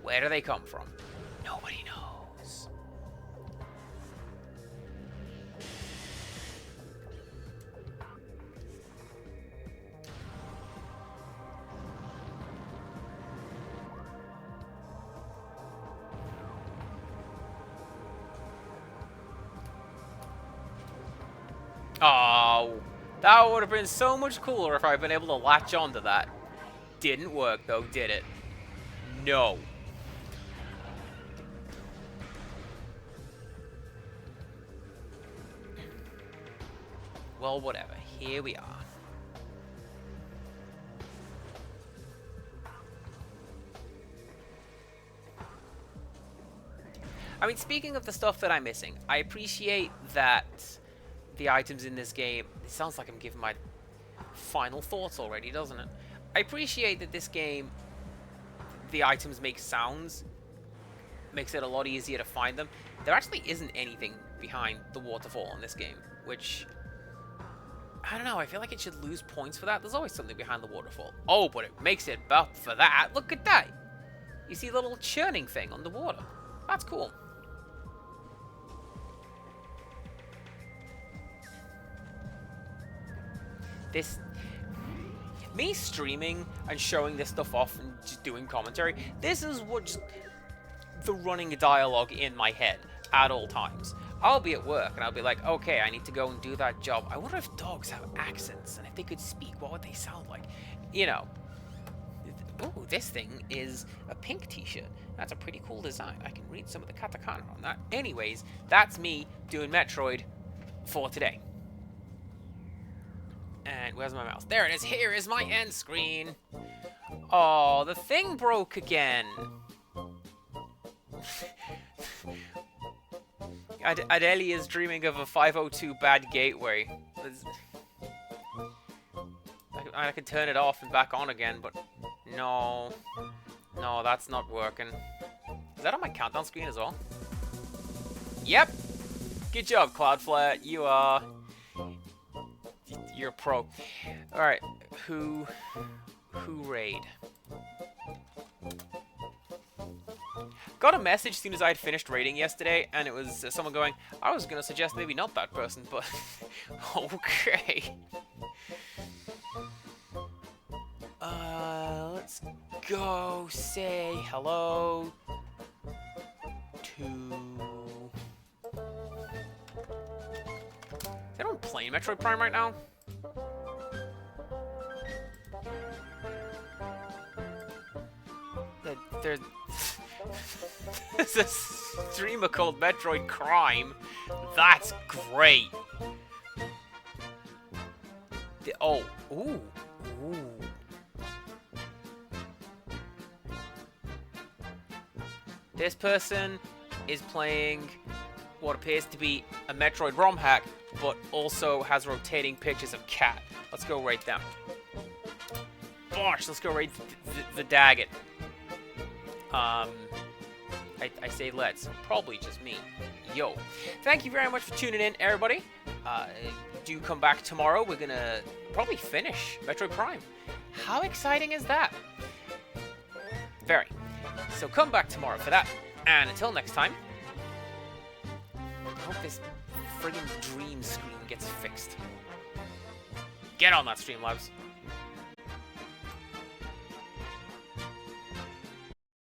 Where do they come from? Nobody knows. Oh, that would have been so much cooler if I'd been able to latch onto that. Didn't work though, did it? No. Well, whatever. Here we are. I mean, speaking of the stuff that I'm missing, I appreciate that the items in this game... It sounds like I'm giving my final thoughts already, doesn't it? I appreciate that this game, the items make sounds, makes it a lot easier to find them. There actually isn't anything behind the waterfall in this game, which... I don't know, I feel like it should lose points for that. There's always something behind the waterfall. Oh, but it makes it up for that. Look at that! You see the little churning thing on the water. That's cool. This... Me streaming and showing this stuff off and just doing commentary, this is what's the running dialogue in my head at all times. I'll be at work and I'll be like, okay, I need to go and do that job. I wonder if dogs have accents, and if they could speak, what would they sound like? You know. Oh, this thing is a pink t-shirt. That's a pretty cool design. I can read some of the katakana on that. Anyways, that's me doing Metroid for today. And where's my mouse? There it is. Here is my end screen. Oh, the thing broke again. Adeli is dreaming of a 502 bad gateway. I could turn it off and back on again, but no. No, that's not working. Is that on my countdown screen as well? Yep. Good job, Cloudflare. You're a pro. Alright, who raid? Got a message as soon as I had finished raiding yesterday, and it was someone going, I was going to suggest maybe not that person, but okay. Let's go say hello to... Is anyone playing Metroid Prime right now? There's a streamer called Metroid Crime. That's great. Ooh. This person is playing what appears to be a Metroid ROM hack, but also has rotating pictures of Cat. Let's go raid them. Gosh, let's go raid the Daggett. I say let's. Probably just me. Yo. Thank you very much for tuning in, everybody. Do come back tomorrow. We're gonna probably finish Metroid Prime. How exciting is that? Very. So come back tomorrow for that. And until next time, I hope this friggin' dream screen gets fixed. Get on that, Streamlabs.